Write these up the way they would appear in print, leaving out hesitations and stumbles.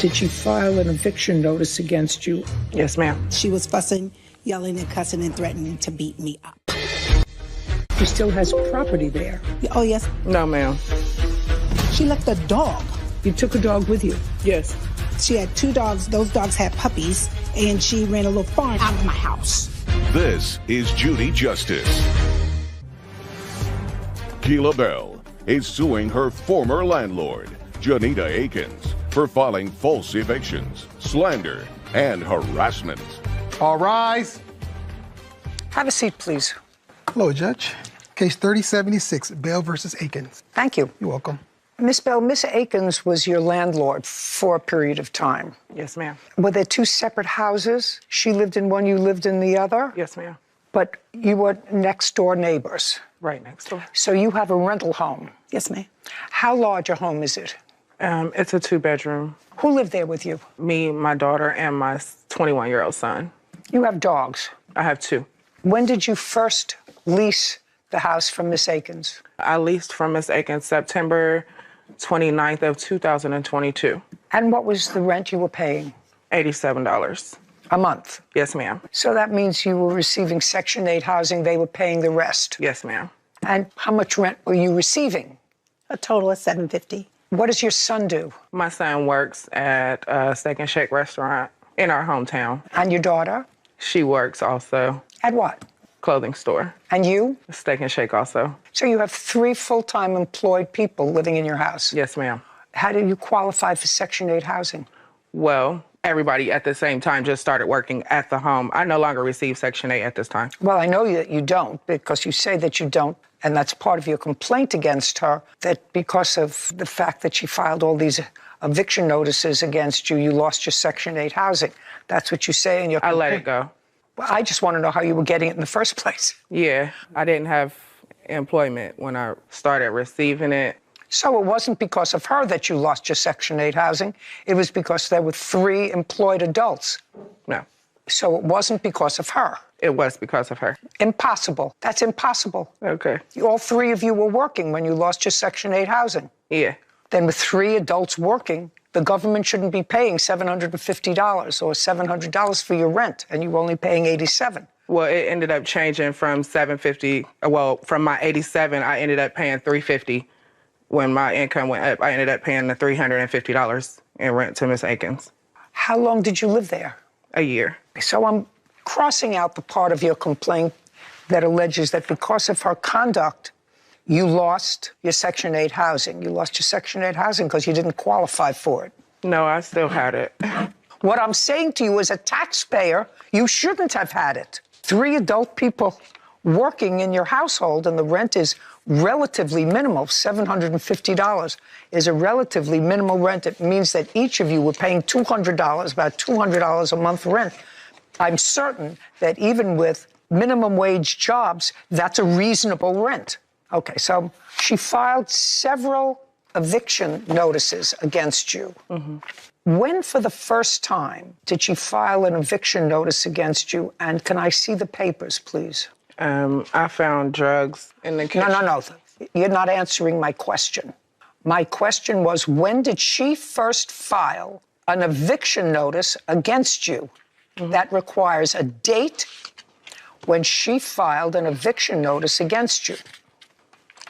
Did she file an eviction notice against you? Yes, ma'am. She was fussing, yelling, and cussing and threatening to beat me up. She still has property there. Oh, yes. No, ma'am. She left a dog. You took a dog with you? Yes. She had 2 dogs. Those dogs had puppies, and she ran a little farm out of my house. This is Judy Justice. Keila Bell is suing her former landlord, Janita Akins, for filing false evictions, slander, and harassment. All rise. Have a seat, please. Hello, Judge. Case 3076, Bell versus Akins. Thank you. You're welcome. Miss Bell, Miss Akins was your landlord for a period of time. Yes, ma'am. Were there 2 separate houses? She lived in one, you lived in the other? Yes, ma'am. But you were next door neighbors? Right next door. So you have a rental home? Yes, ma'am. How large a home is it? It's a 2-bedroom. Who lived there with you? Me, my daughter, and my 21-year-old son. You have dogs? I have 2. When did you first lease the house from Miss Akins? I leased from Miss Akins September 29th of 2022. And what was the rent you were paying? $87. A month? Yes, ma'am. So that means you were receiving Section 8 housing, they were paying the rest? Yes, ma'am. And how much rent were you receiving? A total of $750. What does your son do? My son works at a Steak and Shake restaurant in our hometown. And your daughter? She works also. At what? Clothing store. And you? Steak and Shake also. So you have 3 full-time employed people living in your house? Yes, ma'am. How do you qualify for Section 8 housing? Well, everybody at the same time just started working at the home. I no longer receive Section 8 at this time. Well, I know that you don't, because you say that you don't, and that's part of your complaint against her, that because of the fact that she filed all these eviction notices against you, you lost your Section 8 housing. That's what you say in your complaint. I let it go. Well, I just want to know how you were getting it in the first place. Yeah, I didn't have employment when I started receiving it. So it wasn't because of her that you lost your Section 8 housing. It was because there were 3 employed adults. No. So it wasn't because of her. It was because of her. Impossible. That's impossible. Okay. All 3 of you were working when you lost your Section 8 housing. Yeah. Then with 3 adults working, the government shouldn't be paying $750 or $700 for your rent, and you were only paying $87. Well, it ended up changing from $750. Well, from my $87, I ended up paying $350. When my income went up, I ended up paying the $350 in rent to Miss Akins. How long did you live there? A year. So I'm crossing out the part of your complaint that alleges that because of her conduct, you lost your Section 8 housing. You lost your Section 8 housing because you didn't qualify for it. No, I still had it. What I'm saying to you as a taxpayer, you shouldn't have had it. 3 adult people working in your household, and the rent is relatively minimal. $750 is a relatively minimal rent. It means that each of you were paying $200, about $200 a month rent. I'm certain that even with minimum wage jobs, that's a reasonable rent. Okay, so she filed several eviction notices against you. Mm-hmm. When, for the first time, did she file an eviction notice against you? And can I see the papers, please? I found drugs in the kitchen. No. You're not answering my question. My question was, when did she first file an eviction notice against you? Mm-hmm. That requires a date when she filed an eviction notice against you.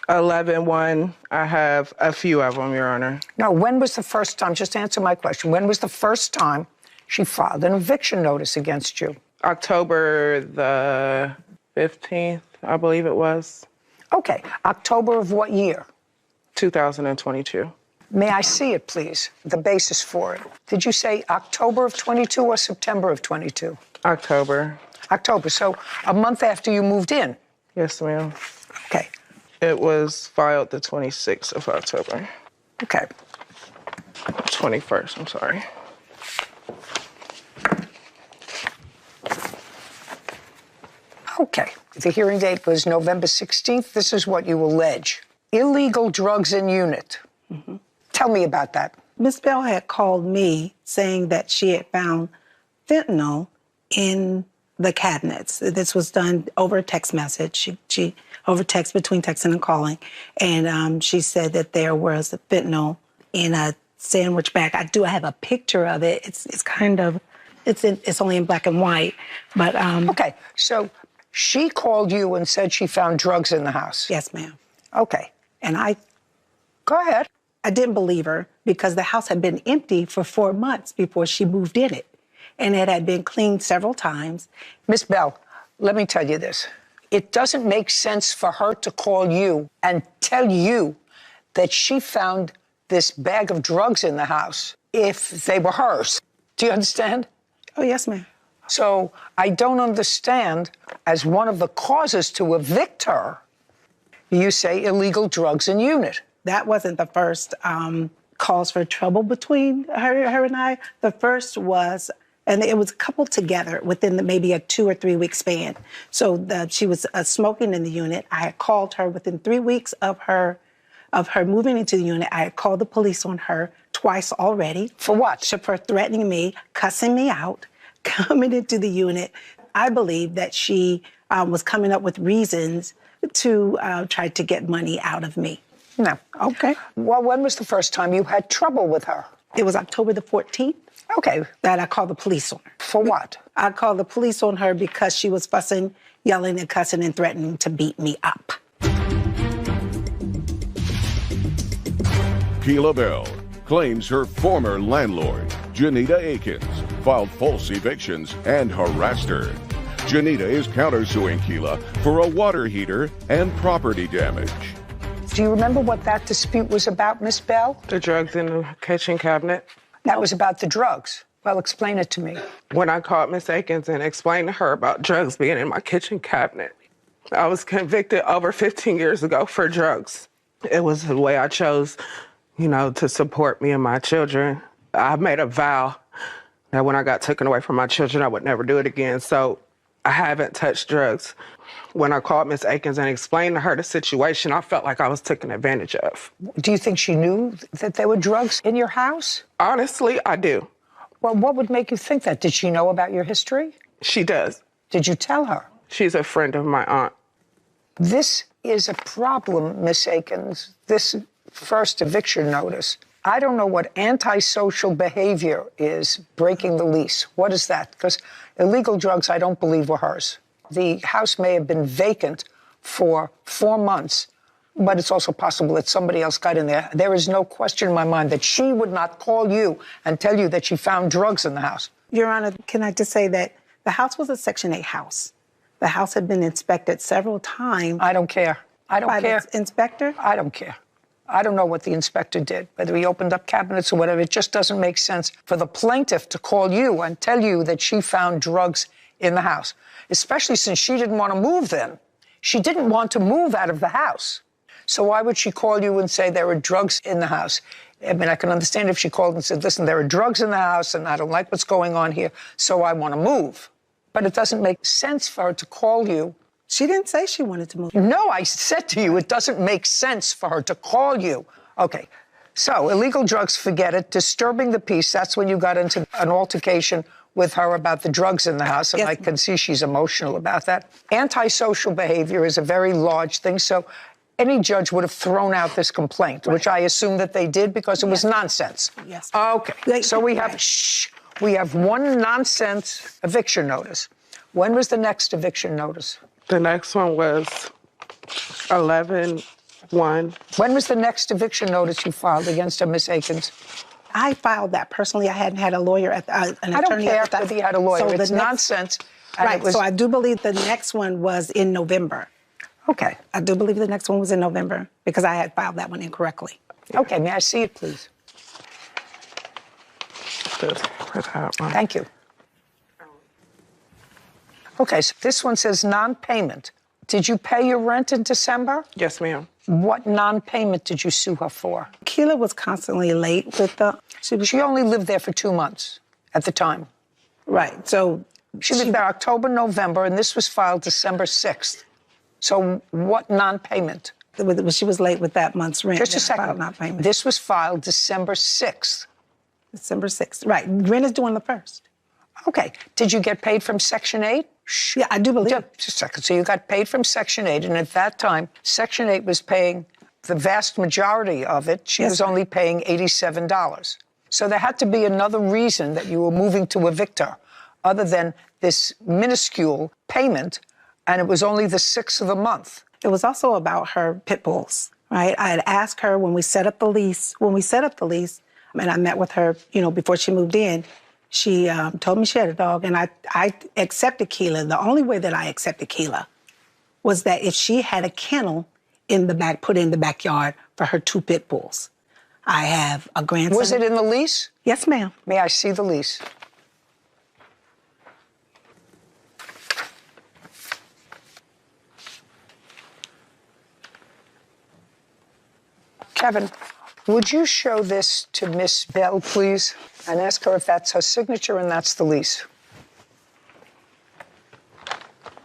11/1. I have a few of them, Your Honor. No, when was the first time? Just answer my question. When was the first time she filed an eviction notice against you? October the 15th, I believe it was. Okay. October of what year? 2022. May I see it, please? The basis for it. Did you say October of 22 or September of 22? October. October. So a month after you moved in? Yes, ma'am. Okay. It was filed the 26th of October. Okay. 21st, I'm sorry. Okay. The hearing date was November 16th. This is what you allege. Illegal drugs in unit. Mm-hmm. Tell me about that. Miss Bell had called me saying that she had found fentanyl in the cabinets. This was done over a text message. She over text, between texting and calling. And she said that there was fentanyl in a sandwich bag. I have a picture of it. It's only in black and white, but Okay, so she called you and said she found drugs in the house. yes, ma'am. Okay, And go ahead. I didn't believe her because the house had been empty for 4 months before she moved in it, and it had been cleaned several times. Miss Bell, let me tell you this. It doesn't make sense for her to call you and tell you that she found this bag of drugs in the house if they were hers. Do you understand? Oh, yes, ma'am. So I don't understand, as one of the causes to evict her, you say illegal drugs in unit. That wasn't the first cause for trouble between her and I. The first was, and it was coupled together within maybe a 2 or 3 week span. So she was smoking in the unit. I had called her within 3 weeks of her moving into the unit. I had called the police on her twice already. For what? For threatening me, cussing me out, coming into the unit. I believe that she was coming up with reasons to try to get money out of me. No. Okay. Well, when was the first time you had trouble with her? It was October the 14th. Okay. That I called the police on her. For what? I called the police on her because she was fussing, yelling, and cussing and threatening to beat me up. Keila Bell claims her former landlord, Janita Akins, filed false evictions and harassed her. Janita is countersuing Keila for a water heater and property damage. Do you remember what that dispute was about, Miss Bell? The drugs in the kitchen cabinet. That was about the drugs. Well, explain it to me. When I called Miss Akins and explained to her about drugs being in my kitchen cabinet, I was convicted over 15 years ago for drugs. It was the way I chose, to support me and my children. I made a vow that when I got taken away from my children, I would never do it again. So I haven't touched drugs. When I called Miss Akins and explained to her the situation, I felt like I was taken advantage of. Do you think she knew that there were drugs in your house? Honestly, I do. Well, what would make you think that? Did she know about your history? She does. Did you tell her? She's a friend of my aunt. This is a problem, Miss Akins, this first eviction notice. I don't know what antisocial behavior is, breaking the lease. What is that? Because illegal drugs, I don't believe, were hers. The house may have been vacant for 4 months, but it's also possible that somebody else got in there. There is no question in my mind that she would not call you and tell you that she found drugs in the house. Your Honor, can I just say that the house was a Section 8 house. The house had been inspected several times. I don't care. I don't by care. the inspector? I don't care. I don't know what the inspector did, whether he opened up cabinets or whatever. It just doesn't make sense for the plaintiff to call you and tell you that she found drugs in the house, especially since she didn't want to move then. She didn't want to move out of the house. So why would she call you and say there were drugs in the house? I mean, I can understand if she called and said, listen, there are drugs in the house and I don't like what's going on here, so I want to move. But it doesn't make sense for her to call you. She didn't say she wanted to move. No, I said to you, it doesn't make sense for her to call you. Okay, so illegal drugs, forget it. Disturbing the peace, that's when you got into an altercation with her about the drugs in the house, and Yes. I can see she's emotional about that. Antisocial behavior is a very large thing, so any judge would have thrown out this complaint, which I assume that they did because it was nonsense. Yes. Okay, so we have one nonsense eviction notice. When was the next eviction notice? The next one was 11-1. When was the next eviction notice you filed against her, Miss Akins? I filed that personally. I hadn't had a lawyer an attorney I don't care at the time. whether you had a lawyer. So It's nonsense. And Right, it was- so I do believe the next one was in November. Okay. I do believe the next one was in November because I had filed that one incorrectly. Okay, may I see it, please? Thank you. Okay, so this one says non-payment. Did you pay your rent in December? Yes, ma'am. What non-payment did you sue her for? Keila was constantly late with the... She only lived there for 2 months at the time. Right, so... She lived there October, November, and this was filed December 6th. So what non-payment? She was late with that month's rent. Just a that I filed second. not payment. This was filed December 6th. December 6th. Right, rent is due on the 1st. Okay. Did you get paid from Section 8? Yeah, I do believe. Just a second. So you got paid from Section 8, and at that time, Section 8 was paying the vast majority of it, she was only paying $87. So there had to be another reason that you were moving to evict her, other than this minuscule payment, and it was only the 6th of the month. It was also about her pit bulls, right? I had asked her when we set up the lease, and I met with her, before she moved in, she told me she had a dog, and I accepted Keela. The only way that I accepted Keela was that if she had a kennel put in the backyard for her 2 pit bulls. I have a grandson. Was it in the lease? Yes, ma'am. May I see the lease? Kevin, would you show this to Miss Bell, please, and ask her if that's her signature and that's the lease?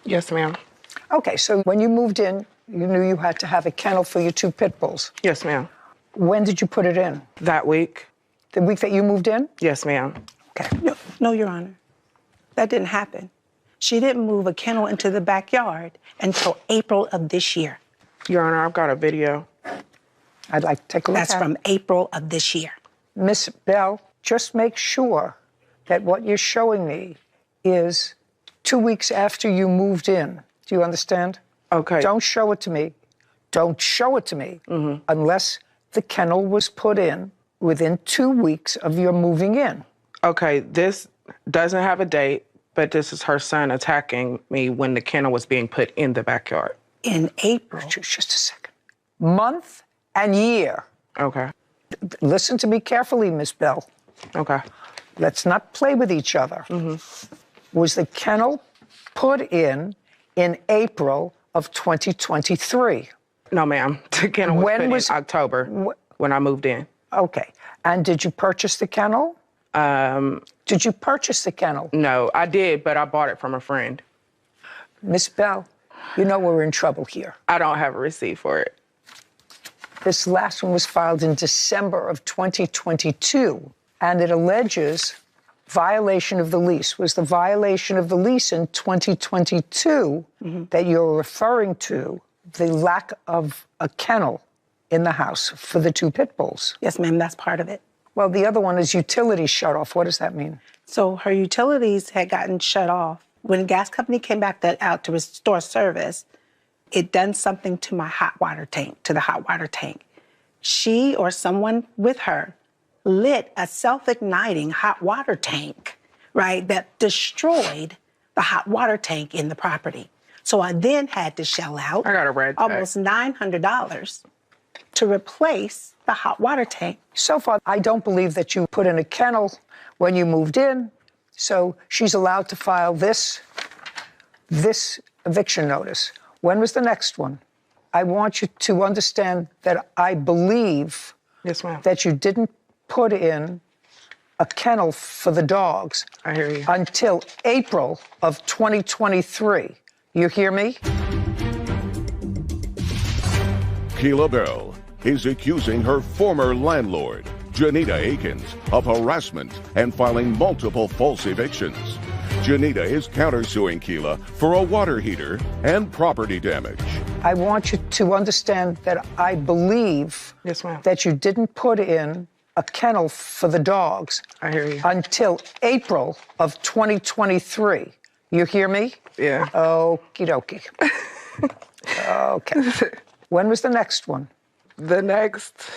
Yes, ma'am. Okay, so when you moved in, you knew you had to have a kennel for your 2 pit bulls. Yes, ma'am. When did you put it in? That week. The week that you moved in? Yes, ma'am. Okay. No, Your Honor. That didn't happen. She didn't move a kennel into the backyard until April of this year. Your Honor, I've got a video. I'd like to take a look That's at it. from April of this year. Miss Bell, just make sure that what you're showing me is 2 weeks after you moved in. Do you understand? Okay. Don't show it to me. Don't show it to me unless the kennel was put in within 2 weeks of your moving in. Okay, this doesn't have a date, but this is her son attacking me when the kennel was being put in the backyard. In April. Just a second. Month and year. Okay. Listen to me carefully, Miss Bell. Okay. Let's not play with each other. Was the kennel put in April of 2023? No, ma'am. The kennel was When put was- in October when I moved in. Okay. And did you purchase the kennel? Did you purchase the kennel? No, I did, but I bought it from a friend. Miss Bell, you know we're in trouble here. I don't have a receipt for it. This last one was filed in December of 2022, and it alleges violation of the lease. Was the violation of the lease in 2022 that you're referring to the lack of a kennel in the house for the 2 pit bulls? Yes, ma'am, that's part of it. Well, the other one is utilities shut off. What does that mean? So her utilities had gotten shut off. When the gas company came back out to restore service, it done something to my hot water tank, to the hot water tank. She or someone with her lit a self-igniting hot water tank, right, that destroyed the hot water tank in the property. So I then had to shell out I got a red tag. almost $900 to replace the hot water tank. So far, I don't believe that you put in a kennel when you moved in, so she's allowed to file this eviction notice. When was the next one? I want you to understand that I believe Yes, ma'am. that you didn't put in a kennel for the dogs I hear you. until April of 2023. You hear me? Keela Bell is accusing her former landlord, Janita Akins, of harassment and filing multiple false evictions. Janita is countersuing Keela for a water heater and property damage. I want you to understand that I believe Yes, ma'am. that you didn't put in a kennel for the dogs I hear you. until April of 2023. You hear me? Yeah. Okie dokie. Okay. When was the next one? The next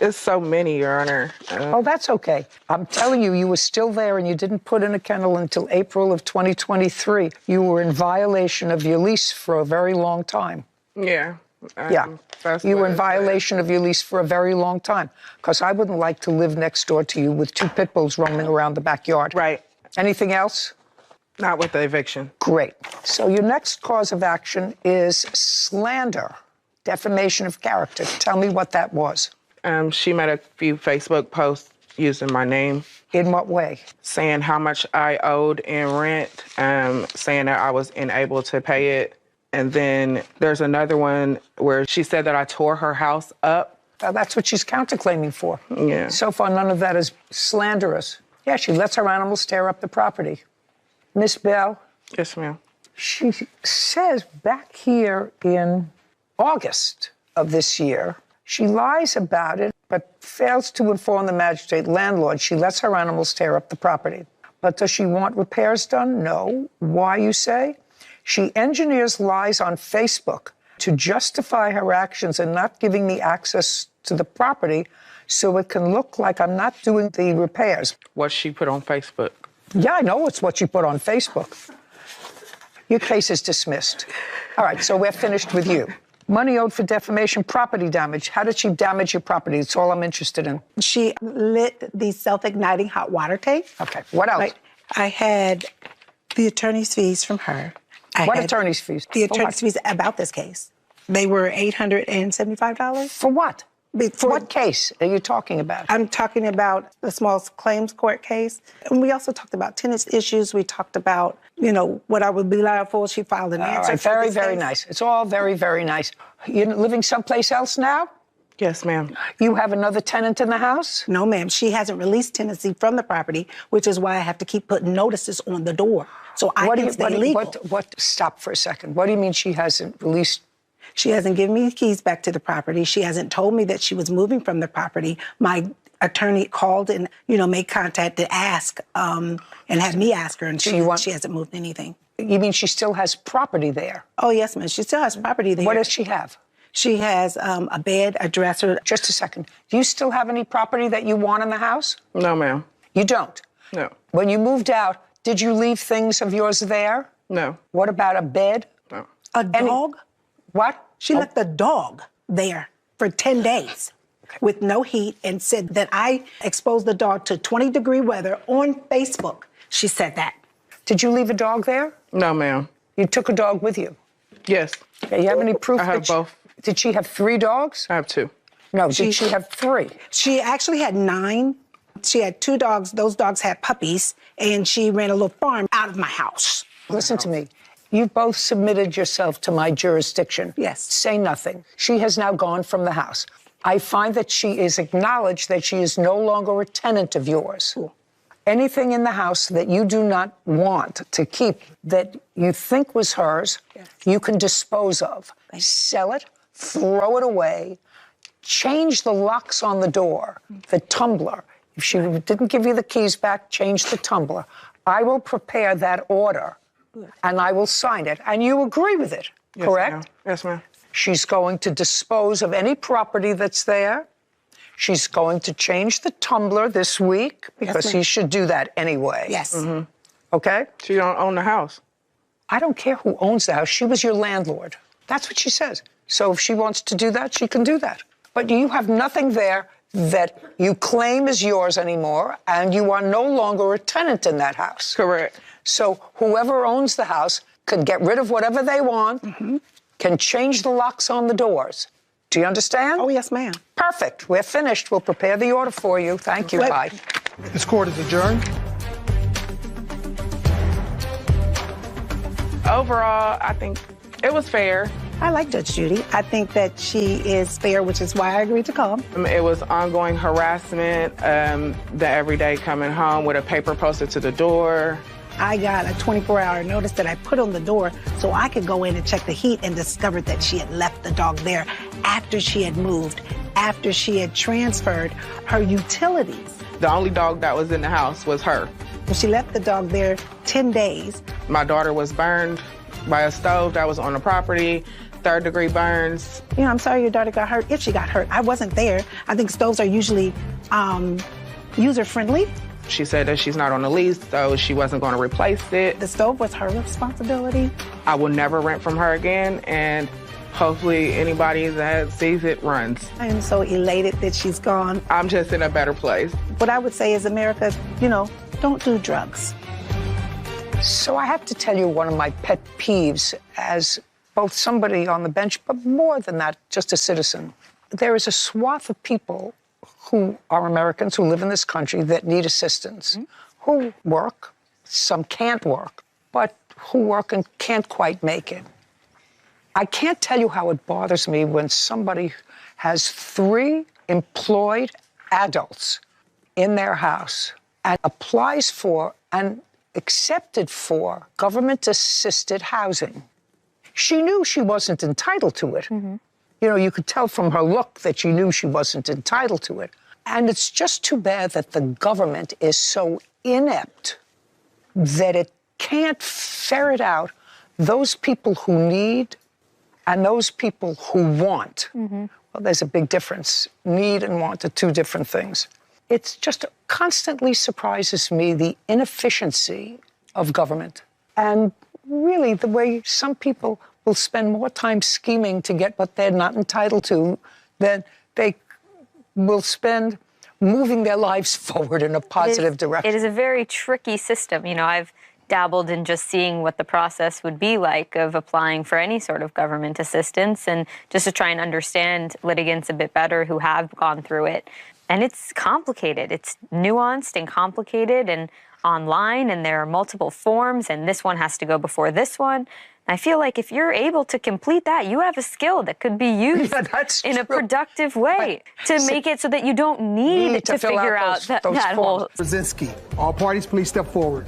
is so many, Your Honor. Oh, that's okay. I'm telling you, you were still there and you didn't put in a kennel until April of 2023. You were in violation of your lease for a very long time. Yeah. Yeah. That's You what were in it violation of your lease for a very long time. Because I wouldn't like to live next door to you with 2 pit bulls roaming around the backyard. said. Right. Anything else? Not with the eviction. Great. So your next cause of action is slander, defamation of character. Tell me what that was. She made a few Facebook posts using my name, In what way? saying how much I owed in rent, saying that I was unable to pay it. And then there's another one where she said that I tore her house up. That's what she's counterclaiming for. Yeah. So far, none of that is slanderous. Yeah, she lets her animals tear up the property. Miss Bell, Yes, ma'am. she says back here in August of this year, She lies about it, but fails to inform the magistrate landlord she lets her animals tear up the property. But does she want repairs done? No. Why, you say? She engineers lies on Facebook to justify her actions in not giving me access to the property so it can look like I'm not doing the repairs. What she put on Facebook. Yeah, I know it's what you put on Facebook. Your case is dismissed. All right, so we're finished with you. Money owed for defamation, property damage. How did she damage your property? That's all I'm interested in. She lit the self-igniting hot water tank. Okay, what else? I had the attorney's fees from her. What attorney's fees? The attorney's fees about this case. They were $875. For what? For what case are you talking about? I'm talking about the small claims court case. And we also talked about tenants issues. We talked about, what I would be liable for. She filed an answer. All right, very, very nice. It's all very, very nice. You're living someplace else now? Yes, ma'am. You have another tenant in the house? No, ma'am. She hasn't released tenancy from the property, which is why I have to keep putting notices on the door. So I can stay legal. Stop for a second. What do you mean she hasn't released? She hasn't given me the keys back to the property. She hasn't told me that she was moving from the property. My attorney called and, made contact to ask and had me ask her, and she hasn't moved anything. You mean she still has property there? Oh, yes, ma'am. She still has property there. What does she have? She has a bed, a dresser. Just a second. Do you still have any property that you want in the house? No, ma'am. You don't? No. When you moved out, did you leave things of yours there? No. What about a bed? No. A dog? What? She left the dog there for 10 days with no heat and said that I exposed the dog to 20-degree weather on Facebook. She said that. Did you leave a dog there? No, ma'am. You took a dog with you? Yes. Okay, you have any proof? I have both. Did she have 3 dogs? I have 2. No, did she have 3? She actually had 9. She had 2 dogs. Those dogs had puppies, and she ran a little farm out of my house. Listen to me. You've both submitted yourself to my jurisdiction. Yes. Say nothing. She has now gone from the house. I find that she is acknowledged that she is no longer a tenant of yours. Cool. Anything in the house that you do not want to keep, that you think was hers, you can dispose of. Sell it, throw it away, change the locks on the door, the tumbler. If she didn't give you the keys back, change the tumbler. I will prepare that order, and I will sign it. And you agree with it, correct? Ma'am. Yes, ma'am. She's going to dispose of any property that's there. She's going to change the tumbler this week, because he should do that anyway. Yes. Mm-hmm. Okay? She don't own the house. I don't care who owns the house. She was your landlord. That's what she says. So if she wants to do that, she can do that. But you have nothing there that you claim is yours anymore, and you are no longer a tenant in that house. Correct. So whoever owns the house can get rid of whatever they want, can change the locks on the doors. Do you understand? Oh, yes, ma'am. Perfect. We're finished. We'll prepare the order for you. Thank you. Bye. This court is adjourned. Overall, I think it was fair. I like Judge Judy. I think that she is fair, which is why I agreed to come. It was ongoing harassment, the everyday coming home with a paper posted to the door. I got a 24-hour notice that I put on the door so I could go in and check the heat, and discovered that she had left the dog there after she had moved, after she had transferred her utilities. The only dog that was in the house was her. She left the dog there 10 days. My daughter was burned by a stove that was on the property, 3rd-degree burns. I'm sorry your daughter got hurt, if she got hurt. I wasn't there. I think stoves are usually user-friendly. She said that she's not on the lease, so she wasn't going to replace it. The stove was her responsibility. I will never rent from her again, and hopefully anybody that sees it runs. I am so elated that she's gone. I'm just in a better place. What I would say is, America, don't do drugs. So I have to tell you one of my pet peeves as both somebody on the bench, but more than that, just a citizen. There is a swath of people who are Americans who live in this country that need assistance, who work, some can't work, but who work and can't quite make it. I can't tell you how it bothers me when somebody has 3 employed adults in their house and applies for and accepted for government-assisted housing. She knew she wasn't entitled to it, You know, you could tell from her look that she knew she wasn't entitled to it. And it's just too bad that the government is so inept that it can't ferret out those people who need and those people who want. Well, there's a big difference. Need and want are two different things. It just constantly surprises me the inefficiency of government. And really the way some people will spend more time scheming to get what they're not entitled to than they will spend moving their lives forward in a positive direction. It is a very tricky system. You know, I've dabbled in just seeing what the process would be like of applying for any sort of government assistance and just to try and understand litigants a bit better who have gone through it. And it's complicated. It's nuanced and complicated and online, and there are multiple forms, and this one has to go before this one. I feel like if you're able to complete that, you have a skill that could be used in a productive way to make it so that you don't need to figure out that whole... Brzezinski, all parties please step forward.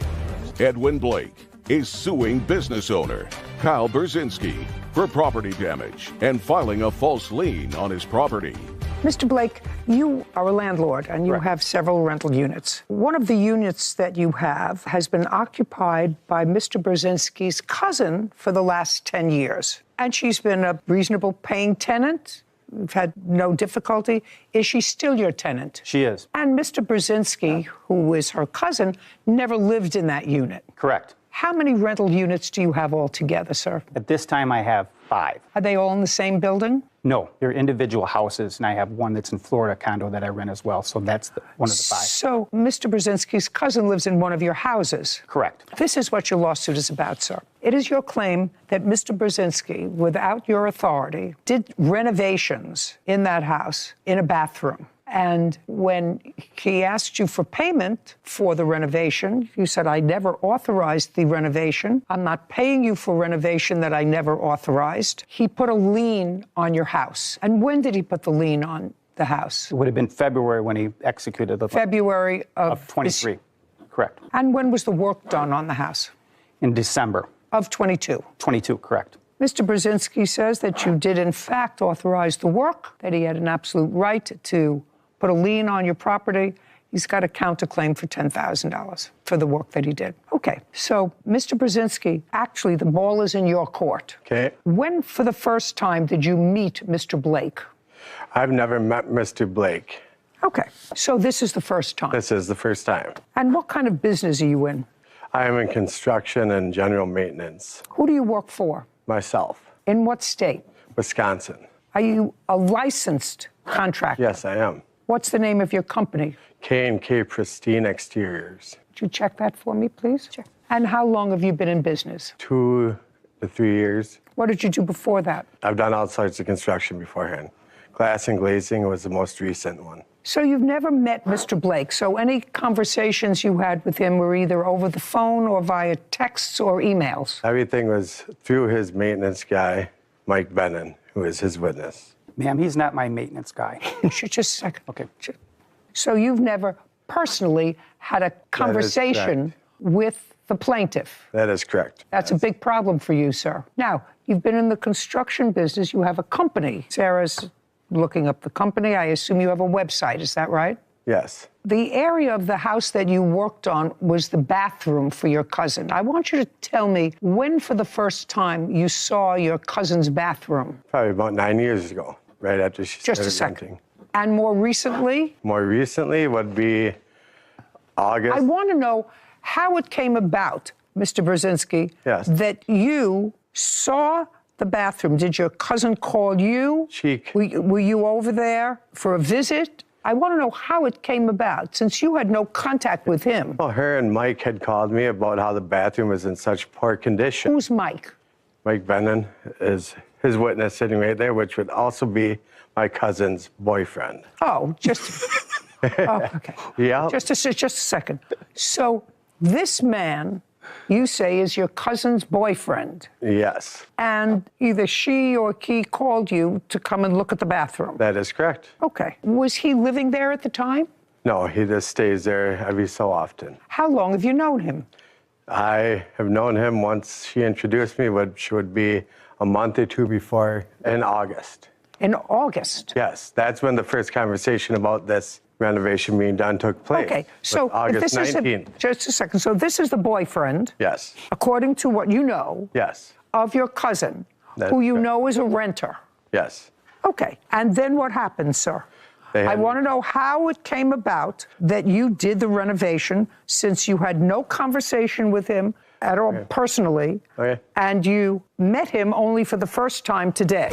Edwin Blake is suing business owner Kyle Brzezinski for property damage and filing a false lien on his property. Mr. Blake, you are a landlord and you have several rental units. One of the units that you have has been occupied by Mr. Brzezinski's cousin for the last 10 years. And she's been a reasonable paying tenant. We've had no difficulty. Is she still your tenant? She is. And Mr. Brzezinski, who is her cousin, never lived in that unit. Correct. How many rental units do you have altogether, sir? At this time, I have 5. Are they all in the same building? No, they're individual houses, and I have one that's in Florida, condo that I rent as well, so that's one of the 5. So Mr. Brzezinski's cousin lives in one of your houses? Correct. This is what your lawsuit is about, sir. It is your claim that Mr. Brzezinski, without your authority, did renovations in that house in a bathroom. And when he asked you for payment for the renovation, you said, I never authorized the renovation. I'm not paying you for renovation that I never authorized. He put a lien on your house. And when did he put the lien on the house? It would have been February when he executed the... February of 23, correct. And when was the work done on the house? In December. Of 22. 22, correct. Mr. Brzezinski says that you did, in fact, authorize the work, that he had an absolute right to put a lien on your property. He's got a counterclaim for $10,000 for the work that he did. Okay, so Mr. Brzezinski, actually the ball is in your court. Okay. When for the first time did you meet Mr. Blake? I've never met Mr. Blake. Okay, so this is the first time. This is the first time. And what kind of business are you in? I am in construction and general maintenance. Who do you work for? Myself. In what state? Wisconsin. Are you a licensed contractor? Yes, I am. What's the name of your company? K&K Pristine Exteriors. Could you check that for me, please? Sure. And how long have you been in business? 2 to 3 years. What did you do before that? I've done all sorts of construction beforehand. Glass and glazing was the most recent one. So you've never met Mr. Blake, so any conversations you had with him were either over the phone or via texts or emails? Everything was through his maintenance guy, Mike Bennon, who is his witness. Ma'am, he's not my maintenance guy. Just a second. Okay. So you've never personally had a conversation with the plaintiff? That is correct. That's a big problem for you, sir. Now, you've been in the construction business. You have a company. Sarah's looking up the company. I assume you have a website. Is that right? Yes. The area of the house that you worked on was the bathroom for your cousin. I want you to tell me when for the first time you saw your cousin's bathroom. Probably about 9 years ago, right after she started Just a second. renting. And more recently? More recently would be August. I want to know how it came about, Mr. Brzezinski, Yes. that you saw the bathroom. Did your cousin call you? Cheek. Were you over there for a visit? I want to know how it came about, since you had no contact with him. Well, her and Mike had called me about how the bathroom was in such poor condition. Who's Mike? Mike Bennon is his witness sitting right there, which would also be my cousin's boyfriend. Oh, just... oh, okay. Yeah. Just a second. So this man, you say, is your cousin's boyfriend. Yes. And either she or he called you to come and look at the bathroom. That is correct. Okay. Was he living there at the time? No, he just stays there every so often. How long have you known him? I have known him once she introduced me, which would be a month or 2 before, in August. In August? Yes, that's when the first conversation about this renovation being done took place. Okay, so August this 19th. just a second. So this is the boyfriend, Yes. according to what you know, Yes. of your cousin, That's who you correct. know is a renter. Yes. Okay, and then what happened, sir? I want to know how it came about that you did the renovation, since you had no conversation with him at all personally, and you met him only for the first time today.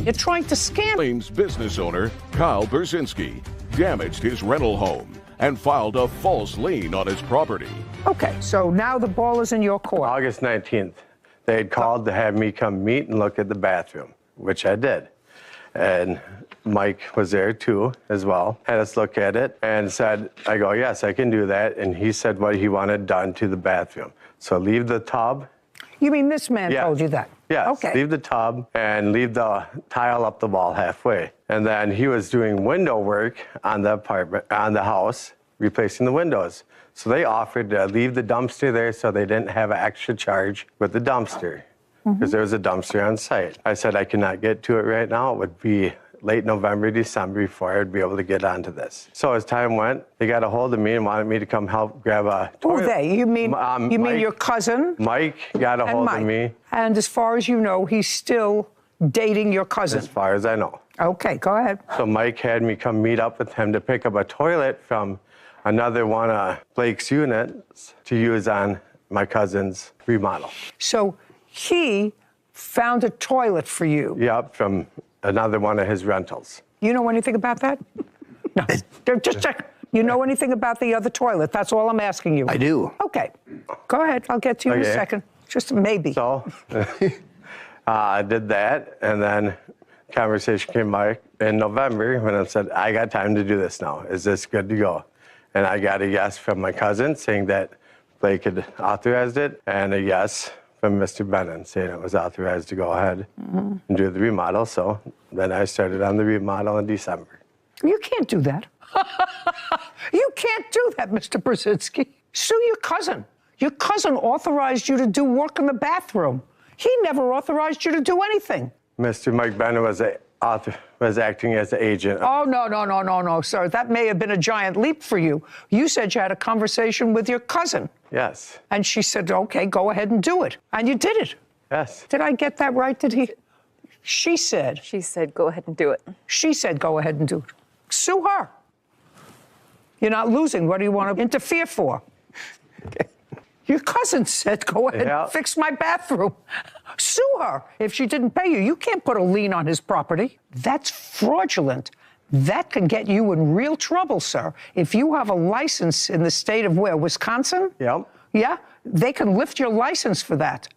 You're trying to scam. Claims business owner Kyle Brzezinski damaged his rental home and filed a false lien on his property. Okay, so now the ball is in your court. August 19th, they had called to have me come meet and look at the bathroom, which I did. And Mike was there too, as well. Had us look at it and said, I go, yes, I can do that. And he said what he wanted done to the bathroom. So leave the tub. You mean this man told you that? Yes, Okay. leave the tub and leave the tile up the wall halfway. And then he was doing window work on the apartment, on the house, replacing the windows. So they offered to leave the dumpster there so they didn't have an extra charge with the dumpster, because there was a dumpster on site. I said I could not get to it right now. It would be late November, December before I'd be able to get onto this. So as time went, they got a hold of me and wanted me to come help grab a toilet. Who they? You mean Mike, your cousin? Mike got a And hold Mike. of me. And as far as you know, he's still dating your cousin. As far as I know. Okay, go ahead. So Mike had me come meet up with him to pick up a toilet from another one of Blake's units to use on my cousin's remodel. So he found a toilet for you. Yep, from another one of his rentals. You know anything about that? No. Just check. You know anything about the other toilet? That's all I'm asking you. I do. Okay. Go ahead. I'll get to you in a second. Just maybe. So I did that, and then conversation came back in November when I said, I got time to do this now. Is this good to go? And I got a yes from my cousin saying that Blake had authorized it, and a yes from Mr. Bennon saying it was authorized to go ahead and do the remodel. So then I started on the remodel in December. You can't do that. You can't do that, Mr. Brzezinski. Sue your cousin. Your cousin authorized you to do work in the bathroom. He never authorized you to do anything. Mr. Mike Bennon was acting as the agent. Oh, no, sir. That may have been a giant leap for you. You said you had a conversation with your cousin. Yes. And she said, okay, go ahead and do it. And you did it. Yes. Did I get that right? Did he? She said, go ahead and do it. She said, go ahead and do it. Sue her. You're not losing. What do you want to interfere for? Okay. Your cousin said, go ahead and fix my bathroom. Sue her if she didn't pay you. You can't put a lien on his property. That's fraudulent. That can get you in real trouble, sir. If you have a license in the state of where? Wisconsin? Yep. Yeah? They can lift your license for that.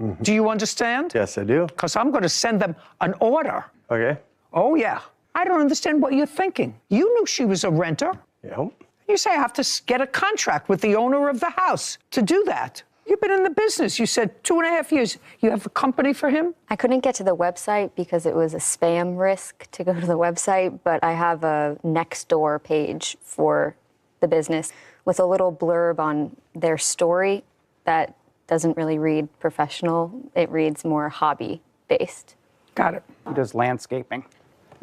Mm-hmm. Do you understand? Yes, I do. Because I'm going to send them an order. Okay. Oh, yeah. I don't understand what you're thinking. You knew she was a renter. Yep. You say I have to get a contract with the owner of the house to do that. You've been in the business. You said 2.5 years. You have a company for him? I couldn't get to the website because it was a spam risk to go to the website, but I have a Nextdoor page for the business with a little blurb on their story that doesn't really read professional. It reads more hobby-based. Got it. He does landscaping.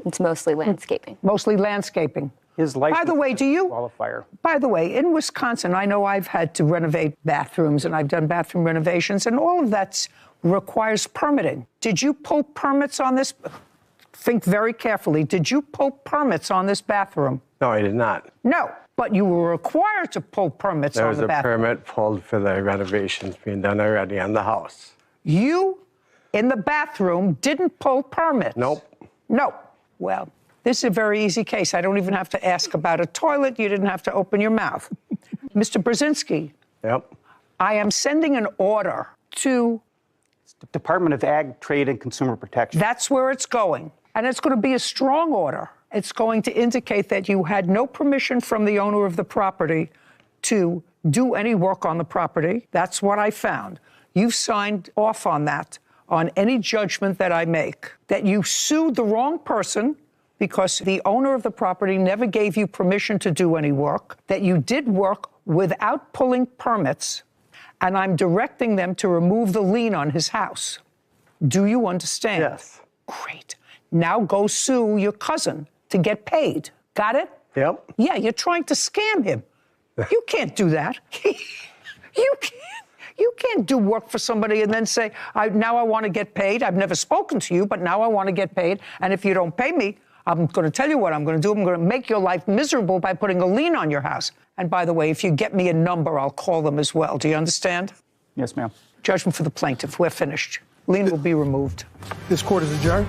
It's mostly landscaping. Mostly landscaping. His license By the way, do you? Qualifier. By the way, in Wisconsin, I know I've had to renovate bathrooms and I've done bathroom renovations, and all of that requires permitting. Did you pull permits on this? Think very carefully. Did you pull permits on this bathroom? No, I did not. No, but you were required to pull permits on the bathroom. There was a permit pulled for the renovations being done already on the house. You, in the bathroom, didn't pull permits? Nope. No. Well, this is a very easy case. I don't even have to ask about a toilet. You didn't have to open your mouth. Mr. Brzezinski. Yep. I am sending an order to the Department of Ag, Trade, and Consumer Protection. That's where it's going. And it's going to be a strong order. It's going to indicate that you had no permission from the owner of the property to do any work on the property. That's what I found. You've signed off on that, on any judgment that I make, that you sued the wrong person because the owner of the property never gave you permission to do any work, that you did work without pulling permits, and I'm directing them to remove the lien on his house. Do you understand? Yes. Great. Now go sue your cousin to get paid. Got it? Yep. Yeah, you're trying to scam him. You can't do that. You can't do work for somebody and then say, now I want to get paid. I've never spoken to you, but now I want to get paid. And if you don't pay me, I'm going to tell you what I'm going to do. I'm going to make your life miserable by putting a lien on your house. And by the way, if you get me a number, I'll call them as well. Do you understand? Yes, ma'am. Judgment for the plaintiff. We're finished. Lien will be removed. This court is adjourned.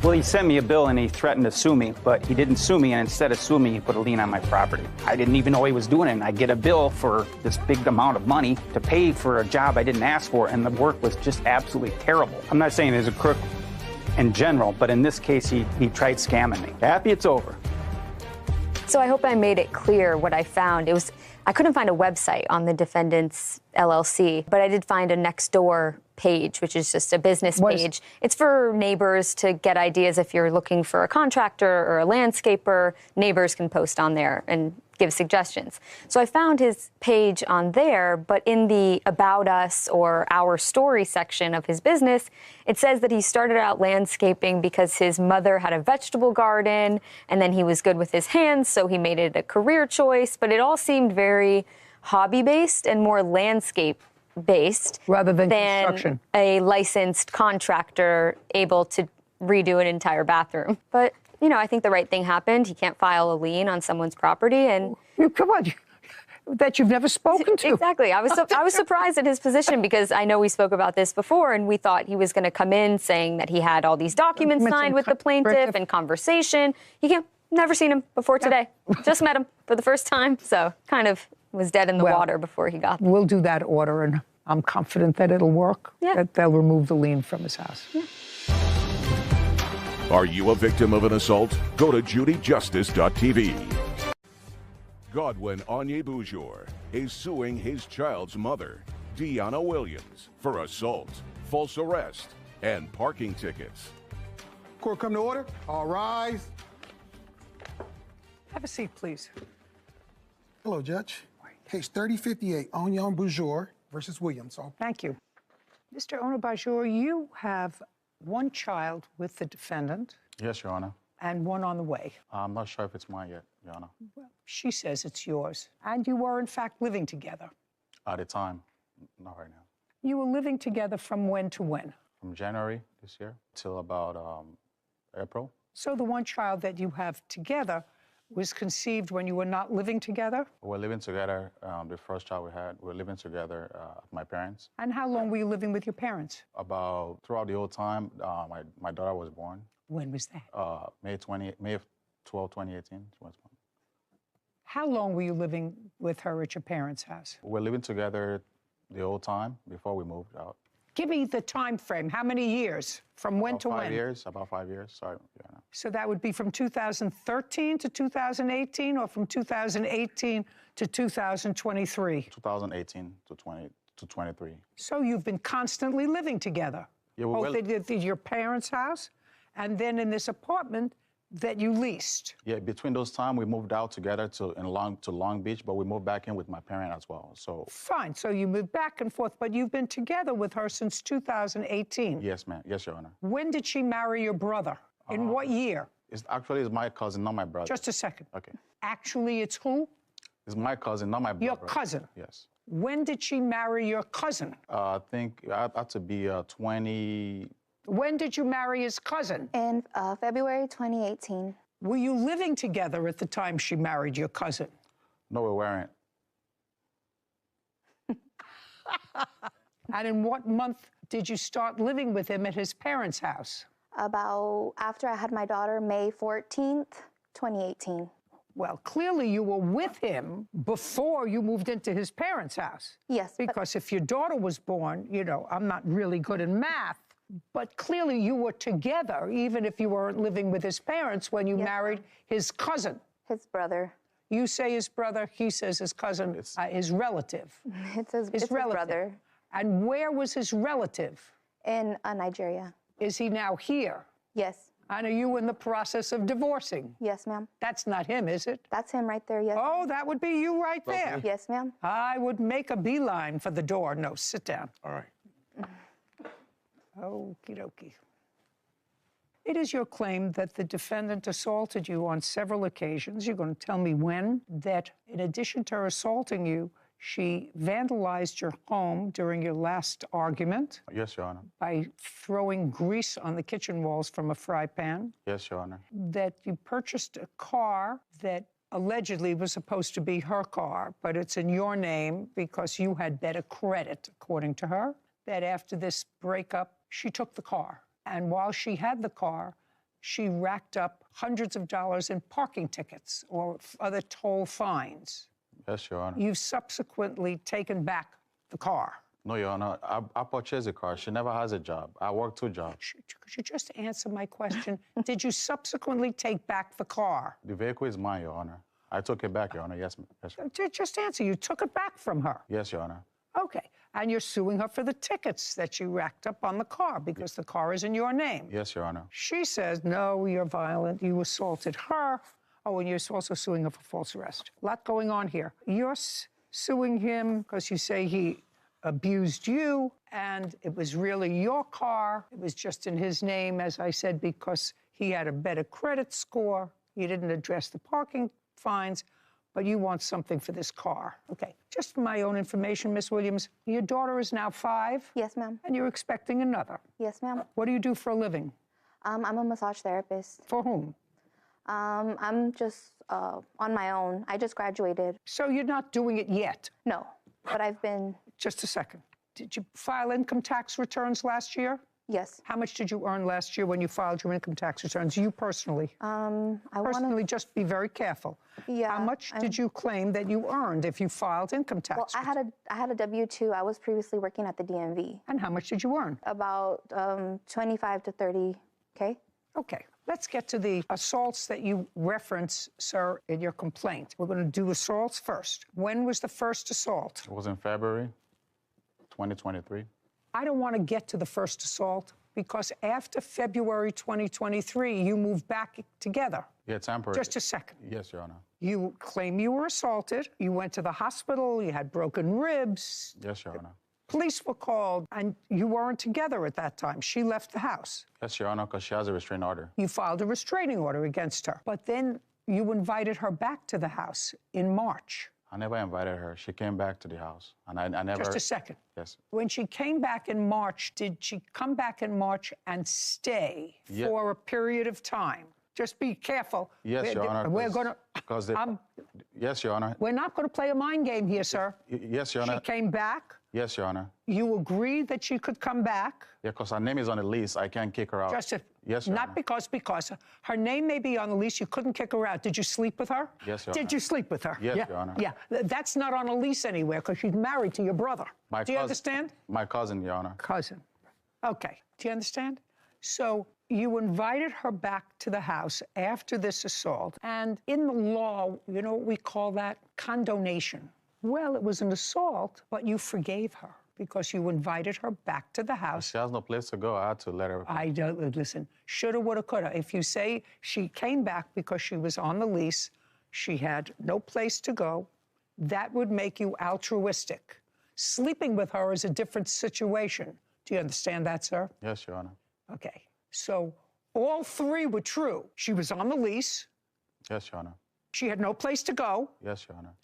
Well, he sent me a bill and he threatened to sue me, but he didn't sue me, and instead of suing me, he put a lien on my property. I didn't even know he was doing it, and I get a bill for this big amount of money to pay for a job I didn't ask for, and the work was just absolutely terrible. I'm not saying he's a crook in general, but in this case, he tried scamming me. Happy it's over. So I hope I made it clear what I found. I couldn't find a website on the defendant's LLC, but I did find a Nextdoor page, which is just a business page. It's for neighbors to get ideas. If you're looking for a contractor or a landscaper, neighbors can post on there and give suggestions. So I found his page on there, but in the About Us or Our Story section of his business, it says that he started out landscaping because his mother had a vegetable garden, and then he was good with his hands, so he made it a career choice. But it all seemed very hobby-based and more landscape-based rather than construction. A licensed contractor able to redo an entire bathroom. But you know, I think the right thing happened. He can't file a lien on someone's property, and come on, that you've never spoken to. Exactly. I was surprised at his position because I know we spoke about this before, and we thought he was going to come in saying that he had all these documents signed with the plaintiff and conversation. Never seen him before today. Just met him for the first time, so kind of was dead in the water before he got there. We'll do that order, and I'm confident that it'll work. Yeah. That they'll remove the lien from his house. Yeah. Are you a victim of an assault? Go to judyjustice.tv. Godwin Onyebujour is suing his child's mother, Deanna Williams, for assault, false arrest, and parking tickets. Court come to order. All rise. Have a seat, please. Hello, Judge. Case 3058, Onyebujour versus Williams. Thank you. Mr. Onyebujour, you have one child with the defendant. Yes, Your Honor. And one on the way. I'm not sure if it's mine yet, Your Honor. Well, she says it's yours. And you were, in fact, living together. At the time, not right now. You were living together from when to when? From January this year till about April. So the one child that you have together was conceived when you were not living together? We're living together. The first child we had, we're living together with my parents. And how long were you living with your parents? About throughout the whole time, my daughter was born. When was that? May 12, 2018. How long were you living with her at your parents' house? We're living together the whole time before we moved out. Give me the time frame. How many years? From when to when? 5 years, about 5 years. Sorry. Yeah, no. So that would be from 2013 to 2018, or from 2018 to 2023? 2018 to 23. So you've been constantly living together? Yeah, both at your parents' house and then in this apartment that you leased? Yeah, between those times, we moved out together to Long Beach, but we moved back in with my parent as well. So fine. So you moved back and forth, but you've been together with her since 2018. Yes, ma'am. Yes, Your Honor. When did she marry your brother? In what year? It's my cousin, not my brother. Just a second. Okay. Actually, it's who? It's my cousin, not my brother. Your cousin? Yes. When did she marry your cousin? I think it had to be 20... When did you marry his cousin? In February 2018. Were you living together at the time she married your cousin? No, we weren't. And in what month did you start living with him at his parents' house? About after I had my daughter, May 14th, 2018. Well, clearly you were with him before you moved into his parents' house. Yes. Because if your daughter was born, you know, I'm not really good in math, but clearly you were together, even if you weren't living with his parents, when you married his cousin. His brother. You say his brother, he says his cousin, his relative. It's his brother. And where was his relative? In Nigeria. Is he now here? Yes. And are you in the process of divorcing? Yes, ma'am. That's not him, is it? That's him right there, yes. Oh, that would be you right there. Yes, ma'am. I would make a beeline for the door. No, sit down. All right. Okie dokie. It is your claim that the defendant assaulted you on several occasions. You're going to tell me when. That in addition to her assaulting you, she vandalized your home during your last argument. Yes, Your Honor. By throwing grease on the kitchen walls from a fry pan. Yes, Your Honor. That you purchased a car that allegedly was supposed to be her car, but it's in your name because you had better credit, according to her. That after this breakup, she took the car. And while she had the car, she racked up hundreds of dollars in parking tickets or other toll fines. Yes, Your Honor. You've subsequently taken back the car. No, Your Honor. I purchased a car. She never has a job. I work 2 jobs. Could you just answer my question? Did you subsequently take back the car? The vehicle is mine, Your Honor. I took it back, Your Honor. Yes, yes. Just answer. You took it back from her. Yes, Your Honor. Okay. And you're suing her for the tickets that you racked up on the car because the car is in your name. Yes, Your Honor. She says, no, you're violent. You assaulted her. Oh, and you're also suing her for false arrest. A lot going on here. You're suing him because you say he abused you, and it was really your car. It was just in his name, as I said, because he had a better credit score. He didn't address the parking fines, but you want something for this car. Okay, just for my own information, Miss Williams, your daughter is now 5? Yes, ma'am. And you're expecting another? Yes, ma'am. What do you do for a living? I'm a massage therapist. For whom? I'm just on my own. I just graduated. So you're not doing it yet? No, but I've been... Just a second. Did you file income tax returns last year? Yes. How much did you earn last year when you filed your income tax returns? You personally? Just be very careful. Yeah. How much did you claim that you earned if you filed income tax? Well, I had a W-2. I was previously working at the DMV. And how much did you earn? About 25 to 30K. Okay. Let's get to the assaults that you reference, sir, in your complaint. We're going to do assaults first. When was the first assault? It was in February 2023. I don't want to get to the first assault because after February 2023, you moved back together. Yeah, temporary. Just a second. Yes, Your Honor. You claim you were assaulted. You went to the hospital. You had broken ribs. Yes, Your Honor. Police were called, and you weren't together at that time. She left the house. Yes, Your Honor, because she has a restraining order. You filed a restraining order against her. But then you invited her back to the house in March. I never invited her. She came back to the house, and I never... Just a second. Yes. When she came back in March, did she come back in March and stay for a period of time? Just be careful. Yes, Your Honor. We're going to... Yes, Your Honor. We're not going to play a mind game here, sir. Yes, Your Honor. She came back. Yes, Your Honor. You agreed that she could come back. Yeah, because her name is on the lease. I can't kick her out. Yes, Your Not Honor. because her name may be on the lease. You couldn't kick her out. Did you sleep with her? Yes, Your Honor. Did you sleep with her? Yes, Your Honor. Yeah, that's not on a lease anywhere because she's married to your brother. Do you understand? My cousin, Your Honor. Cousin. Okay. Do you understand? So you invited her back to the house after this assault. And in the law, you know what we call that? Condonation. Well, it was an assault, but you forgave her because you invited her back to the house. She has no place to go. I had to let her... I don't, listen, shoulda, woulda, coulda. If you say she came back because she was on the lease, she had no place to go, that would make you altruistic. Sleeping with her is a different situation. Do you understand that, sir? Yes, Your Honor. Okay. So all 3 were true. She was on the lease. Yes, Your Honor. She had no place to go. Yes, Your Honor.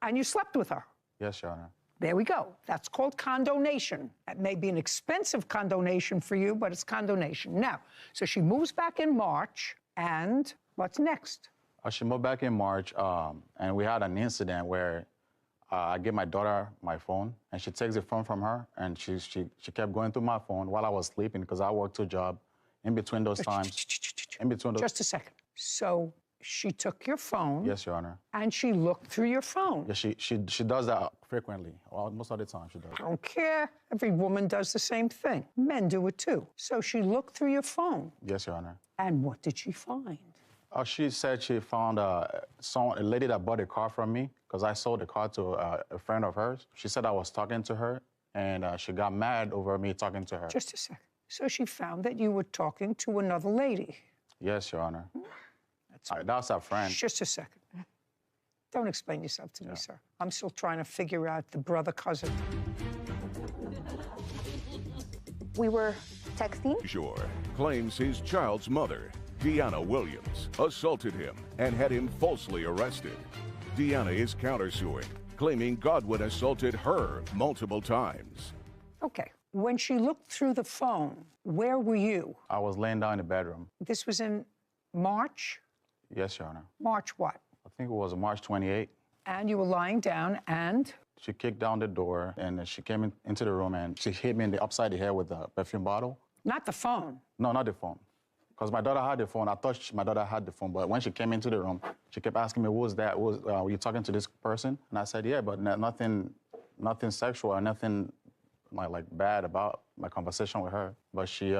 And you slept with her. Yes, Your Honor. There we go. That's called condonation. That may be an expensive condonation for you, but it's condonation. Now, so she moves back in March, and what's next? She moved back in March, and we had an incident where I gave my daughter my phone, and she takes the phone from her, and she kept going through my phone while I was sleeping because I worked 2 jobs. In between those times, Just a second. So she took your phone. Yes, Your Honor. And she looked through your phone. Yeah, she does that frequently. Well, most of the time she does. I don't care. Every woman does the same thing. Men do it too. So she looked through your phone. Yes, Your Honor. And what did she find? She said she found a lady that bought a car from me because I sold the car to a friend of hers. She said I was talking to her, and she got mad over me talking to her. Just a second. So she found that you were talking to another lady. Yes, Your Honor. That's our friend. Just a second. Don't explain yourself to me, sir. I'm still trying to figure out the brother-cousin. We were texting. Sure claims his child's mother, Deanna Williams, assaulted him and had him falsely arrested. Deanna is countersuing, claiming Godwin assaulted her multiple times. Okay. When she looked through the phone, where were you? I was laying down in the bedroom. This was in March? Yes, Your Honor. March what? I think it was March 28th. And you were lying down and? She kicked down the door and she came into the room and she hit me upside the head with a perfume bottle. Not the phone. No, not the phone. Because my daughter had the phone. I thought my daughter had the phone, but when she came into the room, she kept asking me, "Who was that? Were you talking to this person?" And I said, "Yeah, but nothing sexual or nothing like bad about my conversation with her." But she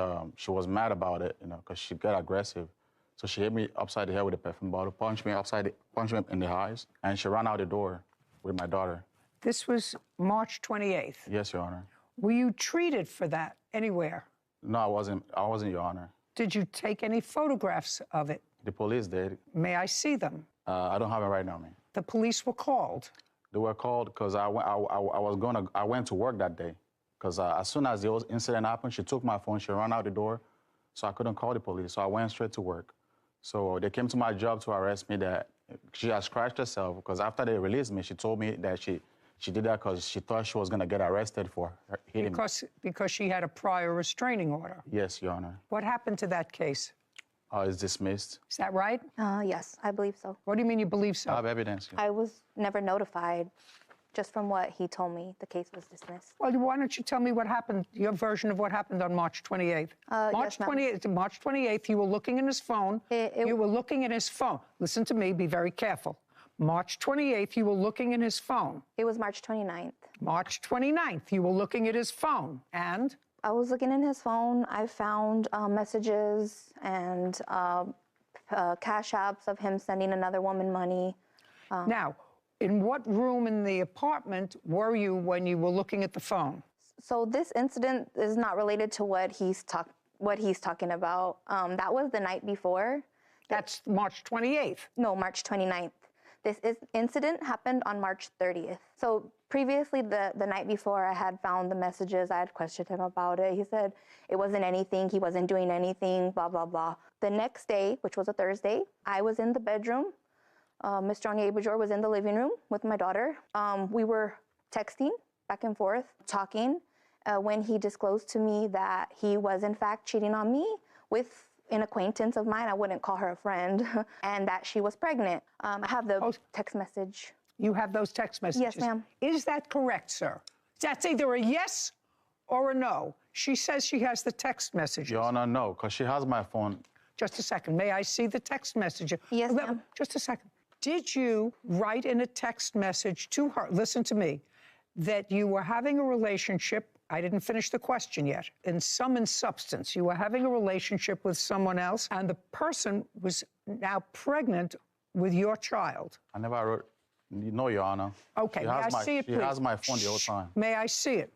was mad about it, because she got aggressive. So she hit me upside the head with a perfume bottle, punched me in the eyes, and she ran out the door with my daughter. This was March 28th. Yes, Your Honor. Were you treated for that anywhere? No, I wasn't, Your Honor. Did you take any photographs of it? The police did. May I see them? I don't have it right now, man. The police were called. They were called because I went to work that day. Because as soon as the incident happened, she took my phone, she ran out the door, so I couldn't call the police. So I went straight to work. So they came to my job to arrest me. That she had scratched herself because after they released me, she told me that she did that because she thought she was going to get arrested for hitting me. Because she had a prior restraining order. Yes, Your Honor. What happened to that case? It's dismissed. Is that right? Yes, I believe so. What do you mean you believe so? I have evidence. I was never notified. Just from what he told me, the case was dismissed. Well, why don't you tell me what happened, your version of what happened on March 28th? March 28th, you were looking in his phone. You were looking in his phone. Listen to me, be very careful. March 28th, you were looking in his phone. It was March 29th. March 29th, you were looking at his phone. And? I was looking in his phone. I found messages and cash apps of him sending another woman money. Now, in what room in the apartment were you when you were looking at the phone? So this incident is not related to what he's talking about. That was the night before. That's March 28th. No, March 29th. This incident happened on March 30th. So previously, the night before, I had found the messages. I had questioned him about it. He said it wasn't anything. He wasn't doing anything, blah, blah, blah. The next day, which was a Thursday, I was in the bedroom. Mr. Onyebajor was in the living room with my daughter. We were texting back and forth, talking, when he disclosed to me that he was, in fact, cheating on me with an acquaintance of mine. I wouldn't call her a friend, and that she was pregnant. I have the text message. You have those text messages? Yes, ma'am. Is that correct, sir? That's either a yes or a no. She says she has the text messages. Your Honor, no, because she has my phone. Just a second. May I see the text message? Yes, ma'am. Just a second. Did you write in a text message to her, listen to me, that you were having a relationship, I didn't finish the question yet, in sum and substance, you were having a relationship with someone else and the person was now pregnant with your child? I never wrote, no, Your Honor. Okay, may I see it, please? She has my phone the whole time. May I see it?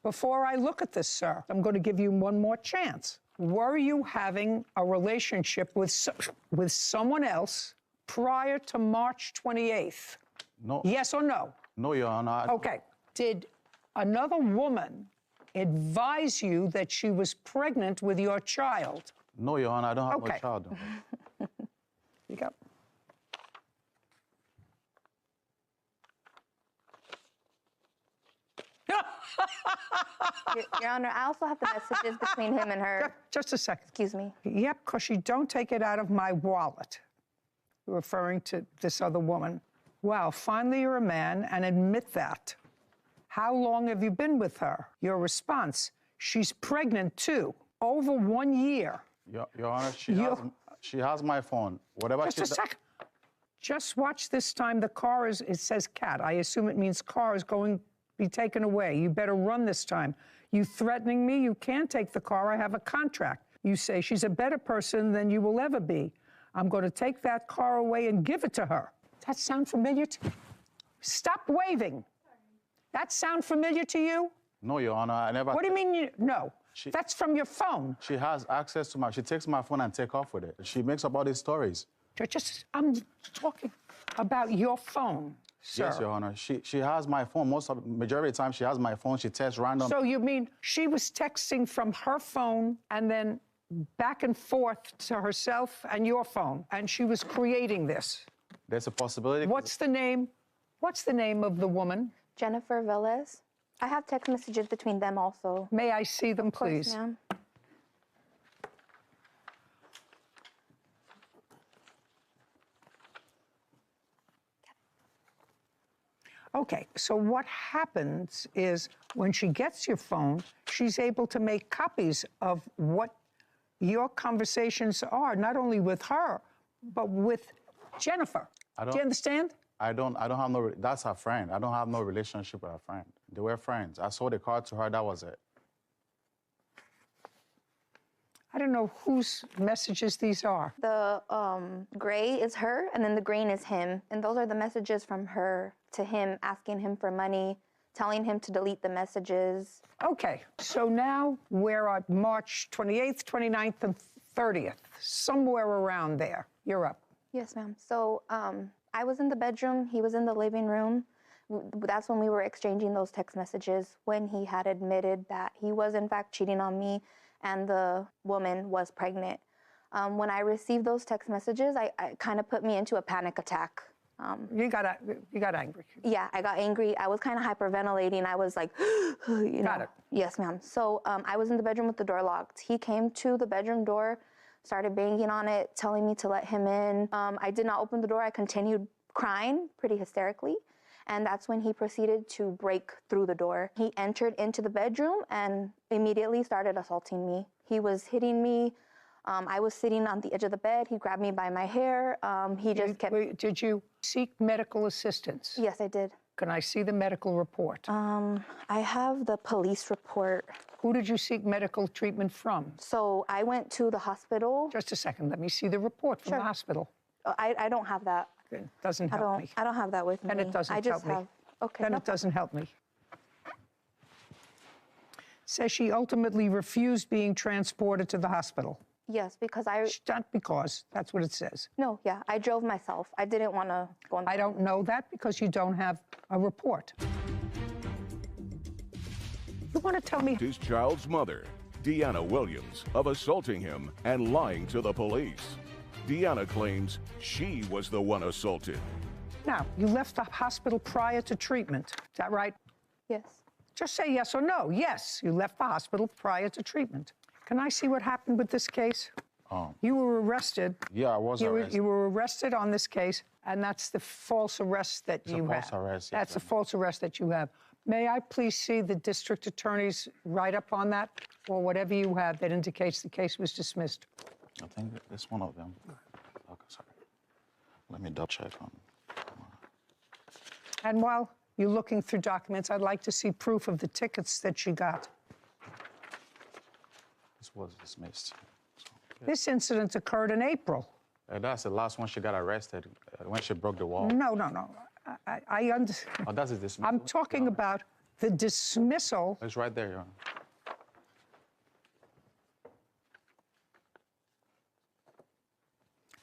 Before I look at this, sir, I'm going to give you one more chance. Were you having a relationship with someone else prior to March 28th? No. Yes or no? No, Your Honor. Okay. Did another woman advise you that she was pregnant with your child? No, Your Honor, I don't have no child. You go. Your Honor, I also have the messages between him and her. Just a second. Excuse me. Yep, because you don't take it out of my wallet. Referring to this other woman. Wow, finally you're a man and admit that. How long have you been with her? Your response, she's pregnant too. Over 1 year. Your Honor, she has my phone. Whatever. Just a second. Just watch this time. The car is, it says cat. I assume it means car is going to be taken away. You better run this time. You threatening me? You can't take the car. I have a contract. You say she's a better person than you will ever be. I'm going to take that car away and give it to her. Does that sound familiar to you? Stop waving. That sound familiar to you? No, Your Honor, I never. What do you mean no? That's from your phone. She has access to she takes my phone and take off with it. She makes up all these stories. I'm talking about your phone, sir. Yes, Your Honor. She has my phone. Majority of the time, she has my phone. She texts random. So you mean she was texting from her phone and then back and forth to herself and your phone, and she was creating this? There's a possibility. What's the name of the woman? Jennifer Velez. I have text messages between them also. May I see them, please? Of course, ma'am. Okay, so what happens is when she gets your phone, she's able to make copies of what your conversations are, not only with her, but with Jennifer. Do you understand? I don't have no, that's her friend. I don't have no relationship with her friend. They were friends. I saw the card to her, that was it. I don't know whose messages these are. The gray is her, and then the green is him. And those are the messages from her to him, asking him for money, telling him to delete the messages. Okay, so now we're at March 28th, 29th, and 30th, somewhere around there. You're up. Yes, ma'am. So I was in the bedroom, he was in the living room. That's when we were exchanging those text messages, when he had admitted that he was in fact cheating on me and the woman was pregnant. When I received those text messages, I kind of put me into a panic attack. You got angry. Yeah, I got angry. I was kind of hyperventilating. I was like, Got it. Yes, ma'am. So I was in the bedroom with the door locked. He came to the bedroom door, started banging on it, telling me to let him in. I did not open the door. I continued crying pretty hysterically. And that's when he proceeded to break through the door. He entered into the bedroom and immediately started assaulting me. He was hitting me. I was sitting on the edge of the bed. He grabbed me by my hair. He just kept... Did you seek medical assistance? Yes, I did. Can I see the medical report? I have the police report. Who did you seek medical treatment from? So I went to the hospital. Just a second. Let me see the report from the hospital. I don't have that. It doesn't help me. I don't have that with me. And it doesn't help me. Okay. Then it doesn't help me. Says she ultimately refused being transported to the hospital. Yes, because Not because. That's what it says. No, yeah. I drove myself. I didn't want to go on. I don't know that because you don't have a report. You want to tell me... His child's mother, Deanna Williams, of assaulting him and lying to the police. Deanna claims she was the one assaulted. Now, you left the hospital prior to treatment. Is that right? Yes. Just say yes or no. Yes, you left the hospital prior to treatment. Can I see what happened with this case? You were arrested. Yeah, I was arrested. You were arrested on this case, and that's the false arrest that you have. False arrest. That's the false arrest that you have. May I please see the district attorney's write-up on that, or whatever you have that indicates the case was dismissed? I think it's one of them. Okay, sorry. Let me double check on. And while you're looking through documents, I'd like to see proof of the tickets that she got. This was dismissed. This incident occurred in April. That's the last one she got arrested, when she broke the wall. No. I understand. Oh, that's a dismissal? I'm talking about the dismissal. It's right there, Your Honor.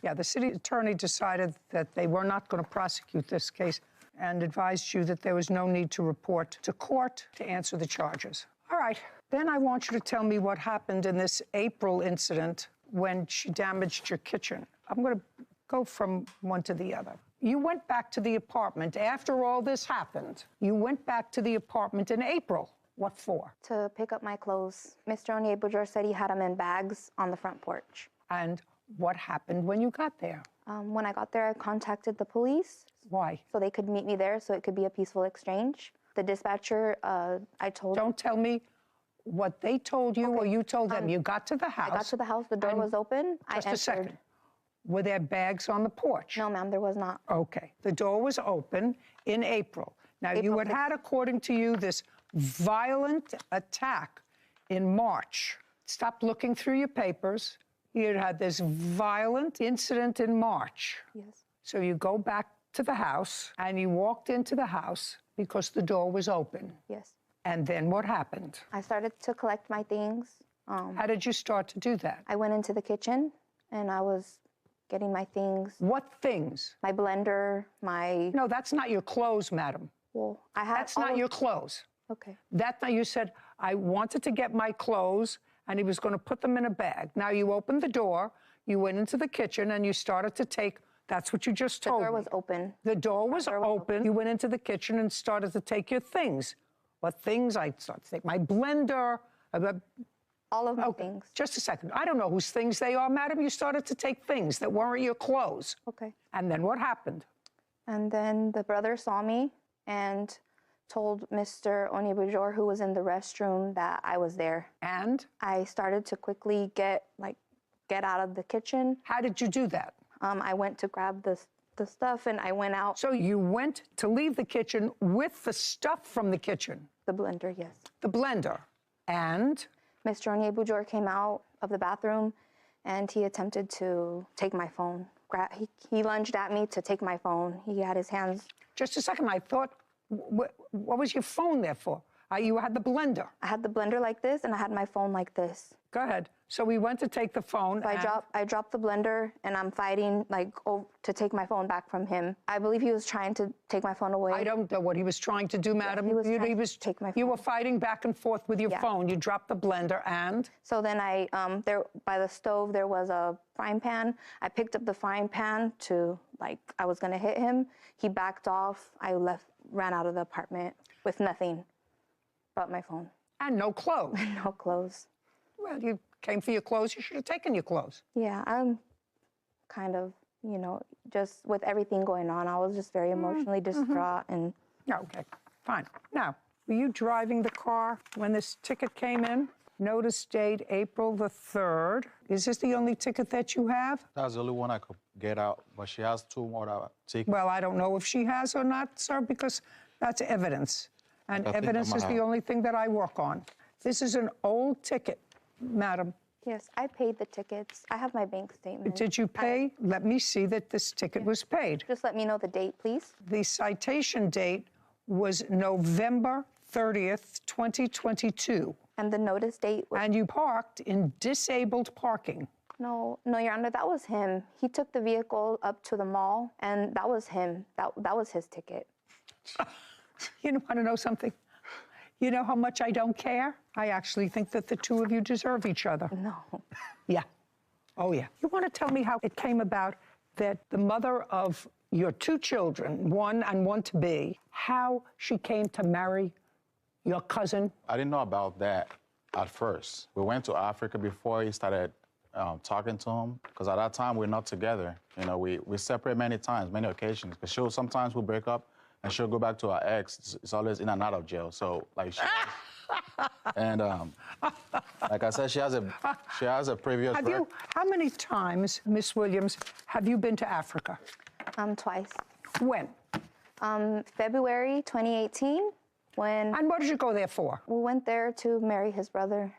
Yeah, the city attorney decided that they were not going to prosecute this case and advised you that there was no need to report to court to answer the charges. All right, then I want you to tell me what happened in this April incident when she damaged your kitchen. I'm going to go from one to the other. You went back to the apartment after all this happened. You went back to the apartment in April. What for? To pick up my clothes. Mr. Onyebujor said he had them in bags on the front porch. And what happened when you got there? When I got there, I contacted the police. Why? So they could meet me there so it could be a peaceful exchange. The dispatcher, I told... Don't tell me what they told you or you told them. You got to the house. I got to the house. The door was open. Just a second. Were there bags on the porch? No, ma'am, there was not. Okay. The door was open in April. Now, you had, according to you, this violent attack in March. Stop looking through your papers. You had this violent incident in March. Yes. So you go back to the house, and you walked into the house because the door was open. Yes. And then what happened? I started to collect my things. How did you start to do that? I went into the kitchen and I was getting my things. What things? My blender, my... No, that's not your clothes, madam. Well, I had... That's not your clothes. Okay. You said, I wanted to get my clothes, and he was going to put them in a bag. Now, you opened the door, you went into the kitchen, and you started to take... That's what you just told me. The door was open. The door was open. You went into the kitchen and started to take your things. What things? I started to take my blender. All of my things. Just a second. I don't know whose things they are, madam. You started to take things that weren't your clothes. Okay. And then what happened? And then the brother saw me and told Mr. Onyebujor, who was in the restroom, that I was there. And? I started to quickly get out of the kitchen. How did you do that? I went to grab the stuff and I went out. So you went to leave the kitchen with the stuff from the kitchen? The blender, yes. The blender. And? Mr. Onyebujor came out of the bathroom and he attempted to take my phone. He lunged at me to take my phone. He had his hands... Just a second, I thought, what was your phone there for? You had the blender. I had the blender like this and I had my phone like this. Go ahead. So we went to take the phone. So I dropped the blender and I'm fighting to take my phone back from him. I believe he was trying to take my phone away. I don't know what he was trying to do, madam. Yeah, he was trying to take my phone. You were fighting back and forth with your phone. You dropped the blender and? So then there by the stove there was a frying pan. I picked up the frying pan to I was gonna hit him. He backed off. I ran out of the apartment with nothing but my phone. And no clothes. No clothes. Well, you came for your clothes. You should have taken your clothes. Yeah, I'm kind of, just with everything going on, I was just very emotionally distraught. And okay, fine. Now, were you driving the car when this ticket came in? Notice date April the 3rd. Is this the only ticket that you have? That's the only one I could get out, but she has 2 more tickets. Well, I don't know if she has or not, sir, because that's evidence. And evidence is the only thing that I work on. This is an old ticket, madam. Yes, I paid the tickets. I have my bank statement. Did you pay? Let me see that this ticket was paid. Just let me know the date, please. The citation date was November 30th, 2022. And the notice date was... And you parked in disabled parking. No, Your Honor, that was him. He took the vehicle up to the mall, and that was him. That was his ticket. You want to know something? You know how much I don't care? I actually think that the two of you deserve each other. No. Yeah. Oh, yeah. You want to tell me how it came about that the mother of your 2 children, one and one to be, how she came to marry your cousin? I didn't know about that at first. We went to Africa before he started talking to him, because at that time we're not together. We separate many times, many occasions, because sometimes we break up, and she'll go back to her ex. It's always in and out of jail. So, and like I said, she has a previous. How many times, Miss Williams, have you been to Africa? Twice. When? February 2018. And what did you go there for? We went there to marry his brother.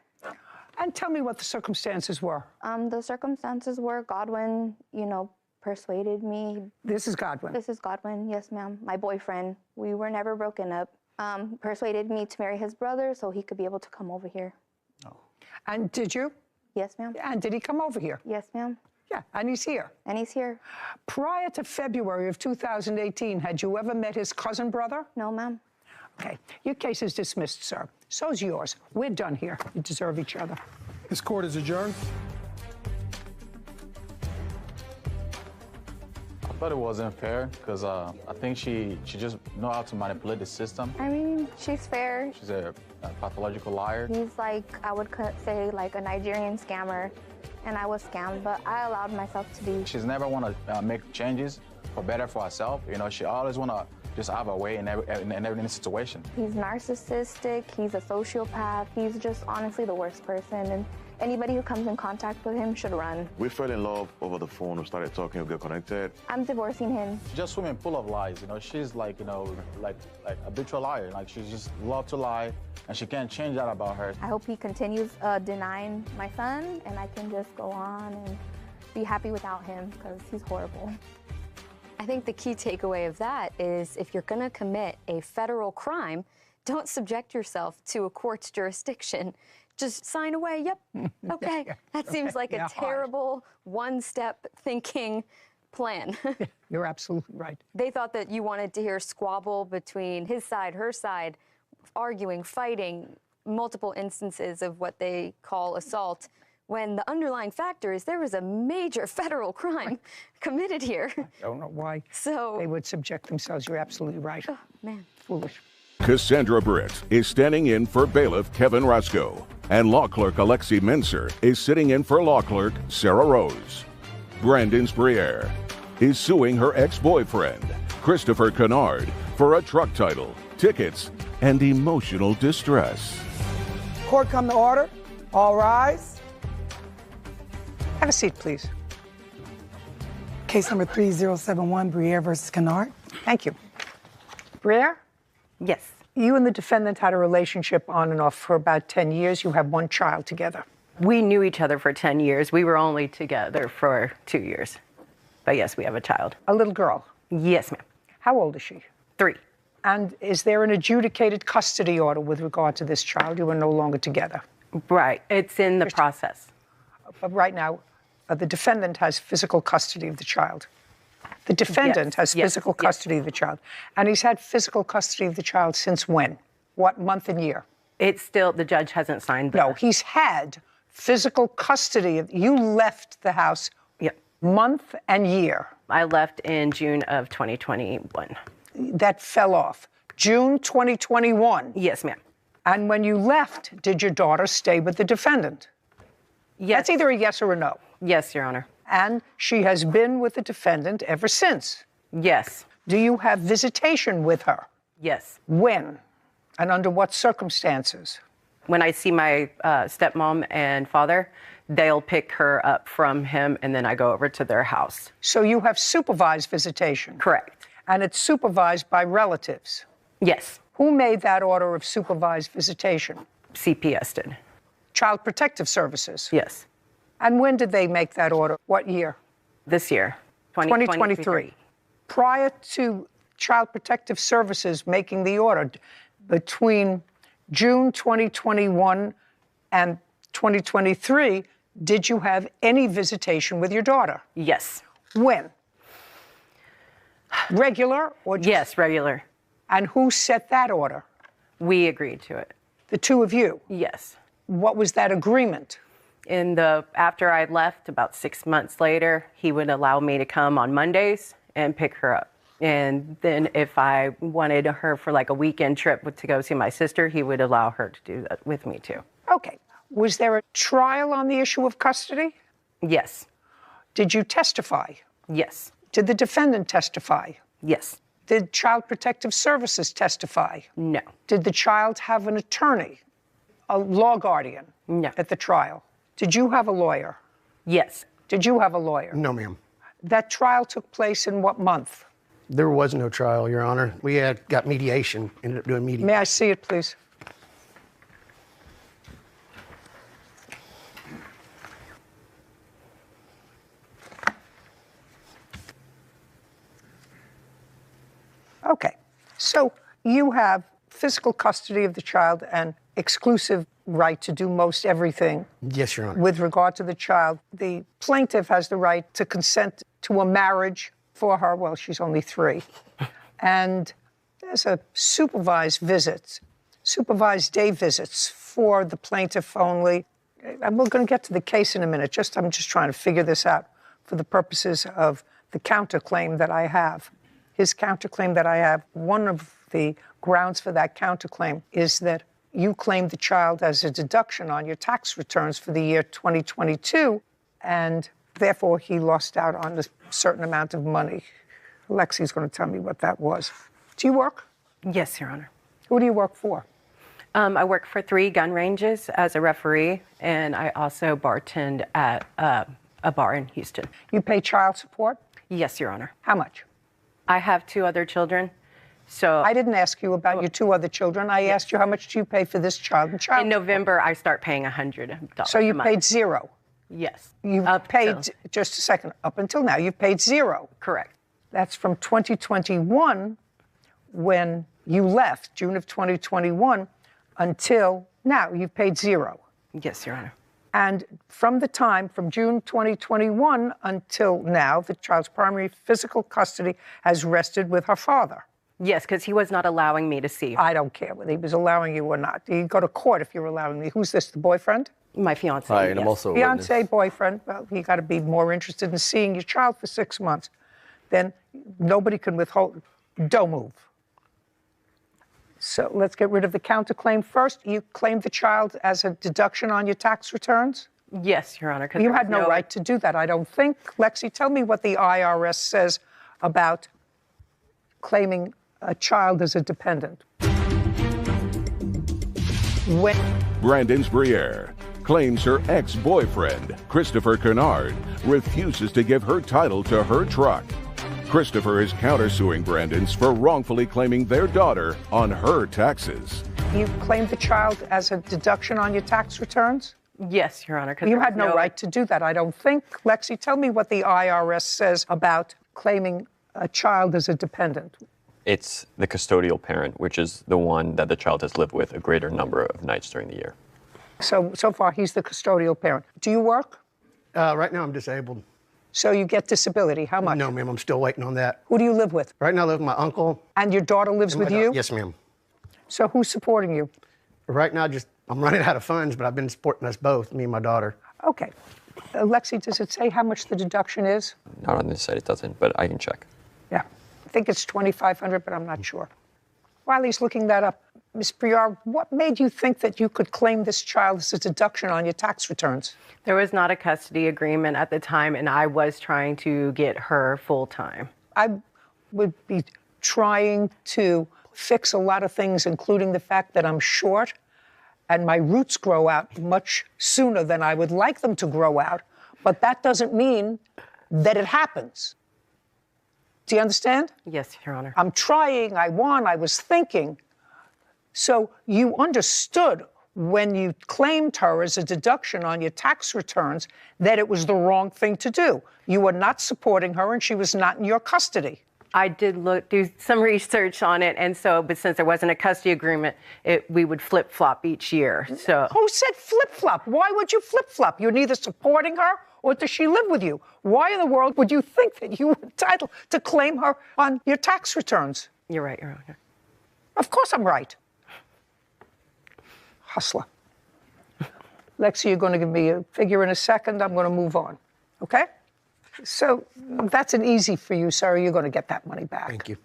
And tell me what the circumstances were. The circumstances were Godwin, persuaded me. This is Godwin? This is Godwin, yes, ma'am. My boyfriend. We were never broken up. Persuaded me to marry his brother so he could be able to come over here. Oh. And did you? Yes, ma'am. And did he come over here? Yes, ma'am. Yeah, and he's here. And he's here. Prior to February of 2018, had you ever met his cousin brother? No, ma'am. Okay, your case is dismissed, sir. So's yours. We're done here. You deserve each other. This court is adjourned. I thought it wasn't fair because I think she just know how to manipulate the system. I mean, she's fair. She's a pathological liar. He's I would say, a Nigerian scammer, and I was scammed, but I allowed myself to be. She's never want to make changes for better for herself. She always want to just have a way in every situation. He's narcissistic. He's a sociopath. He's just honestly the worst person. And anybody who comes in contact with him should run. We fell in love over the phone. We started talking. We got connected. I'm divorcing him. Just swimming full of lies. She's like a habitual liar. She just love to lie, and she can't change that about her. I hope he continues denying my son, and I can just go on and be happy without him because he's horrible. I think the key takeaway of that is if you're going to commit a federal crime, don't subject yourself to a court's jurisdiction. Just sign away. Yep. Okay. That seems like a terrible one-step thinking plan. You're absolutely right. They thought that you wanted to hear squabble between his side, her side, arguing, fighting, multiple instances of what they call assault, when the underlying factor is there was a major federal crime committed here. I don't know why So they would subject themselves. You're absolutely right. Oh, man. Foolish. Cassandra Britt is standing in for bailiff Kevin Roscoe, and law clerk Alexi Mincer is sitting in for law clerk Sarah Rose. Brandon Spriere is suing her ex-boyfriend, Christopher Kennard, for a truck title, tickets, and emotional distress. Court come to order. All rise. Have a seat, please. Case number 3071, Briere versus Kennard. Thank you. Briere? Yes. You and the defendant had a relationship on and off for about 10 years. You have one child together. We knew each other for 10 years. We were only together for 2 years. But yes, we have a child. A little girl? Yes, ma'am. How old is she? 3. And is there an adjudicated custody order with regard to this child? You are no longer together. Right. It's in the process. But right now, the defendant has physical custody of the child. The defendant has physical custody of the child. And he's had physical custody of the child since when? What month and year? It's still, the judge hasn't signed. No, he's had physical custody. You left the house month and year. I left in June of 2021. That fell off. June 2021? Yes, ma'am. And when you left, did your daughter stay with the defendant? Yes. That's either a yes or a no. Yes, Your Honor. And she has been with the defendant ever since? Yes. Do you have visitation with her? Yes. When? And under what circumstances? When I see my stepmom and father, they'll pick her up from him, and then I go over to their house. So you have supervised visitation? Correct. And it's supervised by relatives? Yes. Who made that order of supervised visitation? CPS did. Child Protective Services? Yes. And when did they make that order? What year? This year, 2023. Prior to Child Protective Services making the order, between June 2021 and 2023, did you have any visitation with your daughter? Yes. When? Regular or just... Yes, regular. And who set that order? We agreed to it. The two of you? Yes. What was that agreement? After I left, about 6 months later, he would allow me to come on Mondays and pick her up. And then if I wanted her for like a weekend trip to go see my sister, he would allow her to do that with me too. Okay. Was there a trial on the issue of custody? Yes. Did you testify? Yes. Did the defendant testify? Yes. Did Child Protective Services testify? No. Did the child have an attorney, a law guardian? No. At the trial? Did you have a lawyer? Yes. Did you have a lawyer? No, ma'am. That trial took place in what month? There was no trial, Your Honor. We had got mediation, ended up doing mediation. May I see it, please? Okay, so you have physical custody of the child and exclusive right to do most everything. Yes, Your Honor. With regard to the child, the plaintiff has the right to consent to a marriage for her. Well, she's only 3. And there's a supervised visits, supervised day visits for the plaintiff only. And we're going to get to the case in a minute. I'm just trying to figure this out for the purposes of the counterclaim that I have. His counterclaim that I have, one of the grounds for that counterclaim is that you claimed the child as a deduction on your tax returns for the year 2022, and therefore he lost out on a certain amount of money. Alexi's going to tell me what that was. Do you work? Yes, Your Honor. Who do you work for? I work for 3 gun ranges as a referee, and I also bartend at a bar in Houston. You pay child support? Yes, Your Honor. How much? I have 2 other children, so... I didn't ask you about your 2 other children. I asked you how much do you pay for this child and child In November, I start paying $100 So you a month. paid 0? Yes. You've paid, just a second, up until now, you've paid 0? Correct. That's from 2021, when you left, June of 2021, until now, you've paid zero. Yes, Your Honor. And from June 2021 until now, the child's primary physical custody has rested with her father. Yes, because he was not allowing me to see her. I don't care whether he was allowing you or not. You go to court if you're allowing me. Who's this, the boyfriend? My fiance. Hi, and yes. I'm also a Fiance, witness. boyfriend. Well, you got to be more interested in seeing your child for 6 months. Then nobody can withhold. Don't move. So let's get rid of the counterclaim first. You claimed the child as a deduction on your tax returns? Yes, Your Honor. You had no right to do that, I don't think. Lexi, tell me what the IRS says about claiming a child as a dependent. Brandon's Briere claims her ex-boyfriend, Christopher Kennard, refuses to give her title to her truck. Christopher is countersuing Brandon's for wrongfully claiming their daughter on her taxes. You claimed the child as a deduction on your tax returns? Yes, Your Honor. You had no right to do that, I don't think. Lexi, tell me what the IRS says about claiming a child as a dependent. It's the custodial parent, which is the one that the child has lived with a greater number of nights during the year. So far, he's the custodial parent. Do you work? Right now, I'm disabled. So you get disability. How much? No, ma'am. I'm still waiting on that. Who do you live with? Right now, I live with my uncle. And your daughter lives with you? Yes, ma'am. So who's supporting you? Right now, I'm running out of funds, but I've been supporting us both, me and my daughter. Okay. Lexi, does it say how much the deduction is? Not on this side, it doesn't, but I can check. Yeah. I think it's $2,500, but I'm not sure. While he's looking that up, Ms. Briere, what made you think that you could claim this child as a deduction on your tax returns? There was not a custody agreement at the time, and I was trying to get her full-time. I would be trying to fix a lot of things, including the fact that I'm short and my roots grow out much sooner than I would like them to grow out, but that doesn't mean that it happens. Do you understand? Yes, Your Honor. I'm trying, I was thinking. So you understood when you claimed her as a deduction on your tax returns that it was the wrong thing to do. You were not supporting her and she was not in your custody. I did do some research on it, and so, but since there wasn't a custody agreement, we would flip-flop each year, so. Who said flip-flop? Why would you flip-flop? You're neither supporting her or does she live with you? Why in the world would you think that you were entitled to claim her on your tax returns? You're right, Your Honor. Of course I'm right. Hustler. Lexi, you're going to give me a figure in a second. I'm going to move on, okay? So that's an easy for you, sir. You're going to get that money back. Thank you.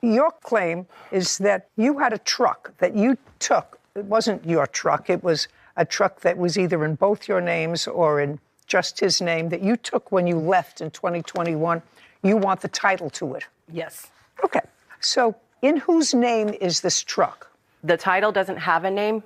Your claim is that you had a truck that you took. It wasn't your truck. It was a truck that was either in both your names or in just his name that you took when you left in 2021. You want the title to it. Yes. Okay. So in whose name is this truck? The title doesn't have a name.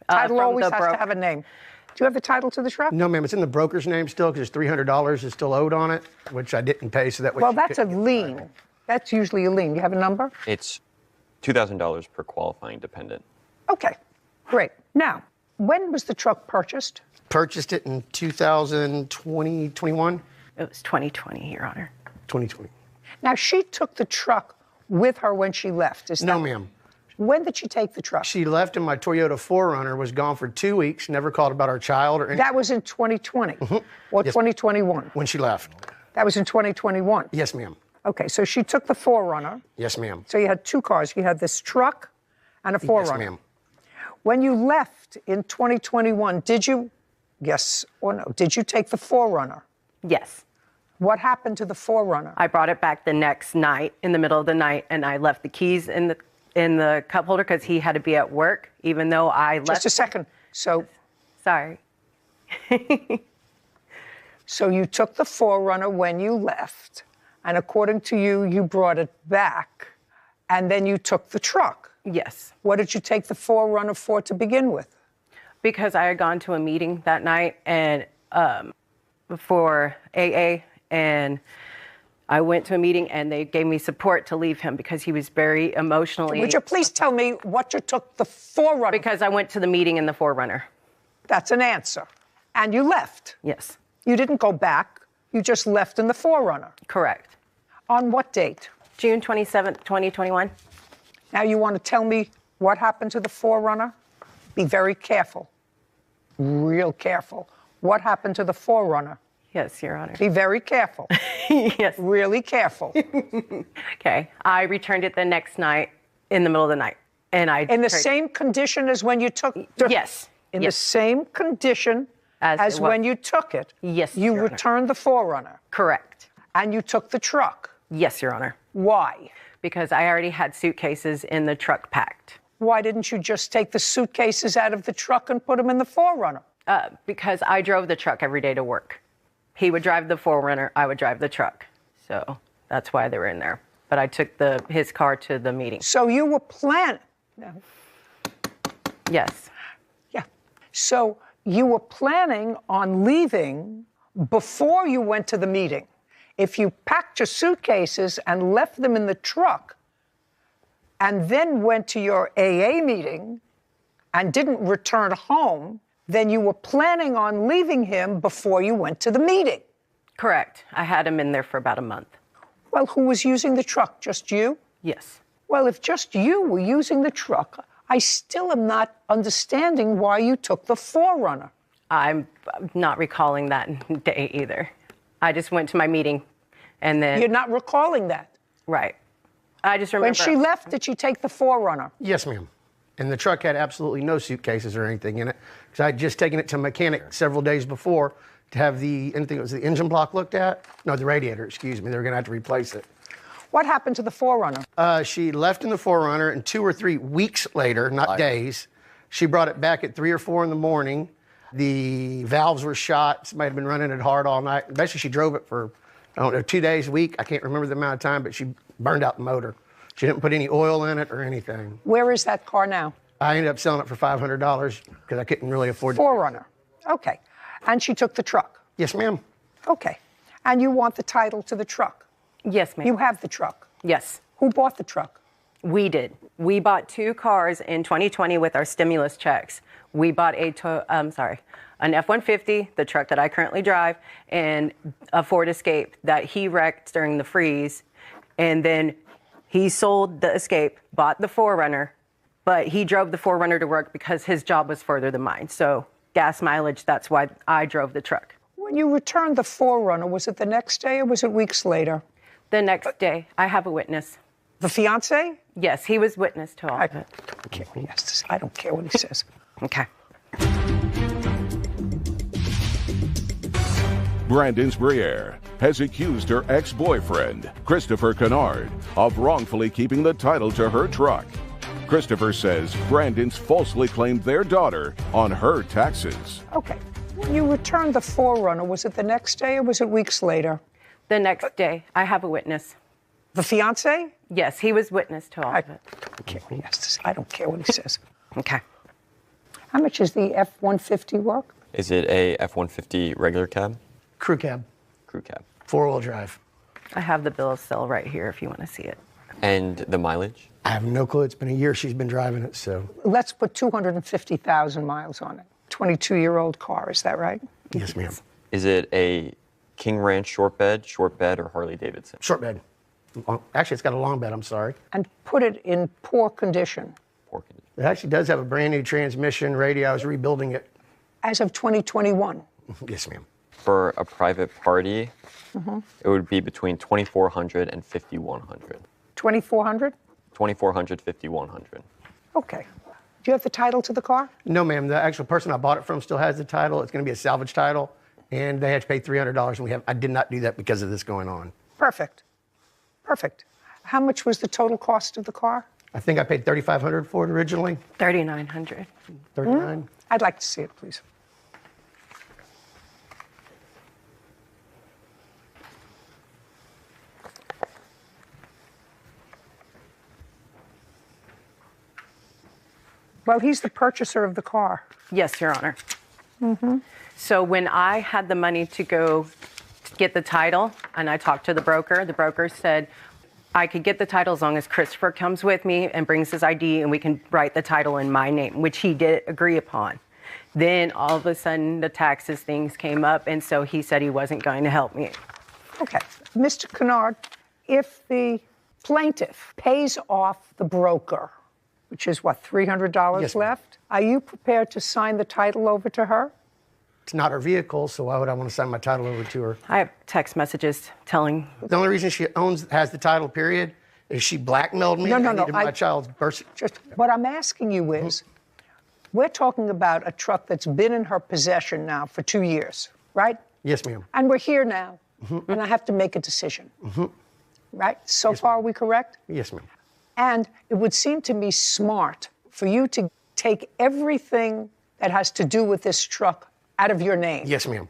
Title always has to have a name. Do you have the title to the truck? No, ma'am. It's in the broker's name still because $300 is still owed on it, which I didn't pay, so that way. Well, that's a lien. That's usually a lien. You have a number? It's $2,000 per qualifying dependent. Okay, great. Now, when was the truck purchased? Purchased it in 2020, 21? It was 2020, Your Honor. 2020. Now, she took the truck with her when she left, is that? No, ma'am. When did she take the truck? She left and my Toyota 4Runner was gone for 2 weeks, never called about our child or anything. That was in 2020 or Yes. 2021? When she left. That was in 2021? Yes, ma'am. Okay, so she took the 4Runner. Yes, ma'am. So you had two cars. You had this truck and a 4Runner. Yes, ma'am. When you left in 2021, did you, yes or no, did you take the 4Runner? Yes. What happened to the 4Runner? I brought it back the next night, in the middle of the night, and I left the keys in the cup holder because he had to be at work, even though I left. Just a second. So. Sorry. So you took the 4Runner when you left, and according to you, you brought it back, and then you took the truck. Yes. What did you take the 4Runner for to begin with? Because I had gone to a meeting that night and for AA, and I went to a meeting and they gave me support to leave him because he was very emotionally. Would you please tell me what you took the 4Runner? Because I went to the meeting in the 4Runner. That's an answer. And you left? Yes. You didn't go back. You just left in the 4Runner? Correct. On what date? June 27th, 2021. Now you want to tell me what happened to the 4Runner? Be very careful, real careful. What happened to the 4Runner? Yes, Your Honor. Be very careful. Yes. Really careful. Okay. I returned it the next night in the middle of the night. And In the same condition as when you took it? Yes. In the same condition as when you took it? Yes, You Your Honor. returned the 4Runner? Correct. And you took the truck? Yes, Your Honor. Why? Because I already had suitcases in the truck packed. Why didn't you just take the suitcases out of the truck and put them in the 4Runner? Because I drove the truck every day to work. He would drive the 4Runner, I would drive the truck. So that's why they were in there. But I took his car to the meeting. So you were planning? No. Yes. Yeah. So you were planning on leaving before you went to the meeting. If you packed your suitcases and left them in the truck and then went to your AA meeting and didn't return home, then you were planning on leaving him before you went to the meeting. Correct. I had him in there for about a month. Well, who was using the truck? Just you? Yes. Well, if just you were using the truck, I still am not understanding why you took the 4Runner. I'm not recalling that day either. I just went to my meeting and then... You're not recalling that? Right. I just remember... When she left, did she take the 4Runner? Yes, ma'am. And the truck had absolutely no suitcases or anything in it, because I had just taken it to a mechanic several days before to have the engine block looked at. No, the radiator, excuse me. They were going to have to replace it. What happened to the 4Runner? She left in the 4Runner, and 2 or 3 weeks later, not days, she brought it back at 3 or 4 in the morning. The valves were shot. Somebody had been running it hard all night. Basically, she drove it for, I don't know, 2 days, a week. I can't remember the amount of time, but she burned out the motor. She didn't put any oil in it or anything. Where is that car now? I ended up selling it for $500 because I couldn't really afford it. 4Runner. Okay. And she took the truck? Yes, ma'am. Okay. And you want the title to the truck? Yes, ma'am. You have the truck? Yes. Who bought the truck? We did. We bought 2 cars in 2020 with our stimulus checks. We bought an F-150, the truck that I currently drive, and a Ford Escape that he wrecked during the freeze. And then he sold the Escape, bought the 4Runner, but he drove the 4Runner to work because his job was further than mine. So gas mileage, that's why I drove the truck. When you returned the 4Runner, was it the next day or was it weeks later? The next day. I have a witness. The fiancé? Yes, he was witness to all of it. I don't care what he has to say. I don't care what he says. Okay. Brandon Briere has accused her ex-boyfriend, Christopher Kennard, of wrongfully keeping the title to her truck. Christopher says Brandon's falsely claimed their daughter on her taxes. Okay. When you returned the 4Runner, was it the next day or was it weeks later? The next day. I have a witness. The fiancé? Yes, he was witness to all of it. I don't care what he has to say. I don't care what he says. Okay. How much is the F-150 worth? Is it a F-150 regular cab? Crew cab. Crew cab. 4-wheel drive. I have the bill of sale right here if you want to see it. And the mileage? I have no clue. It's been a year she's been driving it, so. Let's put 250,000 miles on it. 22-year-old car, is that right? Yes, ma'am. Is it a King Ranch short bed, or Harley Davidson? Short bed. Actually, it's got a long bed, I'm sorry. And put it in poor condition. Poor condition. It actually does have a brand new transmission, radio. I was rebuilding it. As of 2021? Yes, ma'am. For a private party, it would be between $2,400 and $5,100. 2,400? $2,400, $5,100. Okay. Do you have the title to the car? No, ma'am. The actual person I bought it from still has the title. It's going to be a salvage title, and they had to pay $300, and I did not do that because of this going on. Perfect. Perfect. How much was the total cost of the car? I think I paid $3,500 for it originally. $3,900. $39. I'd like to see it, please. Well, he's the purchaser of the car. Yes, Your Honor. So when I had the money to go get the title, and I talked to the broker said I could get the title as long as Christopher comes with me and brings his ID, and we can write the title in my name, which he did agree upon. Then all of a sudden the taxes things came up, and so he said he wasn't going to help me. Okay. Mr. Kennard, if the plaintiff pays off the broker, which is what, $300 Yes, ma'am. left? Are you prepared to sign the title over to her? It's not her vehicle, so why would I want to sign my title over to her? I have text messages telling. The only reason she has the title, period, is she blackmailed me. No. I needed my child's birth. Just what I'm asking you is, we're talking about a truck that's been in her possession now for 2 years, right? Yes, ma'am. And we're here now, and I have to make a decision, right? So far, are we correct? Yes, ma'am. And it would seem to me smart for you to take everything that has to do with this truck out of your name. Yes, ma'am.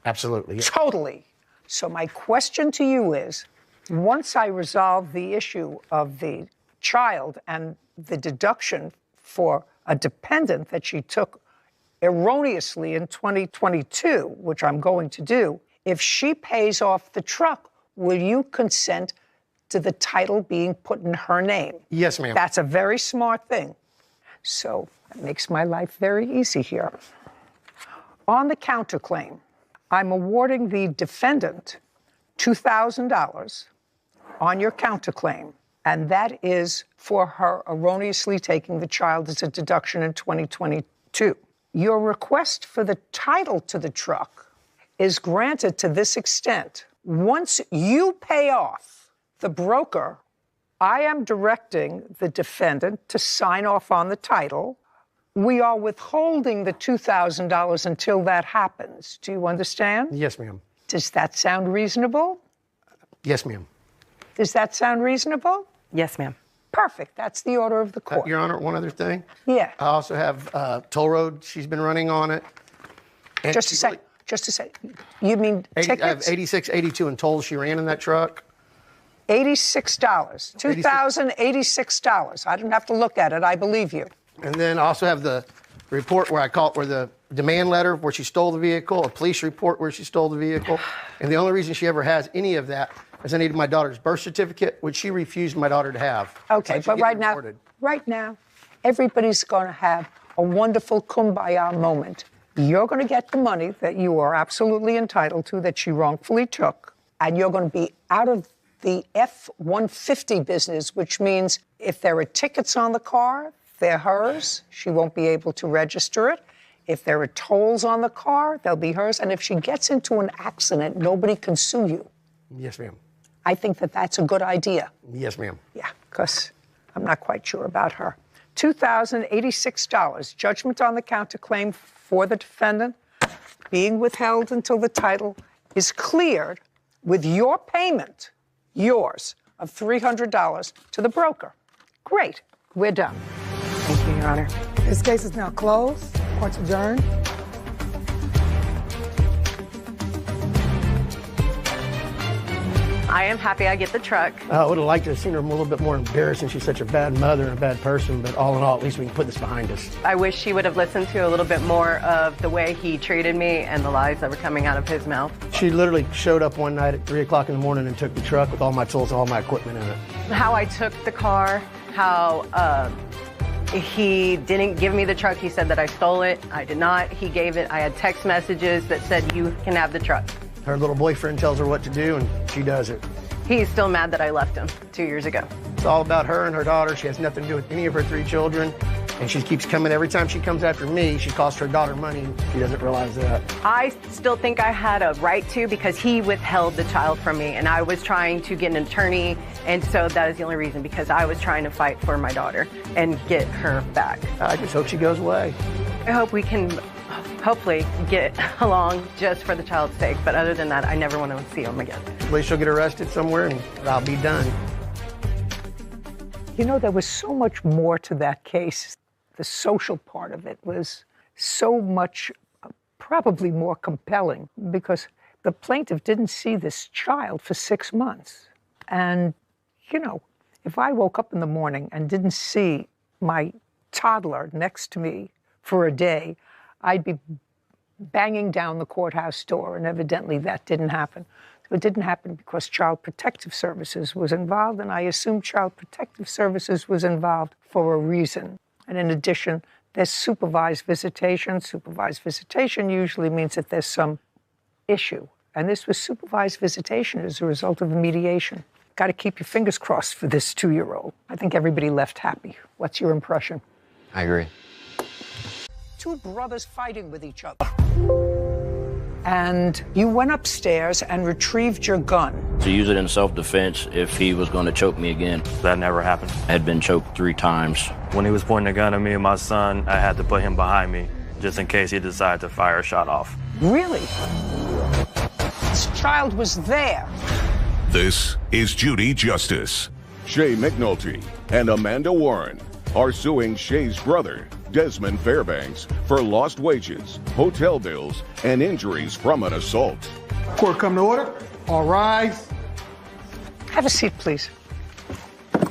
Absolutely. Yes. Totally. So my question to you is, once I resolve the issue of the child and the deduction for a dependent that she took erroneously in 2022, which I'm going to do, if she pays off the truck, will you consent to the title being put in her name? Yes, ma'am. That's a very smart thing. So it makes my life very easy here. On the counterclaim, I'm awarding the defendant $2,000 on your counterclaim, and that is for her erroneously taking the child as a deduction in 2022. Your request for the title to the truck is granted to this extent. Once you pay off the broker, I am directing the defendant to sign off on the title. We are withholding the $2,000 until that happens. Do you understand? Yes, ma'am. Does that sound reasonable? Yes, ma'am. Does that sound reasonable? Yes, ma'am. Perfect. That's the order of the court. Your Honor, one other thing. Yeah. I also have toll road. She's been running on it. And Just a second. Just a second. You mean 80, tickets? I have 86, 82 in tolls she ran in that truck. $86. $2,086. I didn't have to look at it. I believe you. And then I also have the report where the demand letter where she stole the vehicle, a police report where she stole the vehicle. And the only reason she ever has any of that is I needed my daughter's birth certificate, which she refused my daughter to have. Okay, So but right now, everybody's going to have a wonderful kumbaya moment. You're going to get the money that you are absolutely entitled to that she wrongfully took, and you're going to be out of the F-150 business, which means if there are tickets on the car, they're hers. She won't be able to register it. If there are tolls on the car, they'll be hers. And if she gets into an accident, nobody can sue you. Yes, ma'am. I think that that's a good idea. Yes, ma'am. Yeah, because I'm not quite sure about her. $2,086, judgment on the counterclaim for the defendant, being withheld until the title is cleared with your payment, yours, of $300 to the broker. Great, we're done. Thank you, Your Honor. This case is now closed. Court's adjourned. I am happy I get the truck. I would have liked to have seen her a little bit more embarrassed since she's such a bad mother and a bad person, but all in all, at least we can put this behind us. I wish she would have listened to a little bit more of the way he treated me and the lies that were coming out of his mouth. She literally showed up one night at 3 o'clock in the morning and took the truck with all my tools and all my equipment in it. How I took the car, how he didn't give me the truck. He said that I stole it. I did not. He gave it. I had text messages that said, you can have the truck. Her little boyfriend tells her what to do, and she does it. He's still mad that I left him 2 years ago. It's all about her and her daughter. She has nothing to do with any of her 3 children. And she keeps coming. Every time she comes after me, she costs her daughter money. She doesn't realize that. I still think I had a right to because he withheld the child from me, and I was trying to get an attorney, and so that is the only reason, because I was trying to fight for my daughter and get her back. I just hope she goes away. I hope we can hopefully get along just for the child's sake, but other than that, I never want to see him again. At least she'll get arrested somewhere and I'll be done. You know, there was so much more to that case. The social part of it was so much, probably more compelling, because the plaintiff didn't see this child for 6 months. And, you know, if I woke up in the morning and didn't see my toddler next to me for a day, I'd be banging down the courthouse door, and evidently that didn't happen. So it didn't happen because Child Protective Services was involved, and I assume Child Protective Services was involved for a reason. And in addition, there's supervised visitation. Supervised visitation usually means that there's some issue. And this was supervised visitation as a result of a mediation. Got to keep your fingers crossed for this 2-year-old. I think everybody left happy. What's your impression? I agree. Two brothers fighting with each other. And you went upstairs and retrieved your gun. To use it in self-defense if he was going to choke me again. That never happened. I had been choked 3 times. When he was pointing a gun at me and my son, I had to put him behind me just in case he decided to fire a shot off. Really? This child was there. This is Judy Justice. Shay McNulty and Amanda Warren are suing Shay's brother, Desmond Fairbanks, for lost wages, hotel bills, and injuries from an assault. Court come to order. All rise. Have a seat, please.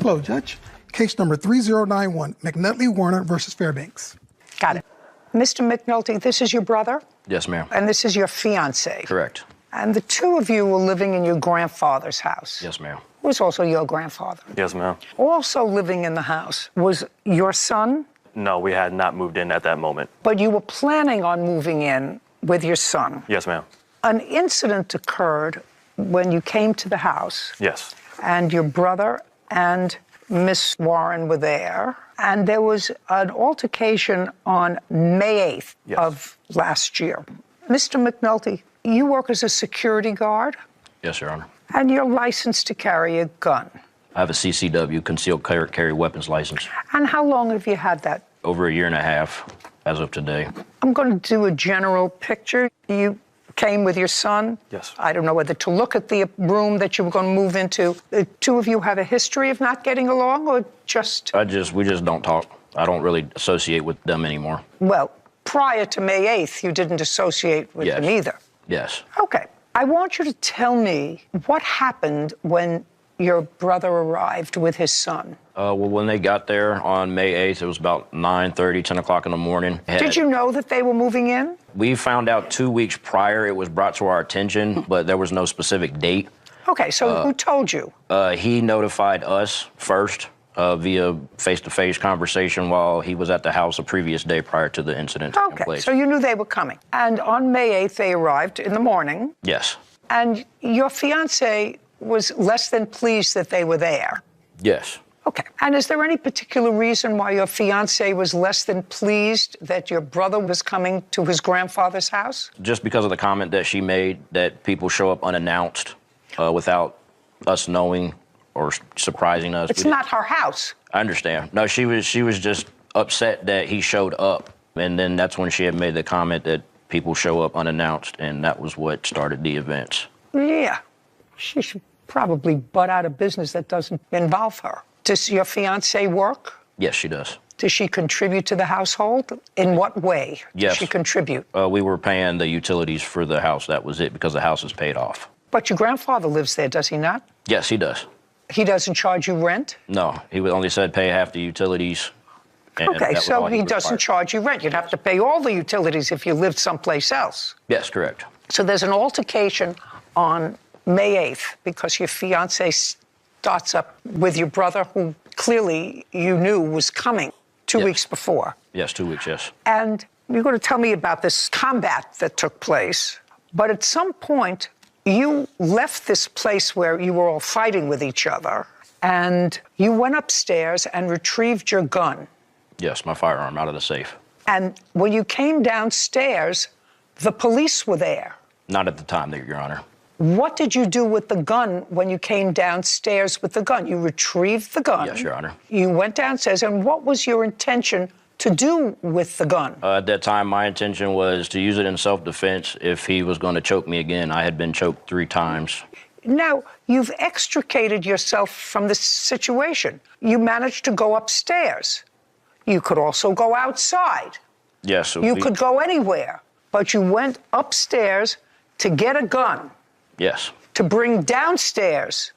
Hello, Judge. Case number 3091, McNulty Warner versus Fairbanks. Got it. Mr. McNulty, this is your brother? Yes, ma'am. And this is your fiancé? Correct. And the two of you were living in your grandfather's house? Yes, ma'am. Who was also your grandfather? Yes, ma'am. Also living in the house was your son? No, we had not moved in at that moment. But you were planning on moving in with your son? Yes, ma'am. An incident occurred when you came to the house. Yes. And your brother and Miss Warren were there. And there was an altercation on May 8th of last year. Mr. McNulty, you work as a security guard? Yes, Your Honor. And you're licensed to carry a gun? I have a CCW, concealed carry weapons license. And how long have you had that? Over 1.5 years as of today. I'm going to do a general picture. You came with your son? Yes. I don't know whether to look at the room that you were going to move into. The two of you have a history of not getting along, or just... We just don't talk. I don't really associate with them anymore. Well, prior to May 8th, you didn't associate with them either. Yes. Okay. I want you to tell me what happened when your brother arrived with his son. Well, when they got there on May 8th, it was about 9:30, 10 o'clock in the morning. Did you know that they were moving in? We found out 2 weeks prior. It was brought to our attention, but there was no specific date. Okay, so who told you? He notified us first via face-to-face conversation while he was at the house a previous day prior to the incident taking place. So you knew they were coming. And on May 8th, they arrived in the morning. Yes. And your fiancé was less than pleased that they were there. Yes. Okay. And is there any particular reason why your fiancé was less than pleased that your brother was coming to his grandfather's house? Just because of the comment that she made that people show up unannounced without us knowing or surprising us. It's not her house. I understand. No, she was just upset that he showed up. And then that's when she had made the comment that people show up unannounced, and that was what started the events. Yeah. She should probably butt out of business that doesn't involve her. Does your fiancé work? Yes, she does. Does she contribute to the household? In what way does she contribute? We were paying the utilities for the house. That was it, because the house is paid off. But your grandfather lives there, does he not? Yes, he does. He doesn't charge you rent? No, he only said pay half the utilities. Okay, so he doesn't charge you rent. You'd have to pay all the utilities if you lived someplace else. Yes, correct. So there's an altercation on May 8th because your fiancé starts up with your brother, who clearly you knew was coming 2 weeks before. Yes, 2 weeks, yes. And you're going to tell me about this combat that took place, but at some point you left this place where you were all fighting with each other, and you went upstairs and retrieved your gun. Yes, my firearm out of the safe. And when you came downstairs, the police were there. Not at the time, Your Honor. What did you do with the gun when you came downstairs with the gun? You retrieved the gun. Yes, Your Honor. You went downstairs, and what was your intention to do with the gun? At that time, my intention was to use it in self-defense if he was going to choke me again. I had been choked 3 times. Now, you've extricated yourself from this situation. You managed to go upstairs. You could also go outside. Yes. You could go anywhere, but you went upstairs to get a gun. Yes. To bring downstairs.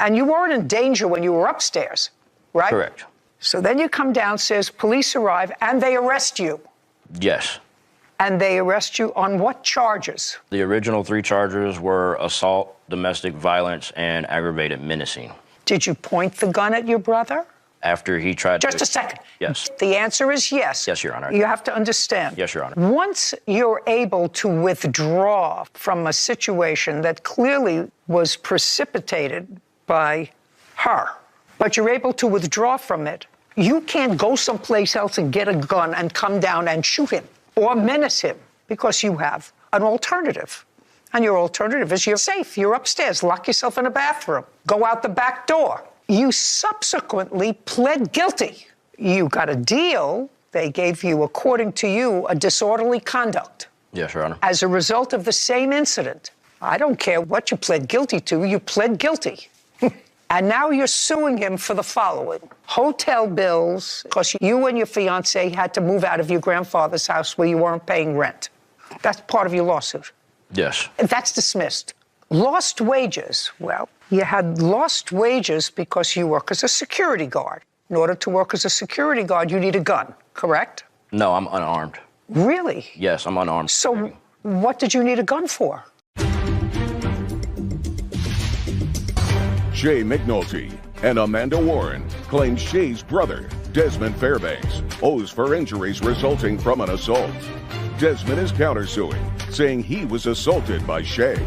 And you weren't in danger when you were upstairs, right? Correct. So then you come downstairs, police arrive, and they arrest you. Yes. And they arrest you on what charges? The original 3 charges were assault, domestic violence, and aggravated menacing. Did you point the gun at your brother? After he tried to... Just a second. Yes. The answer is yes. Yes, Your Honor. You have to understand. Yes, Your Honor. Once you're able to withdraw from a situation that clearly was precipitated by her, but you're able to withdraw from it. You can't go someplace else and get a gun and come down and shoot him or menace him because you have an alternative. And your alternative is you're safe. You're upstairs. Lock yourself in a bathroom. Go out the back door. You subsequently pled guilty. You got a deal. They gave you, according to you, a disorderly conduct. Yes, Your Honor. As a result of the same incident. I don't care what you pled guilty to. You pled guilty. And now you're suing him for the following. Hotel bills, because you and your fiancé had to move out of your grandfather's house where you weren't paying rent. That's part of your lawsuit. Yes. That's dismissed. Lost wages. Well, you had lost wages because you work as a security guard. In order to work as a security guard, you need a gun, correct? No, I'm unarmed. Really? Yes, I'm unarmed. So what did you need a gun for? Shay McNulty and Amanda Warren claim Shay's brother, Desmond Fairbanks, owes for injuries resulting from an assault. Desmond is countersuing, saying he was assaulted by Shay.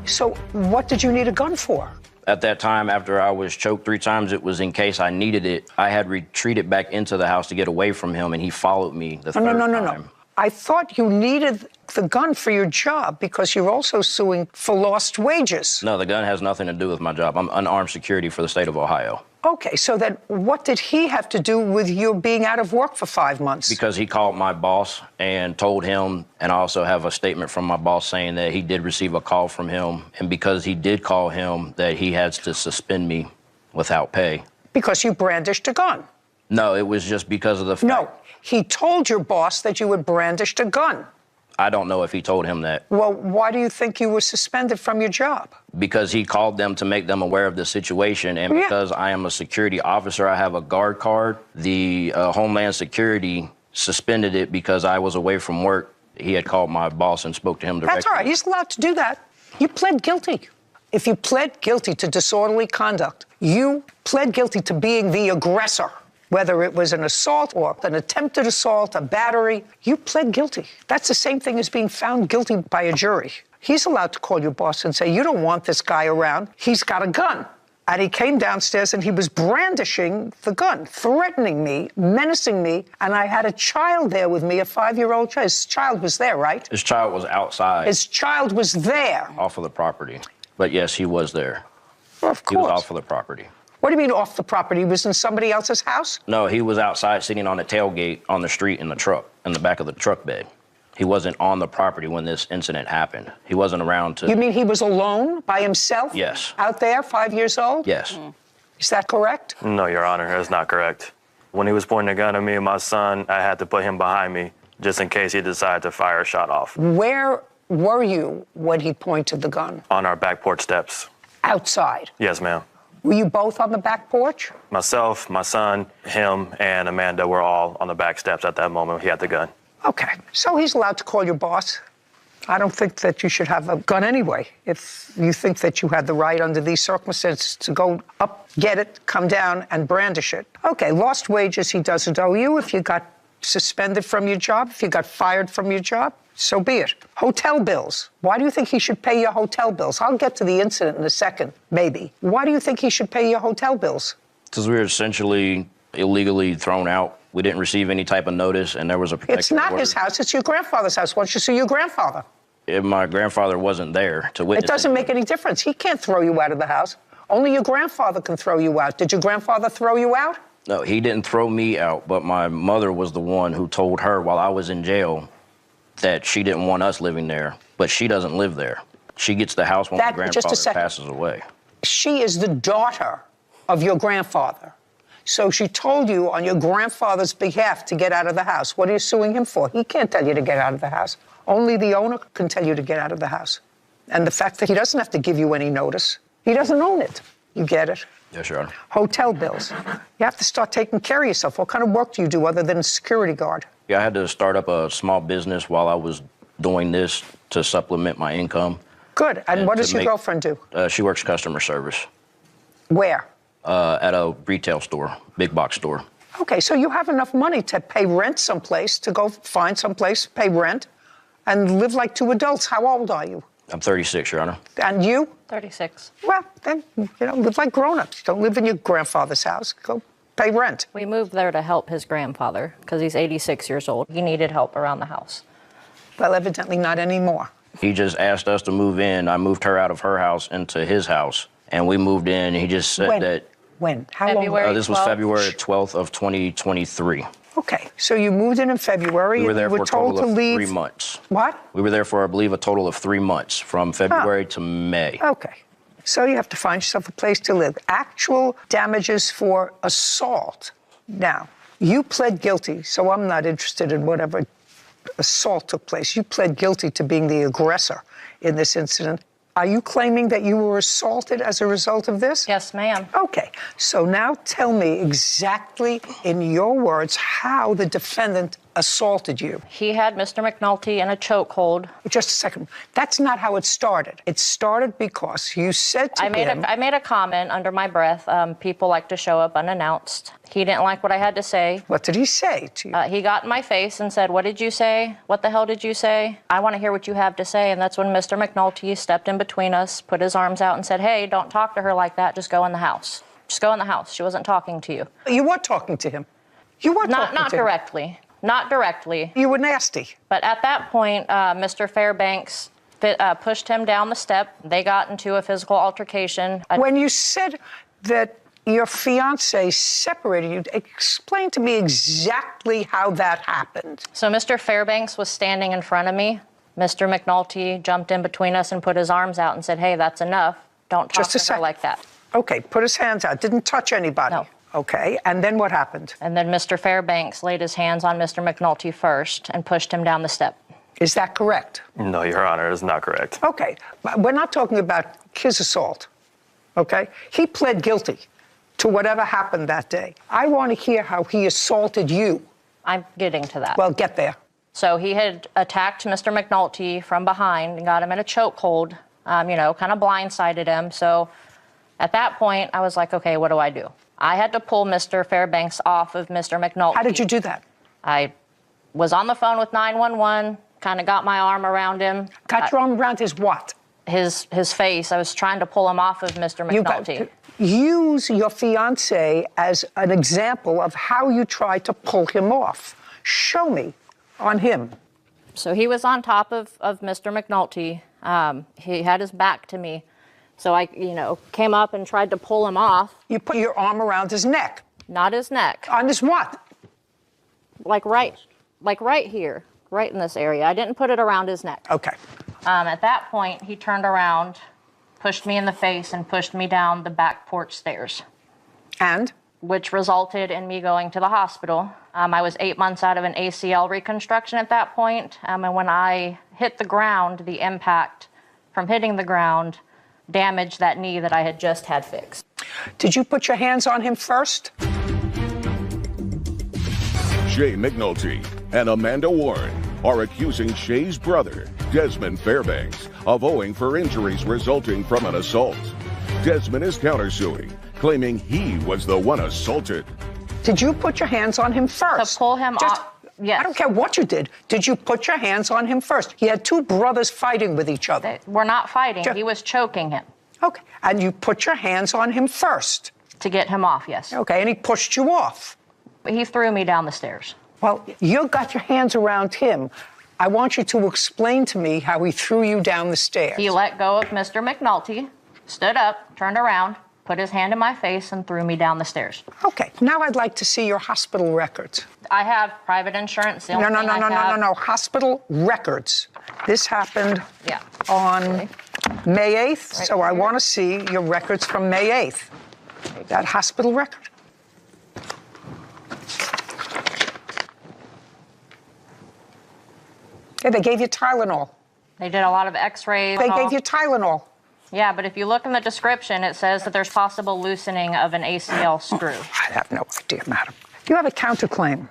So what did you need a gun for? At that time, after I was choked 3 times, it was in case I needed it. I had retreated back into the house to get away from him, and he followed me the third time. No. I thought you needed the gun for your job because you're also suing for lost wages. No, the gun has nothing to do with my job. I'm unarmed security for the state of Ohio. Okay, so then what did he have to do with you being out of work for 5 months? Because he called my boss and told him, and I also have a statement from my boss saying that he did receive a call from him, and because he did call him, that he has to suspend me without pay. Because you brandished a gun? No, it was just because of the fact. No, he told your boss that you had brandished a gun. I don't know if he told him that. Well, why do you think you were suspended from your job? Because he called them to make them aware of the situation, and because I am a security officer, I have a guard card. The Homeland Security suspended it because I was away from work. He had called my boss and spoke to him directly. That's all right. He's allowed to do that. You pled guilty. If you pled guilty to disorderly conduct, you pled guilty to being the aggressor. Whether it was an assault or an attempted assault, a battery, you pled guilty. That's the same thing as being found guilty by a jury. He's allowed to call your boss and say, you don't want this guy around. He's got a gun. And he came downstairs and he was brandishing the gun, threatening me, menacing me. And I had a child there with me, a 5-year-old child. His child was there, right? His child was outside. His child was there. Off of the property. But yes, he was there. Well, of course. He was off of the property. What do you mean off the property? He was in somebody else's house? No, he was outside sitting on a tailgate on the street in the truck, in the back of the truck bed. He wasn't on the property when this incident happened. He wasn't around to... You mean he was alone, by himself? Yes. Out there, 5 years old? Yes. Is that correct? No, Your Honor, that's not correct. When he was pointing a gun at me and my son, I had to put him behind me just in case he decided to fire a shot off. Where were you when he pointed the gun? On our back porch steps. Outside? Yes, ma'am. Were you both on the back porch? Myself, my son, him, and Amanda were all on the back steps at that moment. He had the gun. Okay, so he's allowed to call your boss. I don't think that you should have a gun anyway. If you think that you had the right under these circumstances to go up, get it, come down, and brandish it. Okay, lost wages, he doesn't owe you. If you got suspended from your job, if you got fired from your job, so be it. Hotel bills. Why do you think he should pay your hotel bills? I'll get to the incident in a second, maybe. Why do you think he should pay your hotel bills? Because we were essentially illegally thrown out. We didn't receive any type of notice, and there was a protective It's not order. his house, it's your grandfather's house. Why don't you sue your grandfather? If my grandfather wasn't there to witness It doesn't make any difference. He can't throw you out of the house. Only your grandfather can throw you out. Did your grandfather throw you out? No, he didn't throw me out, but my mother was the one who told her while I was in jail that she didn't want us living there, but she doesn't live there. She gets the house when my grandfather passes away. She is the daughter of your grandfather. So she told you on your grandfather's behalf to get out of the house. What are you suing him for? He can't tell you to get out of the house. Only the owner can tell you to get out of the house. And the fact that he doesn't have to give you any notice, he doesn't own it. You get it? Yes, Your Honor. Hotel bills. You have to start taking care of yourself. What kind of work do you do other than a security guard? Yeah, I had to start up a small business while I was doing this to supplement my income. Good. And what does your girlfriend do? She works customer service. Where? At a retail store, big box store. Okay, so you have enough money to pay rent someplace, to go find someplace, pay rent, and live like two adults. How old are you? I'm 36, Your Honor. And you? 36. Well, then, live like grown-ups. Don't live in your grandfather's house. Go pay rent. We moved there to help his grandfather because he's 86 years old. He needed help around the house. Well, evidently not anymore. He just asked us to move in. I moved her out of her house into his house, and we moved in. He just said that... When? How long? This was February 12th of 2023. Okay, so you moved in February. We were there and you for a told total to of leave. 3 months. What? We were there for, I believe, a total of 3 months, from February to May. Okay, so you have to find yourself a place to live. Actual damages for assault. Now, you pled guilty, so I'm not interested in whatever assault took place. You pled guilty to being the aggressor in this incident. Are you claiming that you were assaulted as a result of this? Yes, ma'am. Okay, so now tell me exactly in your words how the defendant assaulted you. He had Mr. McNulty in a chokehold. Just a second. That's not how it started. It started because you said to him... I made a comment under my breath. People like to show up unannounced. He didn't like what I had to say. What did he say to you? He got in my face and said, "What did you say? What the hell did you say? I want to hear what you have to say." And that's when Mr. McNulty stepped in between us, put his arms out and said, "Hey, don't talk to her like that. Just go in the house. Just go in the house. She wasn't talking to you." You were talking to him. You were talking to him. Not directly. Not directly. You were nasty. But at that point, Mr. Fairbanks pushed him down the step. They got into a physical altercation. When you said that your fiancé separated you, explain to me exactly how that happened. So Mr. Fairbanks was standing in front of me. Mr. McNulty jumped in between us and put his arms out and said, "Hey, that's enough. Don't talk to her like that." Okay, put his hands out. Didn't touch anybody. No. Okay, and then what happened? And then Mr. Fairbanks laid his hands on Mr. McNulty first and pushed him down the step. Is that correct? No, Your Honor, it's not correct. Okay, we're not talking about his assault, okay? He pled guilty to whatever happened that day. I want to hear how he assaulted you. I'm getting to that. Well, get there. So he had attacked Mr. McNulty from behind and got him in a chokehold, kind of blindsided him. So at that point, I was like, okay, what do I do? I had to pull Mr. Fairbanks off of Mr. McNulty. How did you do that? I was on the phone with 911, kind of got my arm around him. Got your arm around his what? His face. I was trying to pull him off of Mr. McNulty. Use your fiancé as an example of how you tried to pull him off. Show me on him. So he was on top of Mr. McNulty. He had his back to me. So I, came up and tried to pull him off. You put your arm around his neck? Not his neck. On his what? Like right here, right in this area. I didn't put it around his neck. Okay. At that point, he turned around, pushed me in the face, and pushed me down the back porch stairs. And? Which resulted in me going to the hospital. I was 8 months out of an ACL reconstruction at that point. And when I hit the ground, the impact from hitting the ground damaged that knee that I had just had fixed. Did you put your hands on him first? Shay McNulty and Amanda Warren are accusing Shay's brother, Desmond Fairbanks, of owing for injuries resulting from an assault. Desmond is countersuing, claiming he was the one assaulted. Did you put your hands on him first? To pull him off. Yes. I don't care what you did. Did you put your hands on him first? He had two brothers fighting with each other. We're not fighting. He was choking him. Okay. And you put your hands on him first? To get him off, yes. Okay. And he pushed you off? He threw me down the stairs. Well, you got your hands around him. I want you to explain to me how he threw you down the stairs. He let go of Mr. McNulty, stood up, turned around, put his hand in my face, and threw me down the stairs. Okay. Now I'd like to see your hospital records. I have private insurance. No. Hospital records. This happened on May 8th, so I want to see your records from May 8th. That hospital record. Okay, they gave you Tylenol. They did a lot of x-rays. They gave you Tylenol. Yeah, but if you look in the description, it says that there's possible loosening of an ACL screw. I have no idea, madam. You have a counterclaim.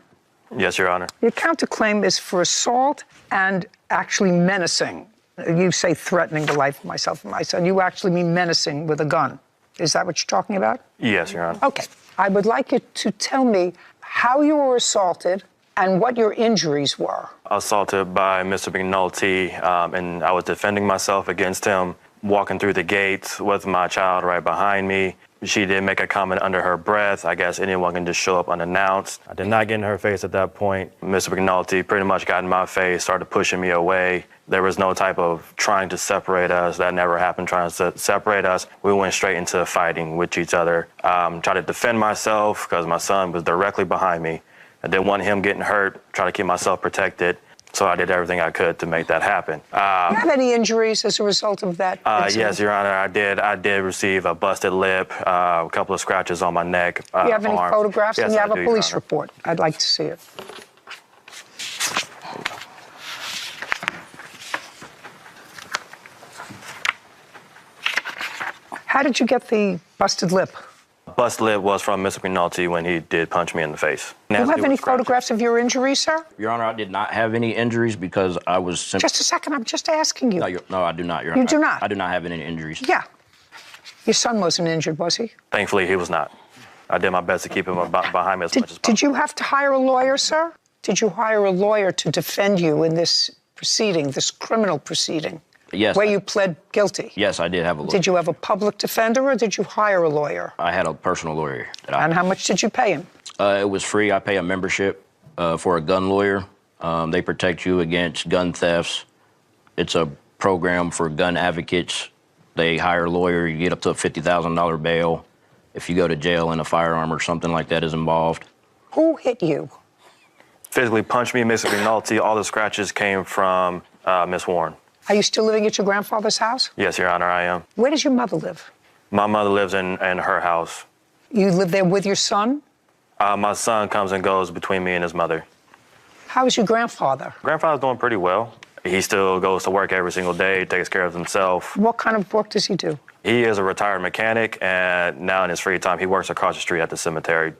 Yes, Your Honor. Your counterclaim is for assault and actually menacing. You say threatening the life of myself and my son. You actually mean menacing with a gun. Is that what you're talking about? Yes, Your Honor. Okay. I would like you to tell me how you were assaulted and what your injuries were. Assaulted by Mr. McNulty, and I was defending myself against him, walking through the gates with my child right behind me. She did make a comment under her breath. I guess anyone can just show up unannounced. I did not get in her face at that point. Mr. McNulty pretty much got in my face, started pushing me away. There was no type of trying to separate us. That never happened, trying to separate us. We went straight into fighting with each other. Tried to defend myself because my son was directly behind me. I didn't want him getting hurt, try to keep myself protected. So I did everything I could to make that happen. Do you have any injuries as a result of that? Yes, Your Honor, I did receive a busted lip, a couple of scratches on my neck. Do you have any photographs? Yes, and you have I do, a police Your Honor. report. I'd like to see it. How did you get the busted lip? Busted lip was from Mr. McNulty when he did punch me in the face. Do you have any photographs of your injuries, sir? Your Honor, I did not have any injuries because I was Just a second, I'm just asking you. No, I do not, Your You Honor. do not? I do not have any injuries. Yeah. Your son wasn't injured, was he? Thankfully, he was not. I did my best to keep him behind me as much as possible. Did you have to hire a lawyer, sir? Did you hire a lawyer to defend you in this proceeding, this criminal proceeding? Yes. Where you pled guilty? Yes, I did have a lawyer. Did you have a public defender or did you hire a lawyer? I had a personal lawyer. And how much did you pay him? It was free. I pay a membership for a gun lawyer. They protect you against gun thefts. It's a program for gun advocates. They hire a lawyer. You get up to a $50,000 bail if you go to jail and a firearm or something like that is involved. Who hit you? Physically punched me, Mr. McNulty. All the scratches came from Miss Warren. Are you still living at your grandfather's house? Yes, Your Honor, I am. Where does your mother live? My mother lives in her house. You live there with your son? My son comes and goes between me and his mother. How is your grandfather? Grandfather's doing pretty well. He still goes to work every single day, takes care of himself. What kind of work does he do? He is a retired mechanic, and now in his free time, he works across the street at the cemetery.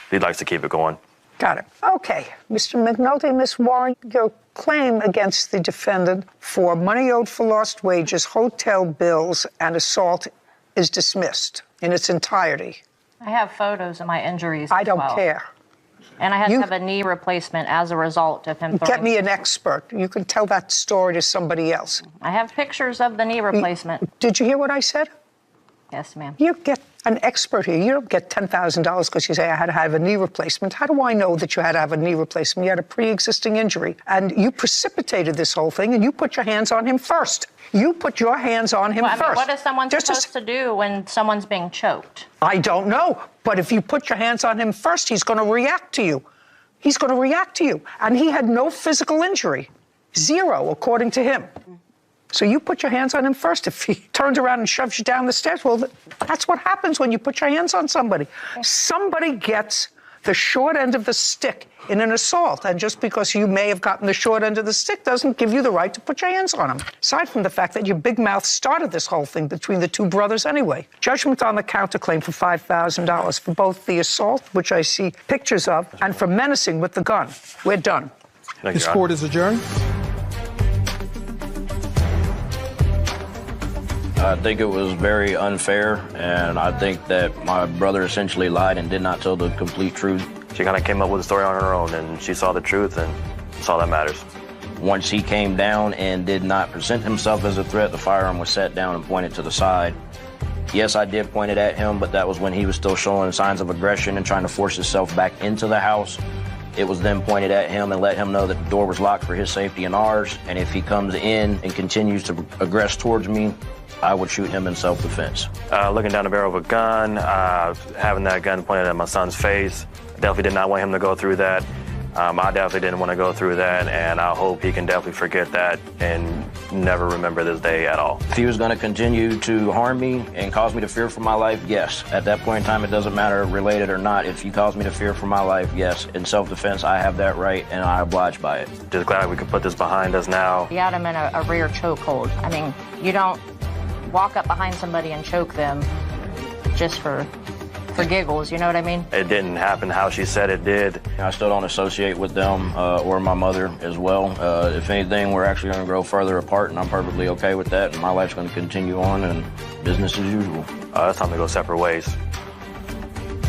He likes to keep it going. Got it. Okay. Mr. McNulty, Miss Warren, your claim against the defendant for money owed for lost wages, hotel bills, and assault is dismissed in its entirety. I have photos of my injuries. I don't care. And I had to have a knee replacement as a result of him throwing. Get me an expert. You can tell that story to somebody else. I have pictures of the knee replacement. Did you hear what I said? Yes, ma'am. You get an expert here. You don't get $10,000 because you say, I had to have a knee replacement. How do I know that you had to have a knee replacement? You had a pre-existing injury. And you precipitated this whole thing, and you put your hands on him first. You put your hands on him first. What is someone supposed to do when someone's being choked? I don't know. But if you put your hands on him first, he's going to react to you. He's going to react to you. And he had no physical injury. Zero, according to him. So you put your hands on him first. If he turns around and shoves you down the stairs, well, that's what happens when you put your hands on somebody. Somebody gets the short end of the stick in an assault. And just because you may have gotten the short end of the stick doesn't give you the right to put your hands on him. Aside from the fact that your big mouth started this whole thing between the two brothers anyway. Judgment on the counterclaim for $5,000 for both the assault, which I see pictures of, and for menacing with the gun. We're done. This court is adjourned. I think it was very unfair, and I think that my brother essentially lied and did not tell the complete truth. She kind of came up with a story on her own, and she saw the truth, and that's all that matters. Once he came down and did not present himself as a threat, the firearm was set down and pointed to the side. Yes, I did point it at him, but that was when he was still showing signs of aggression and trying to force himself back into the house. It was then pointed at him and let him know that the door was locked for his safety and ours, and if he comes in and continues to aggress towards me, I would shoot him in self-defense. Looking down the barrel of a gun, having that gun pointed at my son's face, definitely did not want him to go through that. I definitely didn't want to go through that, and I hope he can definitely forget that and never remember this day at all. If he was going to continue to harm me and cause me to fear for my life, yes. At that point in time, it doesn't matter related or not. If you cause me to fear for my life, yes. In self-defense, I have that right, and I oblige by it. Just glad we could put this behind us now. He had him in a rear chokehold. I mean, you don't walk up behind somebody and choke them just for giggles, you know what I mean? It didn't happen how she said it did. I still don't associate with them or my mother as well. If anything, we're actually going to grow further apart, and I'm perfectly okay with that, and my life's going to continue on, and business as usual. It's time to go separate ways.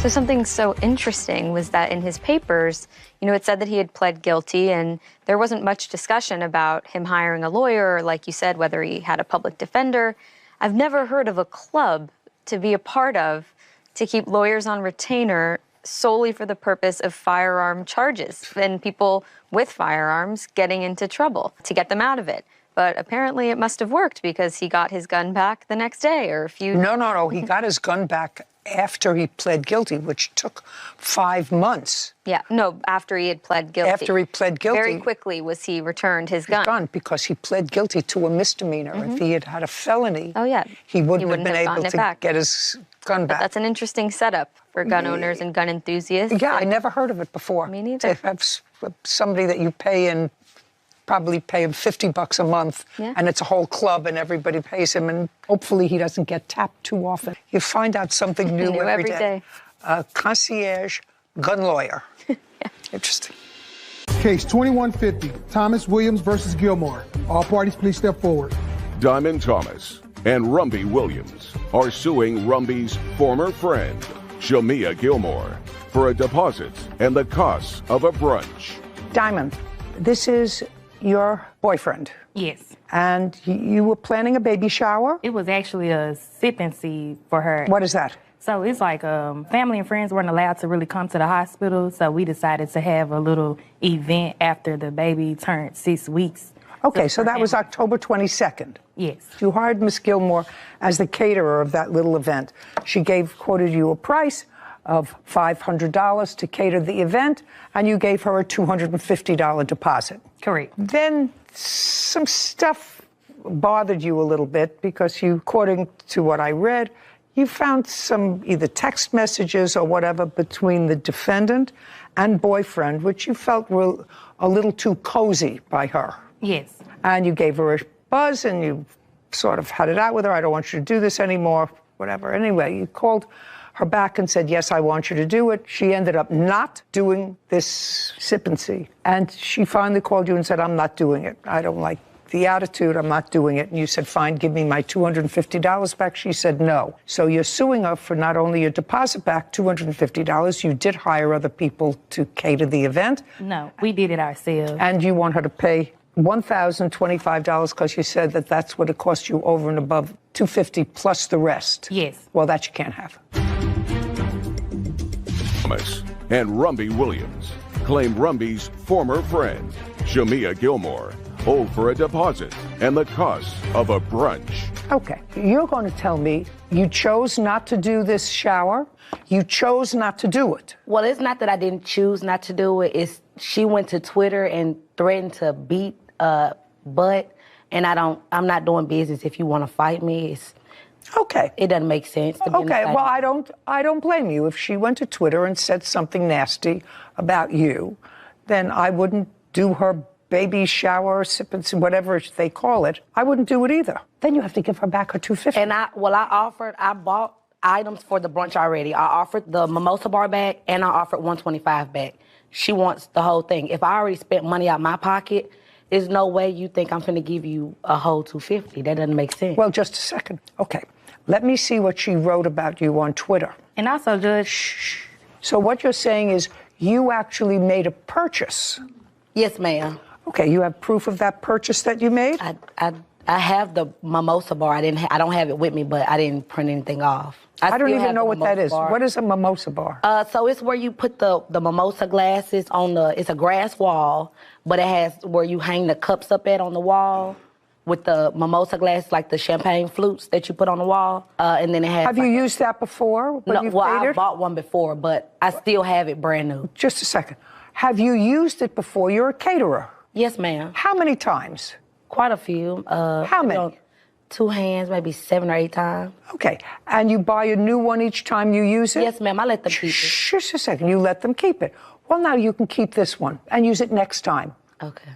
So something so interesting was that in his papers, it said that he had pled guilty, and there wasn't much discussion about him hiring a lawyer, or like you said, whether he had a public defender. I've never heard of a club to be a part of to keep lawyers on retainer solely for the purpose of firearm charges and people with firearms getting into trouble to get them out of it. But apparently it must have worked because he got his gun back the next day or a few... No. He got his gun back after he pled guilty, which took 5 months. Yeah, no, after he had pled guilty. After he pled guilty. Very quickly was he returned his gun. Because he pled guilty to a misdemeanor. If he had had a felony, he wouldn't have been able to get his gun back. But that's an interesting setup for gun owners and gun enthusiasts. Yeah, I never heard of it before. Me neither. To have somebody that you pay in, probably pay him $50 a month, and it's a whole club and everybody pays him, and hopefully he doesn't get tapped too often. You find out something new every day. Concierge gun lawyer. Interesting. Case 2150, Thomas Williams versus Gilmore. All parties please step forward. Diamond Thomas and Rumby Williams are suing Rumby's former friend, Shamia Gilmore, for a deposit and the costs of a brunch. Diamond, this is your boyfriend. Yes. And you were planning a baby shower? It was actually a sip and see for her. What is that? So it's like family and friends weren't allowed to really come to the hospital, so we decided to have a little event after the baby turned 6 weeks. Okay, so that was October 22nd. Yes. You hired Miss Gilmore as the caterer of that little event. She quoted you a price of $500 to cater the event, and you gave her a $250 deposit. Correct. Then some stuff bothered you a little bit because you, according to what I read, you found some either text messages or whatever between the defendant and boyfriend, which you felt were a little too cozy by her. Yes. And you gave her a buzz and you sort of had it out with her. I don't want you to do this anymore, whatever. Anyway, you called her back and said, yes, I want you to do it. She ended up not doing this sip and see. And she finally called you and said, I'm not doing it. I don't like the attitude. I'm not doing it. And you said, fine, give me my $250 back. She said, no. So you're suing her for not only your deposit back, $250, you did hire other people to cater the event. No, we did it ourselves. And you want her to pay $1,025 because you said that that's what it cost you over and above $250 plus the rest. Yes. Well, that you can't have. Thomas and Rumby Williams claim Rumby's former friend, Shamia Gilmore, owed for a deposit and the cost of a brunch. Okay, you're going to tell me you chose not to do this shower. You chose not to do it. Well, it's not that I didn't choose not to do it. It's she went to Twitter and threatened to beat butt, and I'm not doing business. If you want to fight me, it's okay. It doesn't make sense. Okay, well, I don't blame you. If she went to Twitter and said something nasty about you, then I wouldn't do her baby shower, sip and see, whatever they call it. I wouldn't do it either. Then you have to give her back her $250. And I bought items for the brunch already. I offered the mimosa bar back and I offered $125 back. She wants the whole thing. If I already spent money out my pocket, there's no way you think I'm finna give you a whole $250. That doesn't make sense. Well, just a second. Okay, let me see what she wrote about you on Twitter. And also, Judge. So what you're saying is you actually made a purchase. Yes, ma'am. Okay, you have proof of that purchase that you made? I have the mimosa bar. I don't have it with me, but I didn't print anything off. I don't even know what that is. What is a mimosa bar? So it's where you put the mimosa glasses on it's a grass wall, but it has where you hang the cups up at on the wall with the mimosa glass, like the champagne flutes that you put on the wall. And then it has. Have you used that before? No, well, I bought one before, but I still have it brand new. Just a second. Have you used it before? You're a caterer. Yes, ma'am. How many times? Quite a few. How many? 2 hands, maybe 7 or 8 times. Okay. And you buy a new one each time you use it? Yes, ma'am. I let them keep it. Just a second. You let them keep it. Well, now you can keep this one and use it next time. Okay.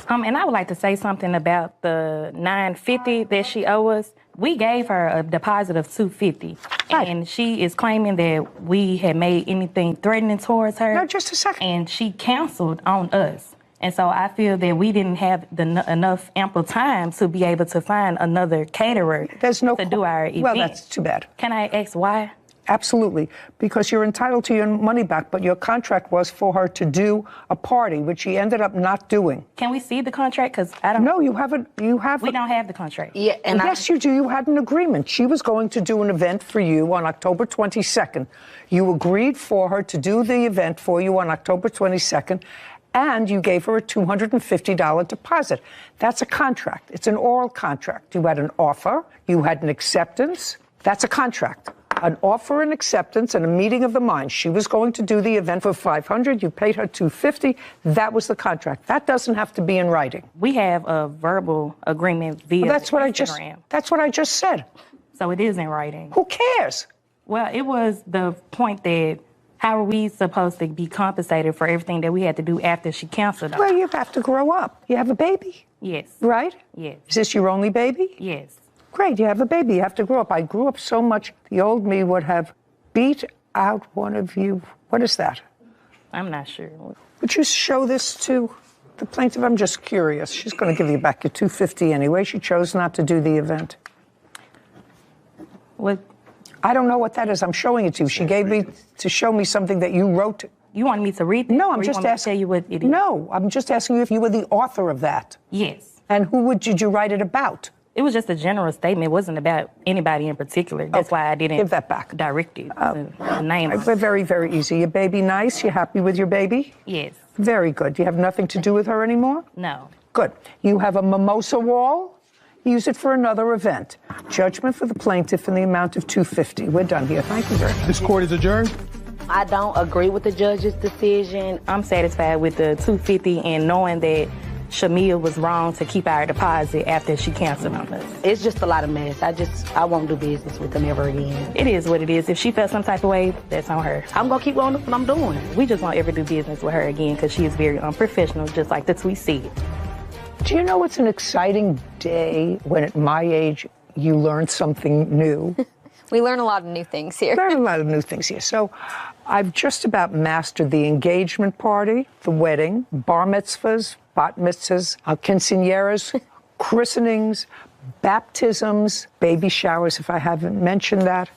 And I would like to say something about the $950 that she owes us. We gave her a deposit of $250, and she is claiming that we had made anything threatening towards her. No, just a second. And she canceled on us. And so I feel that we didn't have enough ample time to be able to find another caterer to do our event. Well, that's too bad. Can I ask why? Absolutely, because you're entitled to your money back, but your contract was for her to do a party, which she ended up not doing. Can we see the contract? Because I don't. No, you haven't. We don't have the contract. Yeah, and yes, you do. You had an agreement. She was going to do an event for you on October 22nd. You agreed for her to do the event for you on October 22nd, and you gave her a $250 deposit. That's a contract. It's an oral contract. You had an offer. You had an acceptance. That's a contract. An offer and acceptance and a meeting of the minds. She was going to do the event for $500. You paid her $250. That was the contract. That doesn't have to be in writing. We have a verbal agreement via That's what Instagram. That's what I just said. So it is in writing. Who cares? Well, it was the point that how are we supposed to be compensated for everything that we had to do after she canceled us? Well, you have to grow up. You have a baby. Yes. Right? Yes. Is this your only baby? Yes. Great, you have a baby. You have to grow up. I grew up so much, the old me would have beat out one of you. What is that? I'm not sure. Would you show this to the plaintiff? I'm just curious. She's going to give you back your $250 anyway. She chose not to do the event. What? I don't know what that is. I'm showing it to you. She gave me to show me something that you wrote. You want me to read it? No, I'm just asking you what it is. No, I'm just asking you if you were the author of that. Yes. And did you write it about? It was just a general statement. It wasn't about anybody in particular. That's why I didn't give that back. Direct it. The name. Very, very easy. Your baby nice? You happy with your baby? Yes. Very good. You have nothing to do with her anymore? No. Good. You have a mimosa wall? Use it for another event. Judgment for the plaintiff in the amount of $250. We're done here. Thank you very much. This court is adjourned. I don't agree with the judge's decision. I'm satisfied with the $250 and knowing that Shamia was wrong to keep our deposit after she canceled on us. It's just a lot of mess. I won't do business with them ever again. It is what it is. If she felt some type of way, that's on her. I'm going to keep on doing what I'm doing. We just won't ever do business with her again because she is very unprofessional, just like the tweet said. Do you know it's an exciting day when at my age you learn something new? We learn a lot of new things here. Learn a lot of new things here. So I've just about mastered the engagement party, the wedding, bar mitzvahs, bat mitzvahs, quinceañeras, christenings, baptisms, baby showers, if I haven't mentioned that,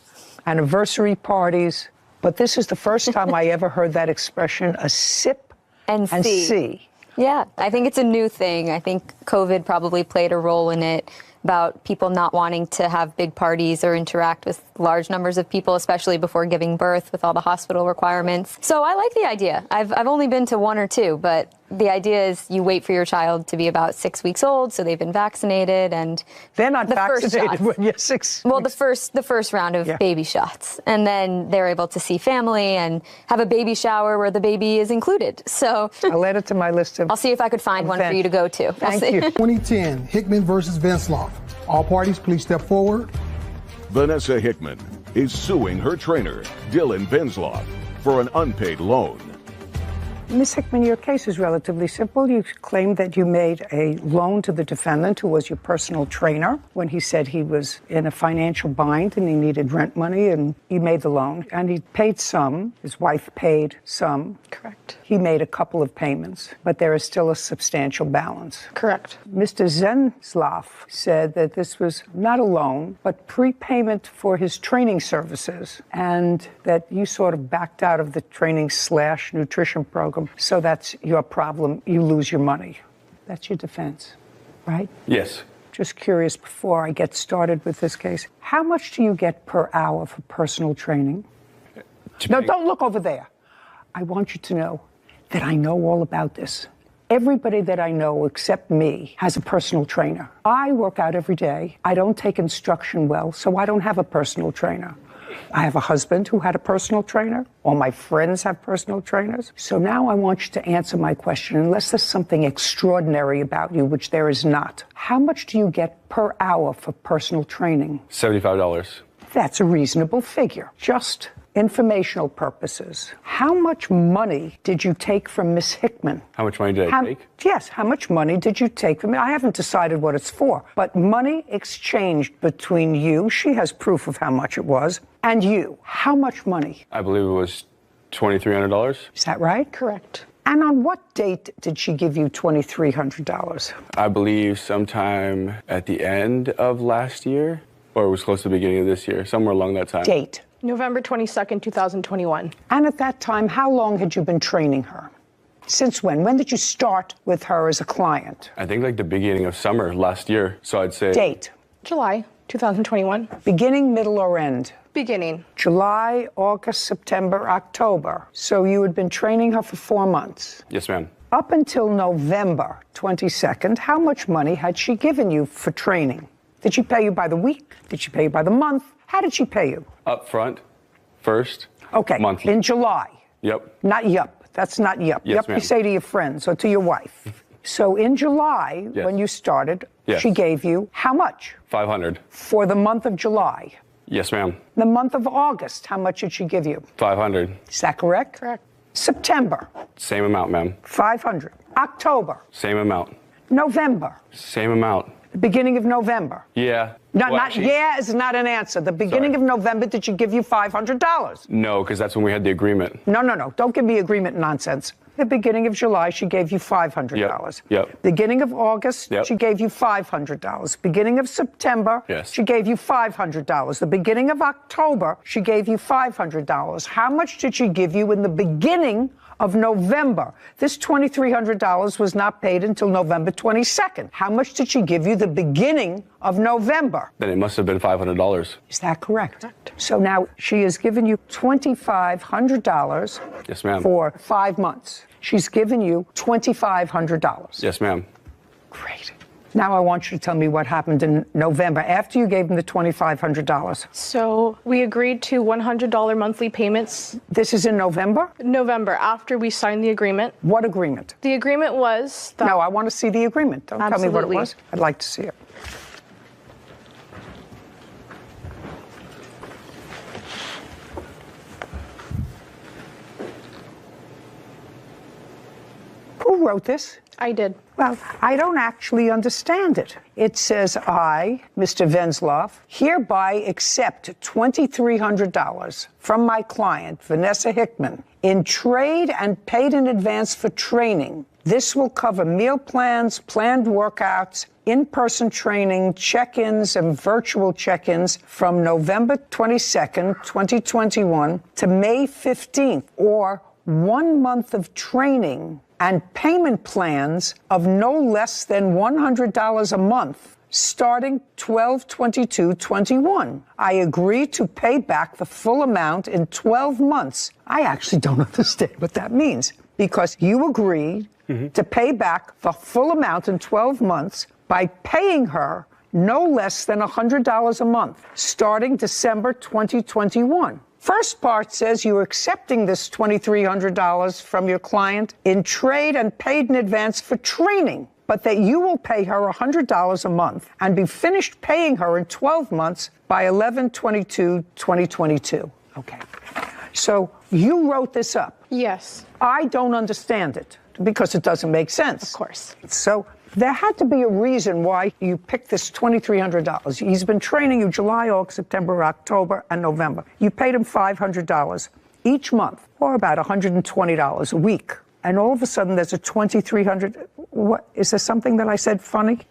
anniversary parties. But this is the first time I ever heard that expression, a sip and see. Yeah, I think it's a new thing. I think COVID probably played a role in it, about people not wanting to have big parties or interact with large numbers of people, especially before giving birth with all the hospital requirements. So I like the idea. I've only been to one or two, but the idea is you wait for your child to be about 6 weeks old, so they've been vaccinated, and they're not vaccinated when you're 6 Well, the first round of baby shots, and then they're able to see family and have a baby shower where the baby is included. So I'll add it to my list of. I'll see if I could find one for you to go to. Thank you. 2010 Hickman versus Vensloff. All parties, please step forward. Vanessa Hickman is suing her trainer, Dylan Vensloff, for an unpaid loan. Ms. Hickman, your case is relatively simple. You claim that you made a loan to the defendant, who was your personal trainer, when he said he was in a financial bind and he needed rent money, and he made the loan. And he paid some. His wife paid some. Correct. He made a couple of payments, but there is still a substantial balance. Correct. Mr. Vensloff said that this was not a loan, but prepayment for his training services, and that you sort of backed out of the training/nutrition program. So that's your problem. You lose your money. That's your defense, right? Yes. Just curious, before I get started with this case, how much do you get per hour for personal training? No, don't look over there. I want you to know that I know all about this. Everybody that I know except me has a personal trainer. I work out every day. I don't take instruction well, so I don't have a personal trainer. I have a husband who had a personal trainer. All my friends have personal trainers. So now I want you to answer my question, unless there's something extraordinary about you, which there is not. How much do you get per hour for personal training? $75. That's a reasonable figure. Just informational purposes. How much money did you take from Miss Hickman? How much money did I take? Yes, how much money did you take from me? I haven't decided what it's for, but money exchanged between you, she has proof of how much it was, and you. How much money? I believe it was $2,300. Is that right? Correct. And on what date did she give you $2,300? I believe sometime at the end of last year, or it was close to the beginning of this year, somewhere along that time. Date. November 22nd, 2021. And at that time, how long had you been training her? Since when? When did you start with her as a client? I think like the beginning of summer last year. So I'd say. Date? July 2021. Beginning, middle, or end? Beginning. July, August, September, October. So you had been training her for 4 months. Yes, ma'am. Up until November 22nd, how much money had she given you for training? Did she pay you by the week? Did she pay you by the month? How did she pay you? Up front, first. Okay. Monthly. In July. Yep. Not yup. That's not yup. Yes, Yup ma'am. you say to your friends or to your wife. So in July, Yes. when you started, Yes. she gave you how much? 500. For the month of July. Yes, ma'am. The month of August, how much did she give you? 500. Is that correct? Correct. September, Same amount, ma'am. 500. October, Same amount. November, Same amount. the beginning of November. Yeah. No, Well, not actually, yeah is not an answer. The beginning of November, did she give you $500? No, because that's when we had the agreement. No. Don't give me agreement nonsense. The beginning of July, she gave you $500. Yep. Beginning of August, Yep. she gave you $500. Beginning of September, Yes. she gave you $500. The beginning of October, she gave you $500. How much did she give you in the beginning of November? This $2,300 was not paid until November 22nd. How much did she give you the beginning of November? Then it must have been $500. Is that correct? So now she has given you $2,500 Yes, ma'am. for 5 months. She's given you $2,500. Yes, ma'am. Great. Now I want you to tell me what happened in November after you gave him the $2,500. So we agreed to $100 monthly payments. This is in November? November, after we signed the agreement. What agreement? The agreement was that... No, I want to see the agreement. Don't tell me what it Absolutely. was. I'd like to see it. Who wrote this? I did. Well, I don't actually understand it. It says, I, Mr. Venzloff, hereby accept $2,300 from my client, Vanessa Hickman, in trade and paid in advance for training. This will cover meal plans, planned workouts, in-person training, check-ins, and virtual check-ins from November 22nd, 2021 to May 15th, or 1 month of training and payment plans of no less than $100 a month, starting 12/22/21. I agree to pay back the full amount in 12 months. I actually don't understand what that means, because you agreed to pay back the full amount in 12 months by paying her no less than $100 a month, starting December 2021. First part says you're accepting this $2,300 from your client in trade and paid in advance for training, but that you will pay her $100 a month and be finished paying her in 12 months by 11/22/2022. Okay. So you wrote this up. Yes. I don't understand it because it doesn't make sense. Of course. So there had to be a reason why you picked this $2,300. He's been training you July, August, September, October, and November. You paid him $500 each month, or about $120 a week. And all of a sudden, there's a $2,300. What is there something that I said funny?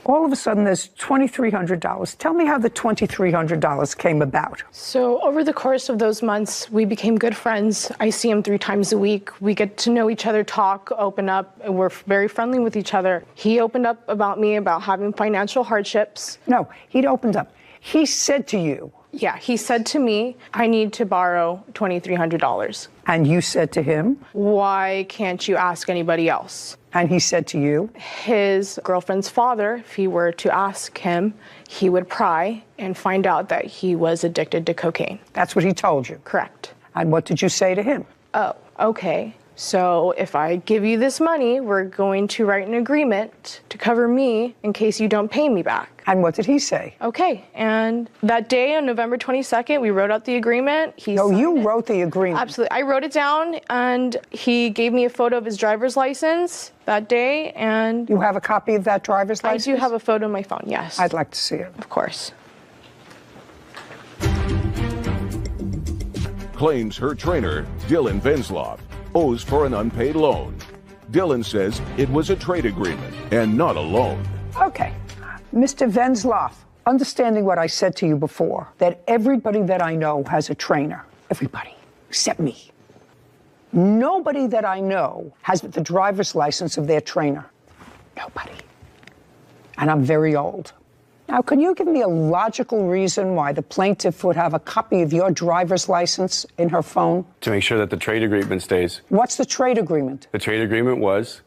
All of a sudden, there's $2,300. Tell me how the $2,300 came about. So over the course of those months, we became good friends. I see him 3 times a week. We get to know each other, talk, open up, and we're very friendly with each other. He opened up about me about having financial hardships. No, he'd opened up. He said to you. Yeah, he said to me, I need to borrow $2,300. And you said to him? Why can't you ask anybody else? And he said to you? His girlfriend's father, if he were to ask him, he would pry and find out that he was addicted to cocaine. That's what he told you? Correct. And what did you say to him? Oh, okay. So if I give you this money, we're going to write an agreement to cover me in case you don't pay me back. And what did he say? Okay. And that day on November 22nd, we wrote out the agreement. You wrote the agreement? Absolutely. I wrote it down, and he gave me a photo of his driver's license that day. And you have a copy of that driver's license? I do have a photo on my phone, yes. I'd like to see it. Of course. Claims her trainer, Dylan Venzloff, owes for an unpaid loan. Dylan says it was a trade agreement and not a loan. Okay. Mr. Venzloff, understanding what I said to you before, that everybody that I know has a trainer. Everybody, except me. Nobody that I know has the driver's license of their trainer. Nobody. And I'm very old. Now, can you give me a logical reason why the plaintiff would have a copy of your driver's license in her phone? To make sure that the trade agreement stays. What's the trade agreement? The trade agreement was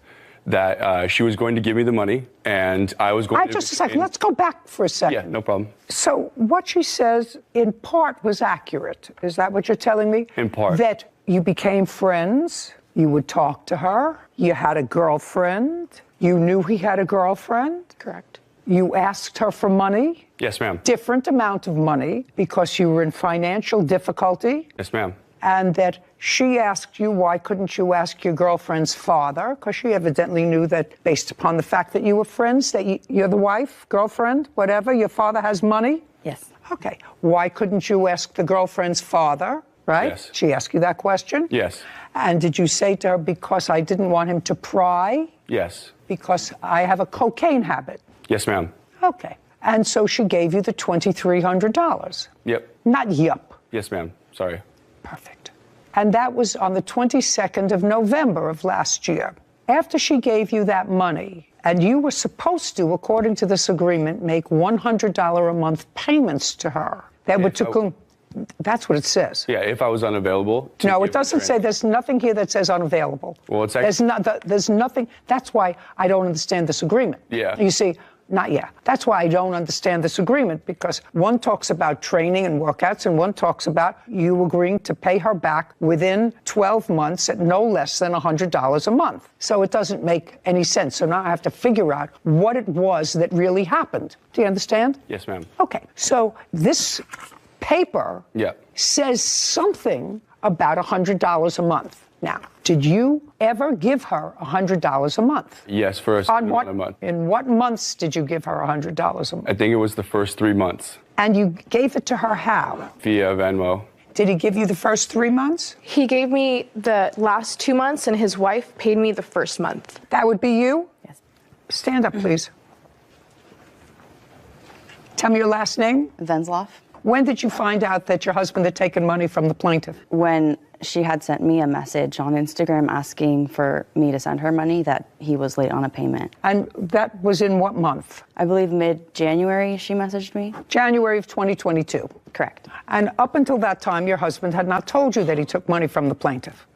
that she was going to give me the money, and I was going to... Just a second. Let's go back for a second. Yeah, no problem. So what she says, in part, was accurate. Is that what you're telling me? In part. That you became friends, you would talk to her, you had a girlfriend, you knew he had a girlfriend. Correct. You asked her for money. Yes, ma'am. Different amount of money because you were in financial difficulty. Yes, ma'am. And that she asked you, why couldn't you ask your girlfriend's father? Because she evidently knew that based upon the fact that you were friends, that you're the wife, girlfriend, whatever, your father has money? Yes. Okay. Why couldn't you ask the girlfriend's father, right? Yes. She asked you that question? Yes. And did you say to her, because I didn't want him to pry? Yes. Because I have a cocaine habit? Yes, ma'am. Okay. And so she gave you the $2,300? Yep. Not yup. Yes, ma'am. Sorry. Perfect. And that was on the 22nd of November of last year. After she gave you that money, and you were supposed to, according to this agreement, make $100 a month payments to her. That would that's what it says. Yeah, if I was unavailable. No, it doesn't say, there's nothing here that says unavailable. Well, it's actually... There's nothing, that's why I don't understand this agreement. Yeah. You see, not yet. That's why I don't understand this agreement, because one talks about training and workouts, and one talks about you agreeing to pay her back within 12 months at no less than $100 a month. So it doesn't make any sense. So now I have to figure out what it was that really happened. Do you understand? Yes, ma'am. Okay. So this paper Yeah. says something about $100 a month. Now, did you ever give her $100 a month? Yes, for a month. In what months did you give her $100 a month? I think it was the first 3 months. And you gave it to her how? Via Venmo. Did he give you the first 3 months? He gave me the last 2 months, and his wife paid me the first month. That would be you? Yes. Stand up, please. Tell me your last name. Venzloff. When did you find out that your husband had taken money from the plaintiff? When she had sent me a message on Instagram asking for me to send her money that he was late on a payment. And that was in what month? I believe mid-January she messaged me. January of 2022. Correct. And up until that time, your husband had not told you that he took money from the plaintiff.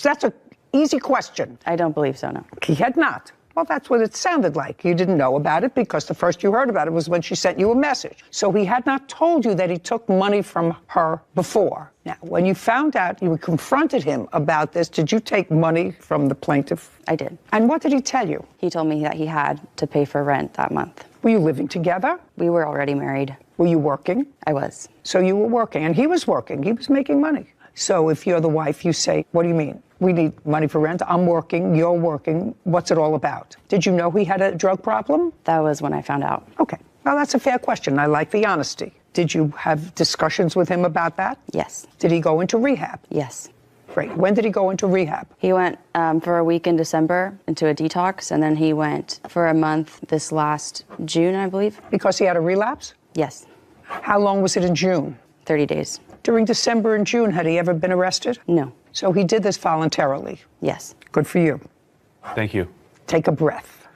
That's an easy question. I don't believe so, no. He had not. Well, that's what it sounded like. You didn't know about it because the first you heard about it was when she sent you a message. So he had not told you that he took money from her before. Now, when you found out, you confronted him about this, did you take money from the plaintiff? I did. And what did he tell you? He told me that he had to pay for rent that month. Were you living together? We were already married. Were you working? I was. So you were working, and he was working. He was making money. So if you're the wife, you say, what do you mean? We need money for rent. I'm working. You're working. What's it all about? Did you know he had a drug problem? That was when I found out. Okay. Well, that's a fair question. I like the honesty. Did you have discussions with him about that? Yes. Did he go into rehab? Yes. Great. When did he go into rehab? He went for a week in December into a detox, and then he went for a month this last June, I believe. Because he had a relapse? Yes. How long was it in June? 30 days. During December and June, had he ever been arrested? No. So he did this voluntarily? Yes. Good for you. Thank you. Take a breath.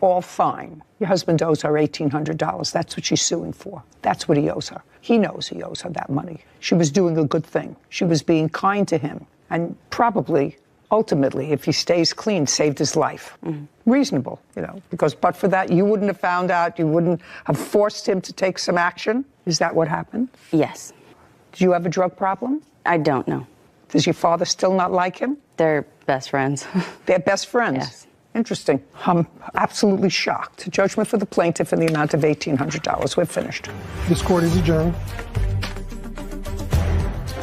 All fine. Your husband owes her $1,800. That's what she's suing for. That's what he owes her. He knows he owes her that money. She was doing a good thing. She was being kind to him. And probably, ultimately, if he stays clean, saved his life. Mm-hmm. Reasonable, because but for that, you wouldn't have found out. You wouldn't have forced him to take some action. Is that what happened? Yes. Do you have a drug problem? I don't know. Does your father still not like him? They're best friends. They're best friends? Yes. Interesting. I'm absolutely shocked. Judgment for the plaintiff in the amount of $1,800. We're finished. This court is adjourned.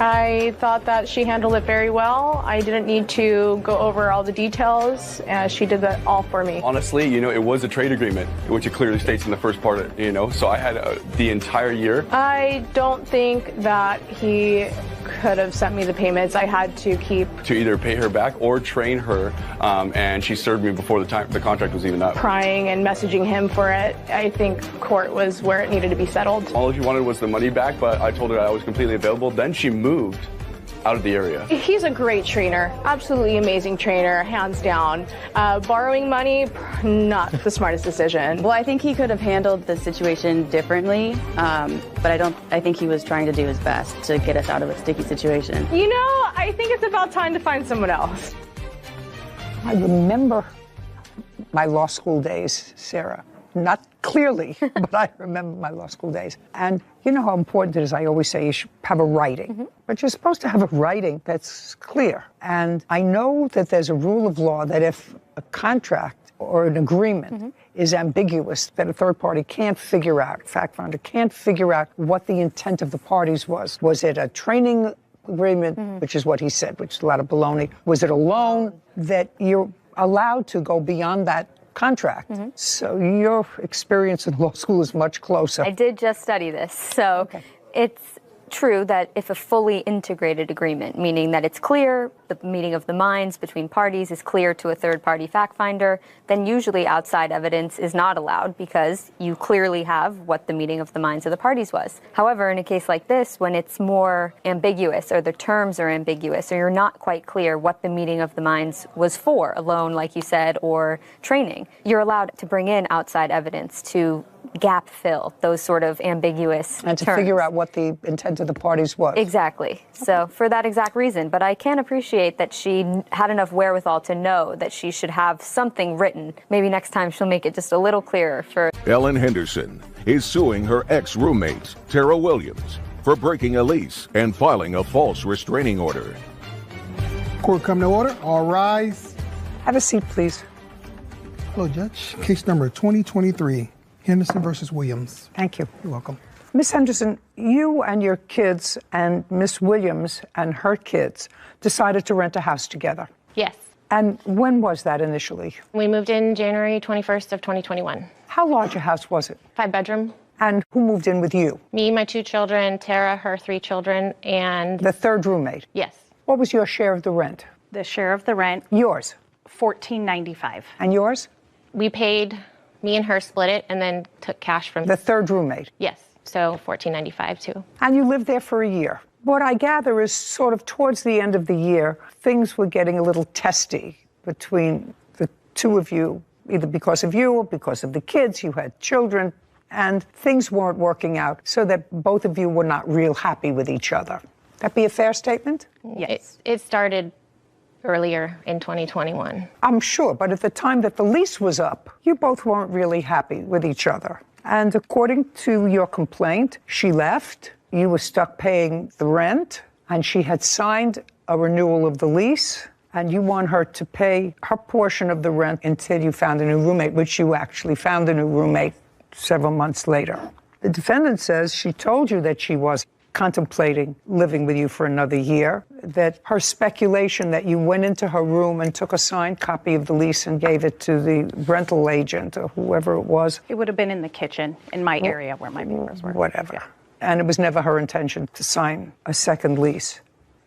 I thought that she handled it very well. I didn't need to go over all the details. She did that all for me. Honestly, it was a trade agreement, which it clearly states in the first part, so I had the entire year. I don't think that he could have sent me the payments. I had to keep To either pay her back or train her, and she served me before the contract was even up. crying and messaging him for it. I think court was where it needed to be settled. All she wanted was the money back, but I told her I was completely available. Then she moved out of the area. He's a great trainer, absolutely amazing trainer, hands down. Borrowing money, not the smartest decision. Well, I think he could have handled the situation differently, but I think he was trying to do his best to get us out of a sticky situation. You know, I think it's about time to find someone else. I remember my law school days, Sarah. Not clearly, but I remember my law school days. And you know how important it is, I always say you should have a writing. But you're supposed to have a writing that's clear. And I know that there's a rule of law that if a contract or an agreement is ambiguous, that a third party can't figure out, fact finder can't figure out what the intent of the parties was. Was it a training agreement, which is what he said, which is a lot of baloney? Was it a loan? That you're allowed to go beyond that contract. So your experience in law school is much closer. I did just study this. So it's true that if a fully integrated agreement, meaning that it's clear, the meeting of the minds between parties is clear to a third-party fact finder, then usually outside evidence is not allowed because you clearly have what the meeting of the minds of the parties was. However, in a case like this, when it's more ambiguous or the terms are ambiguous or you're not quite clear what the meeting of the minds was for, a loan, like you said, or training, you're allowed to bring in outside evidence to gap fill those sort of ambiguous And to terms. figure out what the intent of the parties was. Exactly. So for that exact reason. But I can appreciate that she had enough wherewithal to know that she should have something written. Maybe next time she'll make it just a little clearer for... Ellen Henderson is suing her ex-roommate, Tara Williams, for breaking a lease and filing a false restraining order. Court come to order. All rise. Have a seat, please. Hello, Judge. Case number 2023, Henderson versus Williams. Thank you. You're welcome. Miss Henderson, you and your kids and Miss Williams and her kids decided to rent a house together. Yes. And when was that initially? We moved in January 21st of 2021. How large a house was it? 5-bedroom. And who moved in with you? Me, my 2 children, Tara, her 3 children, and... The third roommate? Yes. What was your share of the rent? The share of the rent. Yours? $14.95. And yours? We paid, me and her split it, and then took cash from... The third roommate? Yes. So $14.95 too. And you lived there for a year. What I gather is sort of towards the end of the year, things were getting a little testy between the two of you, either because of you or because of the kids. You had children, and things weren't working out, so that both of you were not real happy with each other. That be a fair statement? Yes. It started earlier in 2021. I'm sure, but at the time that the lease was up, you both weren't really happy with each other. And according to your complaint, she left, you were stuck paying the rent, and she had signed a renewal of the lease, and you want her to pay her portion of the rent until you found a new roommate, which you actually found a new roommate several months later. The defendant says she told you that she was contemplating living with you for another year, that her speculation that you went into her room and took a signed copy of the lease and gave it to the rental agent or whoever it was. It would have been in the kitchen in my area where my papers were. Whatever. Yeah. And it was never her intention to sign a second lease.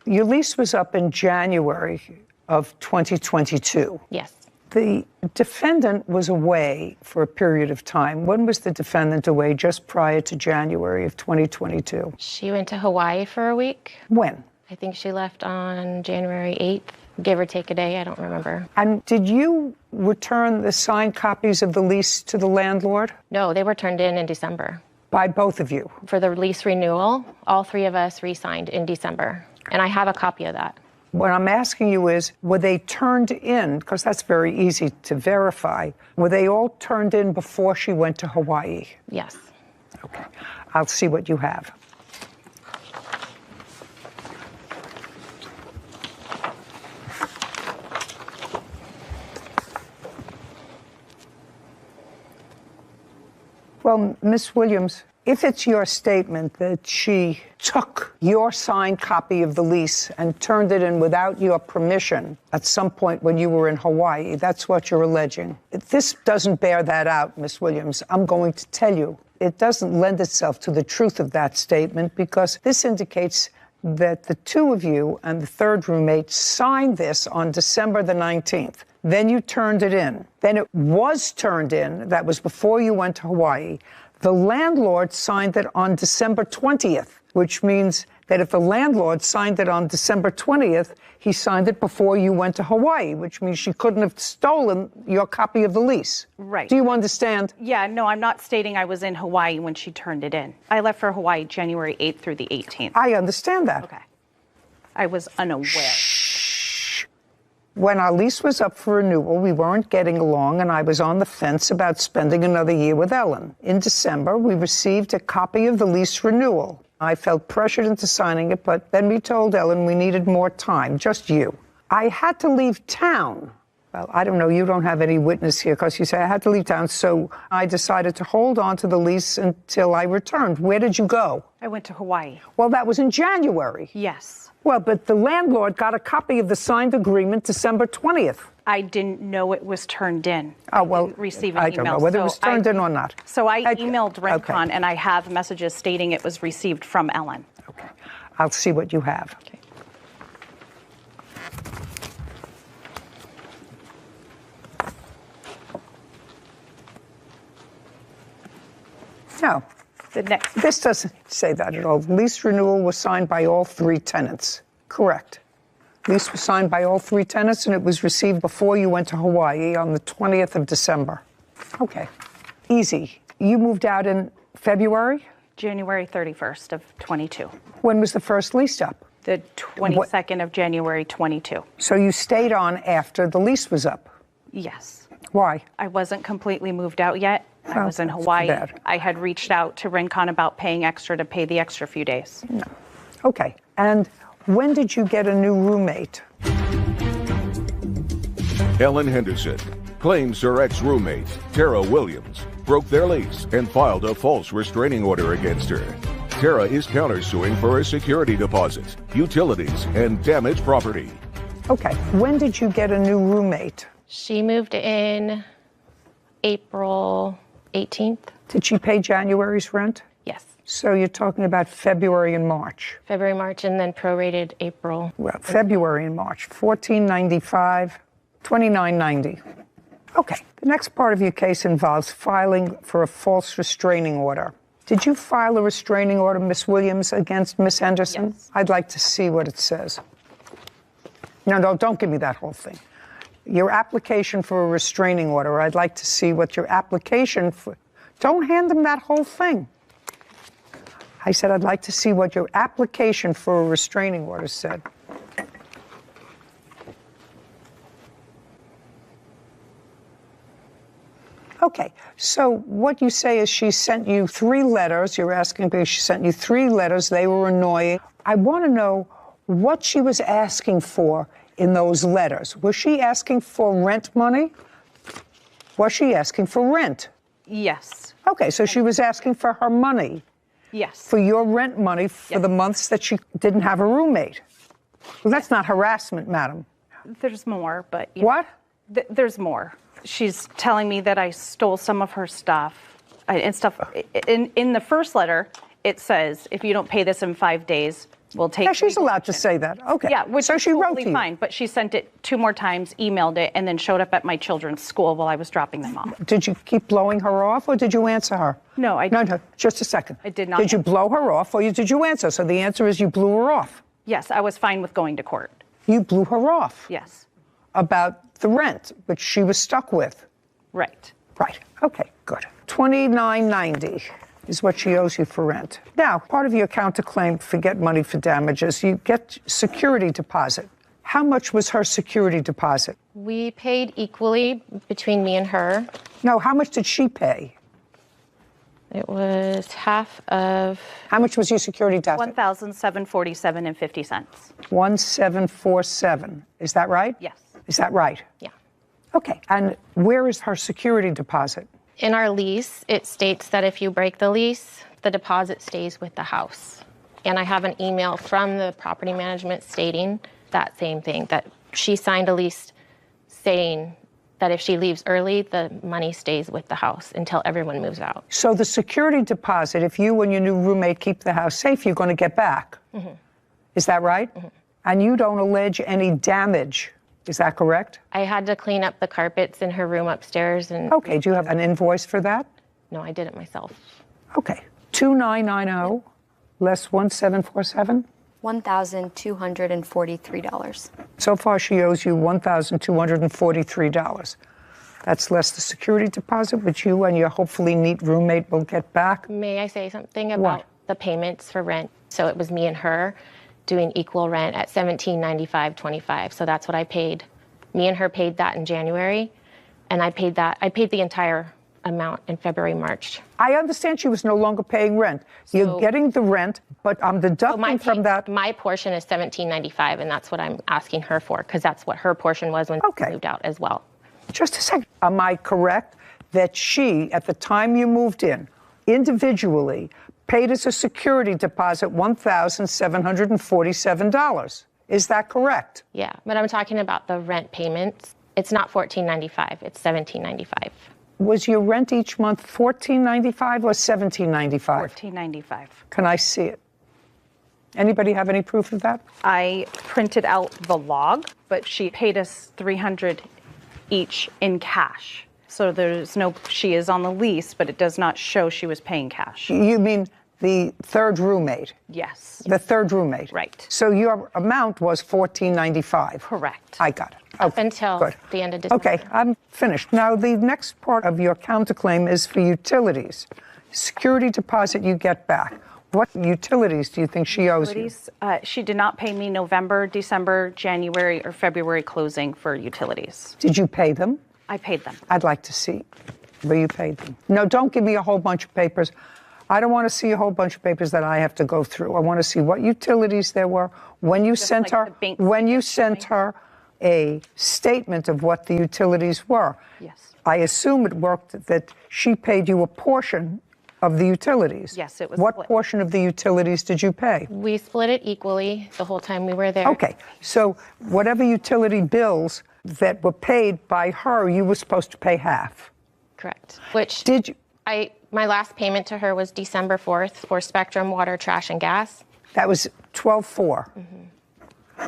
Your lease was up in January of 2022. Yes. The defendant was away for a period of time. When was the defendant away? Just prior to January of 2022. She went to Hawaii for a week. When? I think she left on January 8th, give or take a day, I don't remember. And did you return the signed copies of the lease to the landlord? No, they were turned in December. By both of you? For the lease renewal, all 3 of us re-signed in December. And I have a copy of that. What I'm asking you is, were they turned in, because that's very easy to verify, were they all turned in before she went to Hawaii? Yes. Okay. I'll see what you have. Well, Miss Williams, if it's your statement that she took your signed copy of the lease and turned it in without your permission at some point when you were in Hawaii, that's what you're alleging. If this doesn't bear that out, Miss Williams, I'm going to tell you, it doesn't lend itself to the truth of that statement because this indicates that the two of you and the third roommate signed this on December the 19th. Then you turned it in. Then it was turned in. That was before you went to Hawaii. The landlord signed it on December 20th, which means that if the landlord signed it on December 20th, he signed it before you went to Hawaii, which means she couldn't have stolen your copy of the lease. Right. Do you understand? Yeah, no, I'm not stating I was in Hawaii when she turned it in. I left for Hawaii January 8th through the 18th. I understand that. Okay. I was unaware. When our lease was up for renewal, we weren't getting along, and I was on the fence about spending another year with Ellen. In December, we received a copy of the lease renewal. I felt pressured into signing it, but then we told Ellen we needed more time, just you. I had to leave town. Well, I don't know, you don't have any witness here because you say I had to leave town, so I decided to hold on to the lease until I returned. Where did you go? I went to Hawaii. Well, that was in January. Yes. Well, but the landlord got a copy of the signed agreement December 20th. I didn't know it was turned in. Oh, well, I didn't receive an I email. don't know whether it was turned in or not. So I emailed Rentcon, and I have messages stating it was received from Ellen. Okay. I'll see what you have. Okay. No. This doesn't say that at all. Lease renewal was signed by all three tenants. Correct. Lease was signed by all three tenants, and it was received before you went to Hawaii on the 20th of December. Okay. Easy. You moved out in February? January 31st of 22. When was the first lease up? The 22nd of January 22. So you stayed on after the lease was up? Yes. Why? I wasn't completely moved out yet. I was in Hawaii. I had reached out to Rincon about paying extra to pay the extra few days. No. Okay. And when did you get a new roommate? Ellen Henderson claims her ex-roommate, Tara Williams, broke their lease and filed a false restraining order against her. Tara is countersuing for a security deposit, utilities, and damaged property. Okay. When did you get a new roommate? She moved in April 18th. Did she pay January's rent? Yes. So you're talking about February and March. February, March, and then prorated April. Well, February and March, $14.95, $29.90. Okay. The next part of your case involves filing for a false restraining order. Did you file a restraining order, Miss Williams, against Miss Henderson? Yes. I'd like to see what it says. No, don't give me that whole thing. Your application for a restraining order, I'd like to see what your application for... Don't hand them that whole thing. I said I'd like to see what your application for a restraining order said. Okay, so what you say is she sent you 3 letters. You're asking because she sent you 3 letters. They were annoying. I want to know what she was asking for in those letters. Was she asking for rent money? Was she asking for rent? Yes. Okay, so she was asking for her money. Yes. For your rent money for the months that she didn't have a roommate. Well, that's not harassment, madam. There's more, but... What? There's more. She's telling me that I stole some of her stuff and stuff. In the first letter, it says, if you don't pay this in 5 days, we'll take... Yeah, she's allowed to say that. Okay. Yeah, which so is she wrote totally to you. fine, but she sent it 2 more times, emailed it, and then showed up at my children's school while I was dropping them off. Did you keep blowing her off, or did you answer her? No, No, just a second. I did not. Did you blow her off, or did you answer? So the answer is you blew her off. Yes, I was fine with going to court. You blew her off? Yes. About the rent, which she was stuck with? Right. Right. Okay, good. $29.90 is what she owes you for rent. Now, part of your counterclaim for get money for damages, you get security deposit. How much was her security deposit? We paid equally between me and her. No, how much did she pay? It was half of... How much was your security deposit? $1,747.50. $1,747. Is that right? Yes. Is that right? Yeah. Okay. And where is her security deposit? In our lease, it states that if you break the lease, the deposit stays with the house. And I have an email from the property management stating that same thing, that she signed a lease saying that if she leaves early, the money stays with the house until everyone moves out. So the security deposit, if you and your new roommate keep the house safe, you're going to get back. Mm-hmm. Is that right? Mm-hmm. And you don't allege any damage. Is that correct? I had to clean up the carpets in her room upstairs. And Okay, do you have an invoice for that? No, I did it myself. Okay, 2990 less 1747. $1,243. So far, she owes you $1,243. That's less the security deposit, which you and your hopefully neat roommate will get back. May I say something about the payments for rent? So it was me and her doing equal rent at $1,795.25. So that's what I paid. Me and her paid that in January, and I paid the entire amount in February, March. I understand she was no longer paying rent. You're getting the rent, but I'm deducting from that. My portion is $1,795, and that's what I'm asking her for, because that's what her portion was when she moved out as well. Just a second. Am I correct that she, at the time you moved in, individually paid as a security deposit $1,747? Is that correct? Yeah, but I'm talking about the rent payments. It's not $1,495, it's $1,795. Was your rent each month $1,495 or $1,795? $1,495. Can I see it? Anybody have any proof of that? I printed out the log, but she paid us $300 each in cash. So there's no, she is on the lease, but it does not show she was paying cash. You mean the third roommate? Yes. The third roommate? Right. So your amount was $1,495? Correct. I got it. Up until the end of December. Okay, I'm finished. Now, the next part of your counterclaim is for utilities. Security deposit you get back. What utilities do you think she owes you? She did not pay me November, December, January, or February closing for utilities. Did you pay them? I paid them. I'd like to see where you paid them. No, don't give me a whole bunch of papers. I don't want to see a whole bunch of papers that I have to go through. I want to see what utilities there were, when you sent her, a statement of what the utilities were. Yes. I assume it worked that she paid you a portion of the utilities. Yes, it was What split. portion of the utilities did you pay? We split it equally the whole time we were there. Okay, so whatever utility bills that were paid by her, you were supposed to pay half. Correct. Which did you? My last payment to her was December 4th for Spectrum, water, trash, and gas. That was 12/4.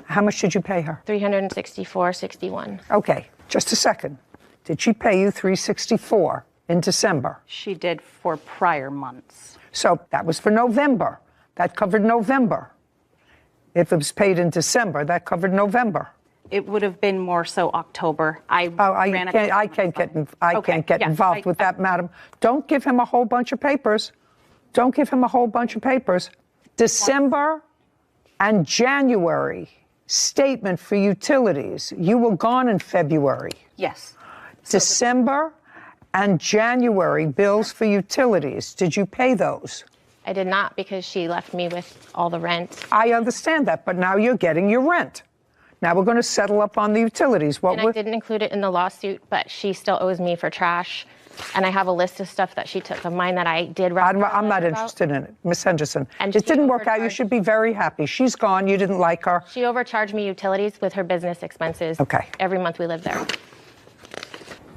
How much did you pay her? $364.61. Okay, just a second. Did she pay you $364 in December? She did for prior months. So that was for November. That covered November. If it was paid in December, that covered November. It would have been more so October. I can't get involved with that, madam. Don't give him a whole bunch of papers. Don't give him a whole bunch of papers. December and January statement for utilities. You were gone in February. Yes. December and January bills for utilities. Did you pay those? I did not, because she left me with all the rent. I understand that, but now you're getting your rent. Now we're going to settle up on the utilities. I didn't include it in the lawsuit, but she still owes me for trash. And I have a list of stuff that she took of mine that I did write. I'm not interested in it, Miss Henderson. It didn't work out. You should be very happy. She's gone. You didn't like her. She overcharged me utilities with her business expenses. Okay. Every month we lived there.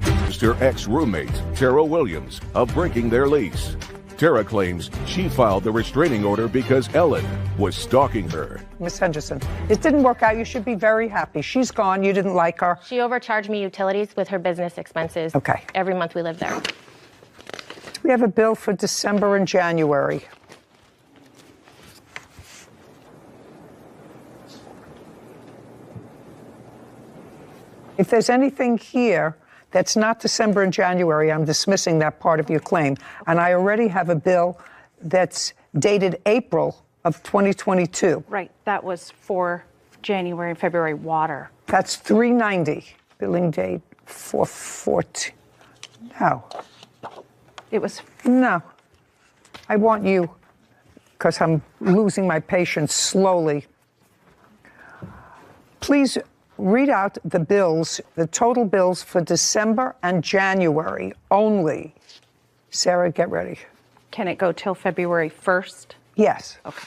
Her ex-roommate, Tara Williams, of breaking their lease. Tara claims she filed the restraining order because Ellen was stalking her. Miss Henderson, it didn't work out. You should be very happy. She's gone. You didn't like her. She overcharged me utilities with her business expenses. Okay. Every month we lived there. We have a bill for December and January. If there's anything here that's not December and January, I'm dismissing that part of your claim. And I already have a bill that's dated April of 2022. Right, that was for January and February water. That's $390. Billing date 4/14. No. It was. No. I want you, because I'm losing my patience slowly. Please read out the bills, the total bills for December and January only. Sarah, get ready. Can it go till February 1st? Yes. Okay.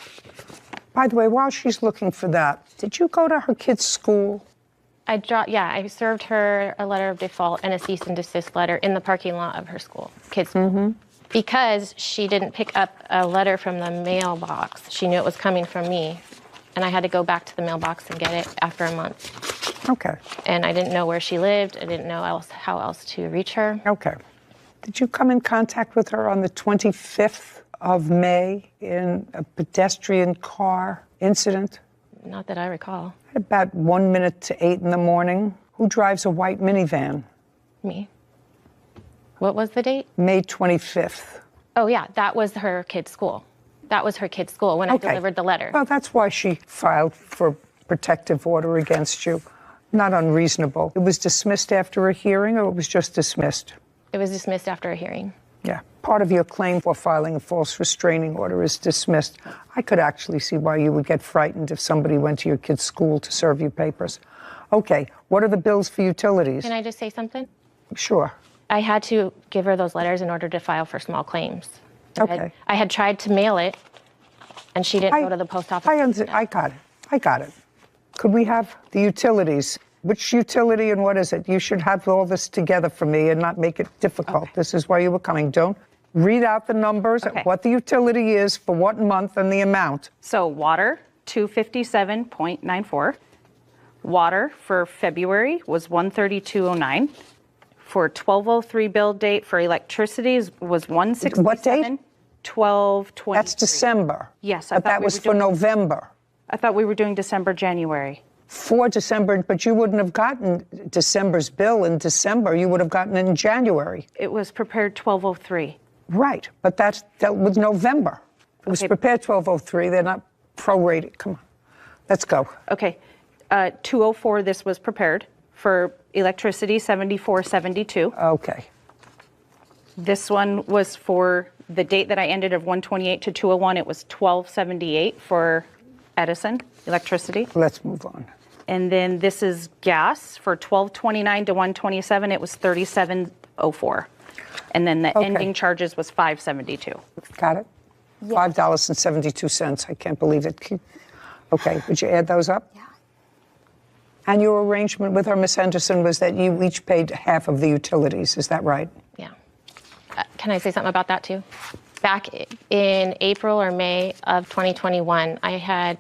By the way, while she's looking for that, did you go to her kid's school? I served her a letter of default and a cease and desist letter in the parking lot of her school, kids' school. Because she didn't pick up a letter from the mailbox. She knew it was coming from me. and I had to go back to the mailbox and get it after a month. Okay. And I didn't know where she lived. I didn't know how else to reach her. Okay. Did you come in contact with her on the 25th of May in a pedestrian car incident? Not that I recall. About 1 minute to 8 in the morning. Who drives a white minivan? Me. What was the date? May 25th. Oh, yeah, that was her kid's school. That was her kid's school when I delivered the letter. Well, that's why she filed for protective order against you. Not unreasonable. It was dismissed after a hearing, or it was just dismissed? It was dismissed after a hearing. Yeah. Part of your claim for filing a false restraining order is dismissed. I could actually see why you would get frightened if somebody went to your kid's school to serve you papers. Okay, what are the bills for utilities? Can I just say something? Sure. I had to give her those letters in order to file for small claims. Okay. I had tried to mail it, and she didn't go to the post office. I got it. Could we have the utilities? Which utility and what is it? You should have all this together for me and not make it difficult. Okay. This is why you were coming. Don't read out the numbers, what the utility is for what month and the amount. So water, $257.94. Water for February was $132.09. For 12/03 bill date for electricity was $167. What date? 12/20. That's December. Yes, but that was for November. I thought we were doing December, January. For December, but you wouldn't have gotten December's bill in December. You would have gotten it in January. It was prepared 12/03. Right, but that's dealt with November. It was prepared 12/03. They're not prorated. Come on, let's go. Okay, 2/04. This was prepared for electricity, $74.72. Okay. This one was for the date that I ended of 1/28 to 2/01. It was $12.78 for Edison electricity. Let's move on. And then this is gas for 12/29 to 1/27. It was $37.04. And then the ending charges was $5.72. Got it? Yes. $5.72. I can't believe it. Okay, would you add those up? Yeah. And your arrangement with her, Miss Henderson, was that you each paid half of the utilities. Is that right? Yeah. Can I say something about that too? Back in April or May of 2021, I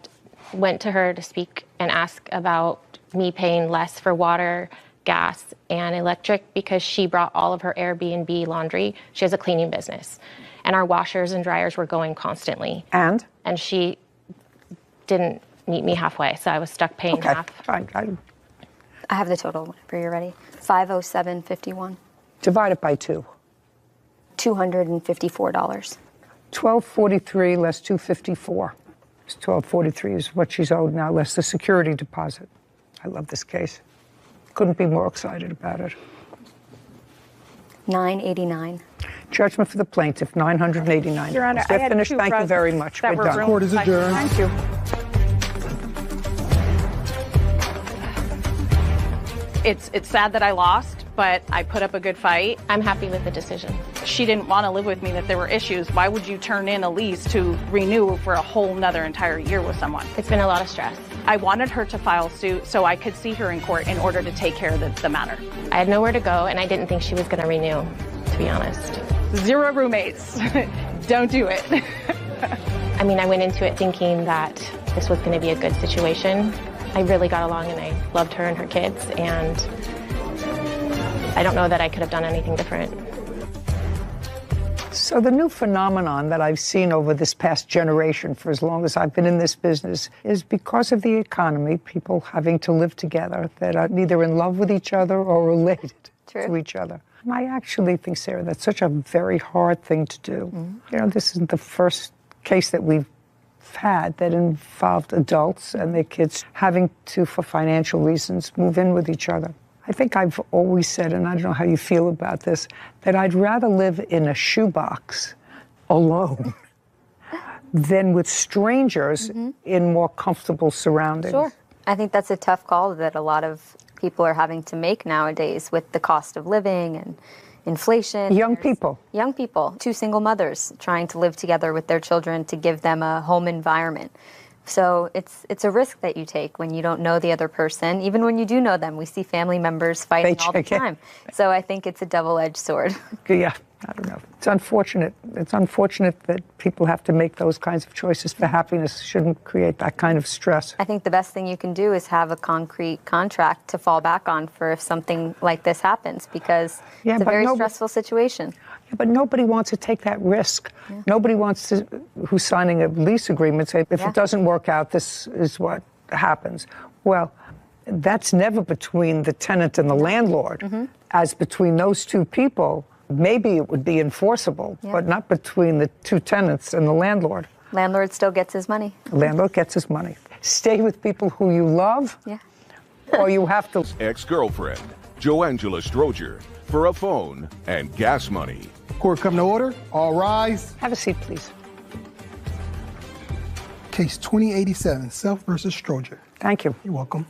went to her to speak and ask about me paying less for water, gas, and electric because she brought all of her Airbnb laundry. She has a cleaning business. And our washers and dryers were going constantly. And? And she didn't meet me halfway, so I was stuck paying half. Fine. I have the total whenever you're ready. $507.51. Divide it by 2. $254. $1,243 less $254. $1,243 is what she's owed now, less the security deposit. I love this case. Couldn't be more excited about it. $989. Judgment for the plaintiff, $989. Your Honor, I had finished. Thank you very much. We're done. Court is adjourned. Thank you. It's sad that I lost, but I put up a good fight. I'm happy with the decision. She didn't want to live with me, that there were issues. Why would you turn in a lease to renew for a whole nother entire year with someone? It's been a lot of stress. I wanted her to file suit so I could see her in court in order to take care of the matter. I had nowhere to go, and I didn't think she was going to renew, to be honest. 0 roommates. Don't do it. I mean, I went into it thinking that this was going to be a good situation. I really got along, and I loved her and her kids, and I don't know that I could have done anything different. So the new phenomenon that I've seen over this past generation, for as long as I've been in this business, is because of the economy, people having to live together that are neither in love with each other or related to each other. And I actually think, Sarah, that's such a very hard thing to do. Mm-hmm. You know, this isn't the first case that we've had that involved adults and their kids having to, for financial reasons, move in with each other. I think I've always said, and I don't know how you feel about this, that I'd rather live in a shoebox alone than with strangers in more comfortable surroundings. Sure. I think that's a tough call that a lot of people are having to make nowadays with the cost of living and inflation. Young people. 2 single mothers trying to live together with their children to give them a home environment. So it's a risk that you take when you don't know the other person. Even when you do know them, we see family members fighting all the time. So I think it's a double-edged sword. Yeah, I don't know. It's unfortunate. It's unfortunate that people have to make those kinds of choices for happiness. Shouldn't create that kind of stress. I think the best thing you can do is have a concrete contract to fall back on for if something like this happens, because it's a very stressful situation. Yeah, but nobody wants to take that risk. Nobody wants to, who's signing a lease agreement, say, if it doesn't work out, this is what happens. Well, that's never between the tenant and the landlord. As between those two people, maybe it would be enforceable, but not between the two tenants and the landlord. Landlord still gets his money. Landlord gets his money. Stay with people who you love, or you have to. Ex-girlfriend, Joangela Stroger, for a phone and gas money. Court come to order. All rise. Have a seat, please. Case 2087, Self versus Stroger. Thank you. You're welcome.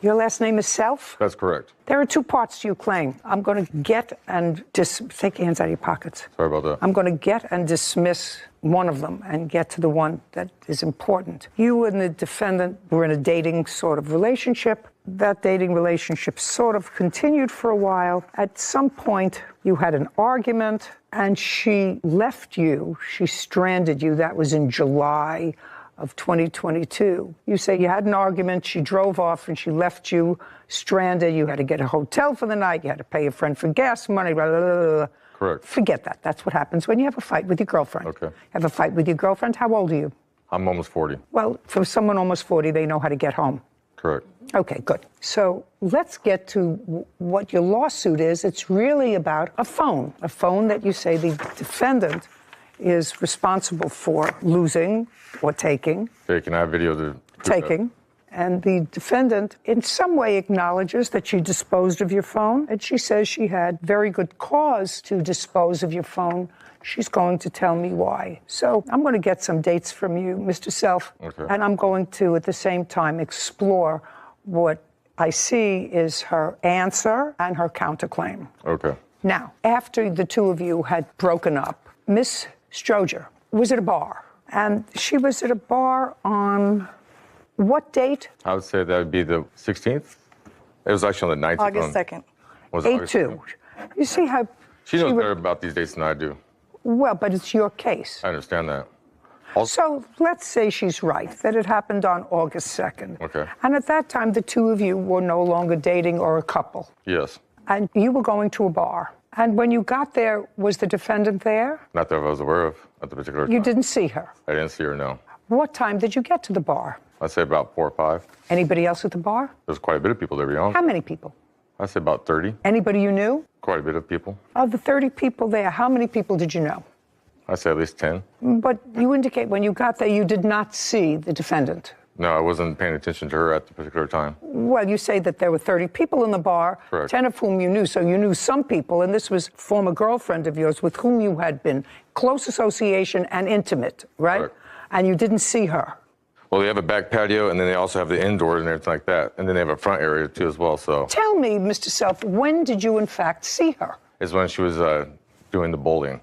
Your last name is Self? That's correct. There are two parts to your claim. I'm going to get and take your hands out of your pockets. Sorry about that. I'm going to get and dismiss one of them and get to the one that is important. You and the defendant were in a dating sort of relationship. That dating relationship sort of continued for a while. At some point, you had an argument and she left you. She stranded you. That was in July of 2022. You say you had an argument, she drove off and she left you stranded. You had to get a hotel for the night. You had to pay a friend for gas money. Blah, blah, blah, blah. Correct. Forget that. That's what happens when you have a fight with your girlfriend. Okay. Have a fight with your girlfriend. How old are you? I'm almost 40. Well, for someone almost 40, they know how to get home. Correct. Okay, good. So let's get to what your lawsuit is. It's really about a phone that you say the defendant is responsible for losing or taking. Taking. I have video to taking. And the defendant in some way acknowledges that she disposed of your phone, and she says she had very good cause to dispose of your phone. She's going to tell me why. So I'm going to get some dates from you, Mr. Self, and I'm going to, at the same time, explore what I see is her answer and her counterclaim. Okay. Now, after the two of you had broken up, Miss Stroger was at a bar, and she was at a bar on what date? I would say that would be the 16th. It was actually on the 19th. August 2nd. Was it August 8-2. You see how... She knows better about these dates than I do. Well, but it's your case. I understand that. So let's say she's right, that it happened on August 2nd. Okay. And at that time, the two of you were no longer dating or a couple. Yes. And you were going to a bar. And when you got there, was the defendant there? Not that I was aware of at the particular time. You didn't see her? I didn't see her, no. What time did you get to the bar? I'd say about 4 or 5. Anybody else at the bar? There's quite a bit of people there, to be honest. How many people? I'd say about 30. Anybody you knew? Quite a bit of people. Of the 30 people there, how many people did you know? I'd say at least 10. But you indicate when you got there, you did not see the defendant. No, I wasn't paying attention to her at the particular time. Well, you say that there were 30 people in the bar, Correct. 10 of whom you knew, so you knew some people, and this was a former girlfriend of yours with whom you had been close association and intimate, right? Correct. And you didn't see her. Well, they have a back patio, and then they also have the indoors and everything like that. And then they have a front area, too, as well, so. Tell me, Mr. Self, when did you, in fact, see her? It's when she was doing the bowling.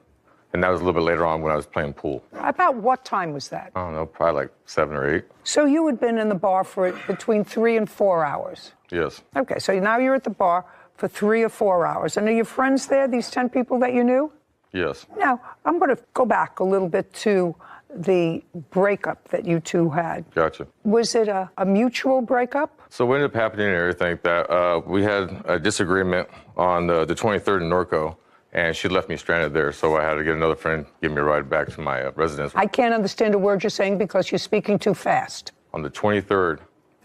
And that was a little bit later on when I was playing pool. About what time was that? I don't know, probably like 7 or 8. So you had been in the bar for between 3 and 4 hours? Yes. Okay, so now you're at the bar for 3 or 4 hours. And are your friends there, these 10 people that you knew? Yes. Now, I'm going to go back a little bit to the breakup that you two had. Gotcha. Was it a mutual breakup? So what ended up happening and everything, that we had a disagreement on the 23rd in Norco, and she left me stranded there, so I had to get another friend give me a ride back to my residence. I can't understand a word you're saying because you're speaking too fast. On the 23rd,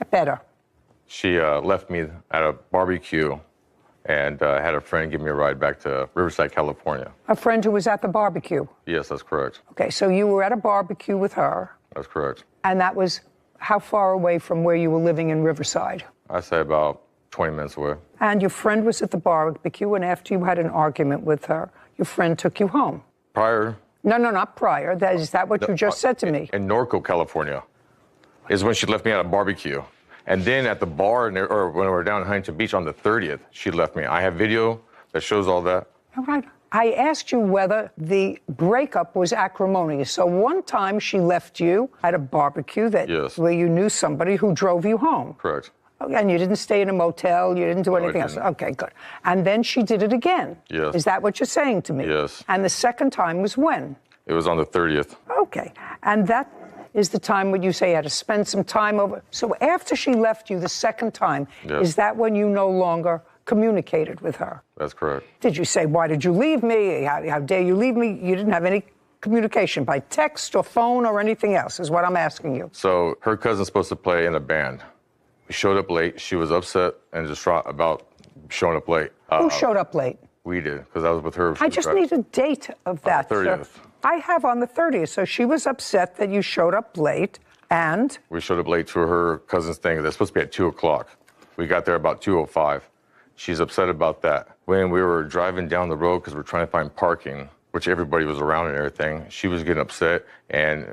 Better. she left me at a barbecue and had a friend give me a ride back to Riverside, California. A friend who was at the barbecue? Yes, that's correct. Okay, so you were at a barbecue with her. That's correct. And that was how far away from where you were living in Riverside? I'd say about 20 minutes away. And your friend was at the barbecue, and after you had an argument with her, your friend took you home? Prior? No, not prior. Is that what you just said to me? In Norco, California, is when she left me at a barbecue. And then at the bar, or when we were down in Huntington Beach on the 30th, she left me. I have video that shows all that. All right. I asked you whether the breakup was acrimonious. So one time she left you at a barbecue Yes. where you knew somebody who drove you home. Correct. And you didn't stay in a motel, you didn't do anything else. Okay, good. And then she did it again. Yes. Is that what you're saying to me? Yes. And the second time was when? It was on the 30th. Okay. And that is the time when you say you had to spend some time over. So after she left you the second time, Yes. is that when you no longer communicated with her? That's correct. Did you say, why did you leave me? How dare you leave me? You didn't have any communication by text or phone or anything else, is what I'm asking you. So her cousin's supposed to play in a band. We showed up late. She was upset and distraught about showing up late. Who showed up late? We did, because I was with her. I just need a date of that. On the 30th. Sir. I have on the 30th. So she was upset that you showed up late, and? We showed up late to her cousin's thing. That's supposed to be at 2 o'clock. We got there about 2:05. She's upset about that. When we were driving down the road, because we're trying to find parking, which everybody was around and everything, she was getting upset and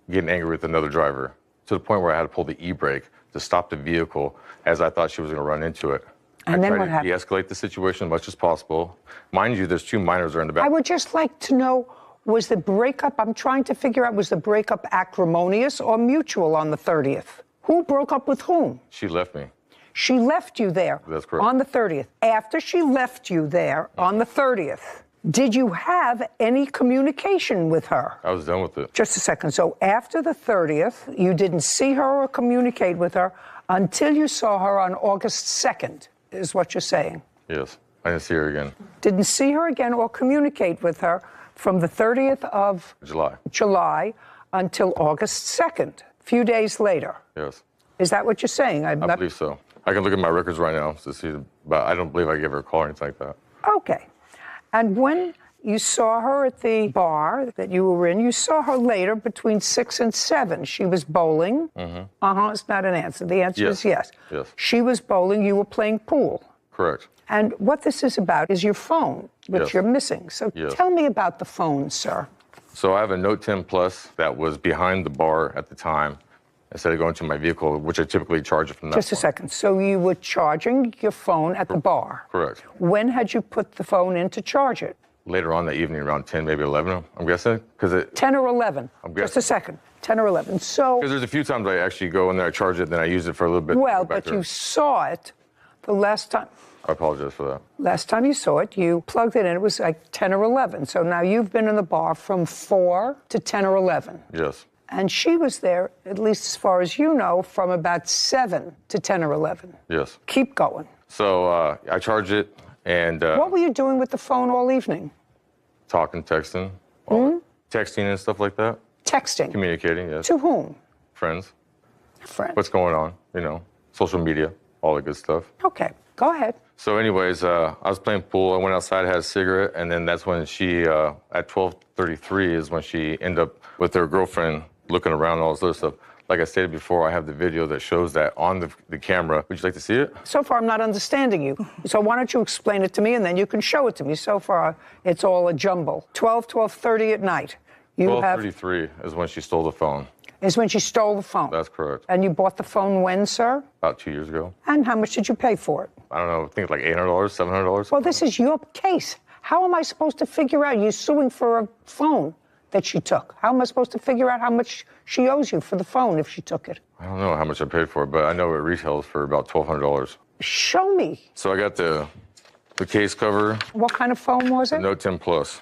getting angry with another driver, to the point where I had to pull the e-brake to stop the vehicle, as I thought she was going to run into it. And then what I tried to de-escalate the situation as much as possible. Mind you, there's 2 minors in the back. I would just like to know, was the breakup, I'm trying to figure out, was the breakup acrimonious or mutual on the 30th? Who broke up with whom? She left me. She left you there. That's correct. On the 30th. After she left you there on the 30th, did you have any communication with her? I was done with it. Just a second. So after the 30th, you didn't see her or communicate with her until you saw her on August 2nd, is what you're saying? Yes. I didn't see her again. Didn't see her again or communicate with her from the 30th of July until August 2nd, a few days later. Yes. Is that what you're saying? I believe so. I can look at my records right now to see, but I don't believe I gave her a call or anything like that. Okay. And when you saw her at the bar that you were in, you saw her later between 6 and 7. She was bowling. Mm-hmm. It's not an answer. The answer is yes. Yes. She was bowling. You were playing pool. Correct. And what this is about is your phone, which Yes. you're missing. So Yes. tell me about the phone, sir. So I have a Note 10 Plus that was behind the bar at the time, instead of going to my vehicle, which I typically charge it from that Just a second. So you were charging your phone at the bar. Correct. When had you put the phone in to charge it? Later on that evening, around 10, maybe 11, I'm guessing. 10 or 11? I'm Just a second. 10 or 11. So. Because there's a few times I actually go in there, I charge it, then I use it for a little bit. Well, back but there. you saw it the last time. I apologize for that. Last time you saw it, you plugged it in. It was like 10 or 11. So now you've been in the bar from 4 to 10 or 11. Yes. And she was there, at least as far as you know, from about 7 to 10 or 11. Yes. Keep going. So I charge it, and What were you doing with the phone all evening? talking, texting, texting and stuff like that. Texting? Communicating, yes. To whom? Friends. Friends. What's going on, social media, all the good stuff. Okay, go ahead. So anyways, I was playing pool. I went outside, had a cigarette, and then that's when she, at 12:33 is when she ended up with her girlfriend looking around and all this other stuff. Like I stated before, I have the video that shows that on the camera. Would you like to see it? So far, I'm not understanding you. So why don't you explain it to me, and then you can show it to me. So far, it's all a jumble. 12:30 at night. 12:33 is when she stole the phone. Is when she stole the phone. That's correct. And you bought the phone when, sir? About 2 years ago. And how much did you pay for it? I don't know, I think like $800, $700. Well, this is your case. How am I supposed to figure out? You're suing for a phone that she took. How am I supposed to figure out how much she owes you for the phone if she took it? I don't know how much I paid for it, but I know it retails for about $1,200. Show me. So I got the case cover. What kind of phone was The it? Note 10 Plus.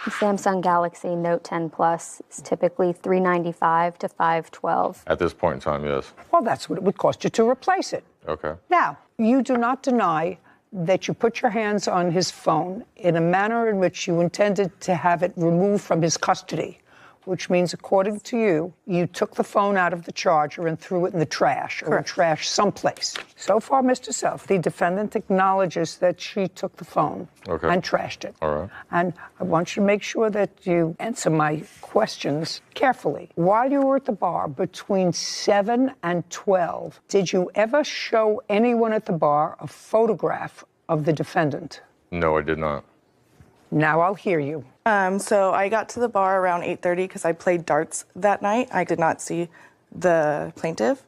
The Samsung Galaxy Note 10 Plus is typically $395 to $512. At this point in time, yes. Well, that's what it would cost you to replace it. Okay. Now, you do not deny that you put your hands on his phone in a manner in which you intended to have it removed from his custody, which means, according to you, you took the phone out of the charger and threw it in the trash or in trash someplace. So far, Mr. Self, the defendant acknowledges that she took the phone and trashed it. All right. And I want you to make sure that you answer my questions carefully. While you were at the bar between 7 and 12, did you ever show anyone at the bar a photograph of the defendant? No, I did not. Now I'll hear you. So I got to the bar around 8:30 because I played darts that night. I did not see the plaintiff.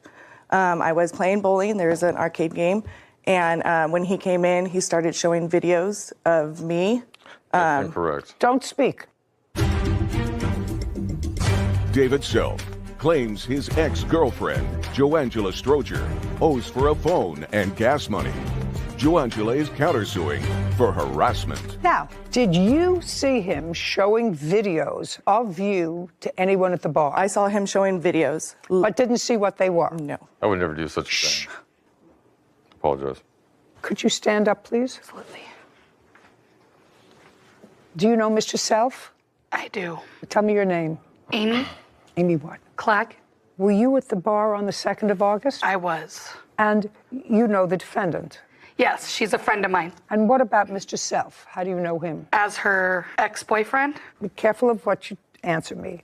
I was playing bowling. There was an arcade game. And when he came in, he started showing videos of me. That's incorrect. Don't speak. David Self, claims his ex-girlfriend, Joangela Stroger, owes for a phone and gas money. Joangela is countersuing for harassment. Now, did you see him showing videos of you to anyone at the bar? I saw him showing videos. But didn't see what they were? No. I would never do such a thing. Apologize. Could you stand up, please? Absolutely. Do you know Mr. Self? I do. Tell me your name. Amy Amy what? Clack. Were you at the bar on the 2nd of August? I was. And you know the defendant? Yes, she's a friend of mine. And what about Mr. Self? How do you know him? As her ex-boyfriend? Be careful of what you answer me.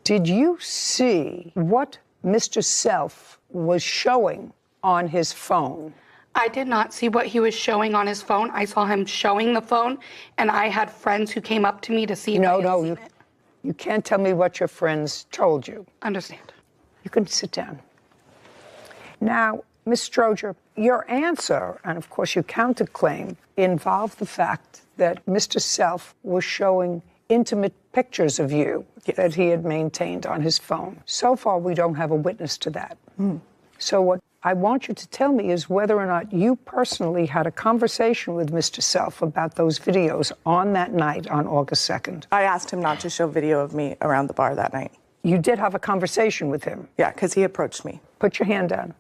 Did you see what Mr. Self was showing on his phone? I did not see what he was showing on his phone. I saw him showing the phone, and I had friends who came up to me to see. You can't tell me what your friends told you. Understand. You can sit down. Now, Ms. Stroger, your answer, and of course your counterclaim, involved the fact that Mr. Self was showing intimate pictures of you that he had maintained on his phone. So far, we don't have a witness to that. So what I want you to tell me is whether or not you personally had a conversation with Mr. Self about those videos on that night on August 2nd. I asked him not to show video of me around the bar that night. You did have a conversation with him? Yeah, because he approached me. Put your hand down.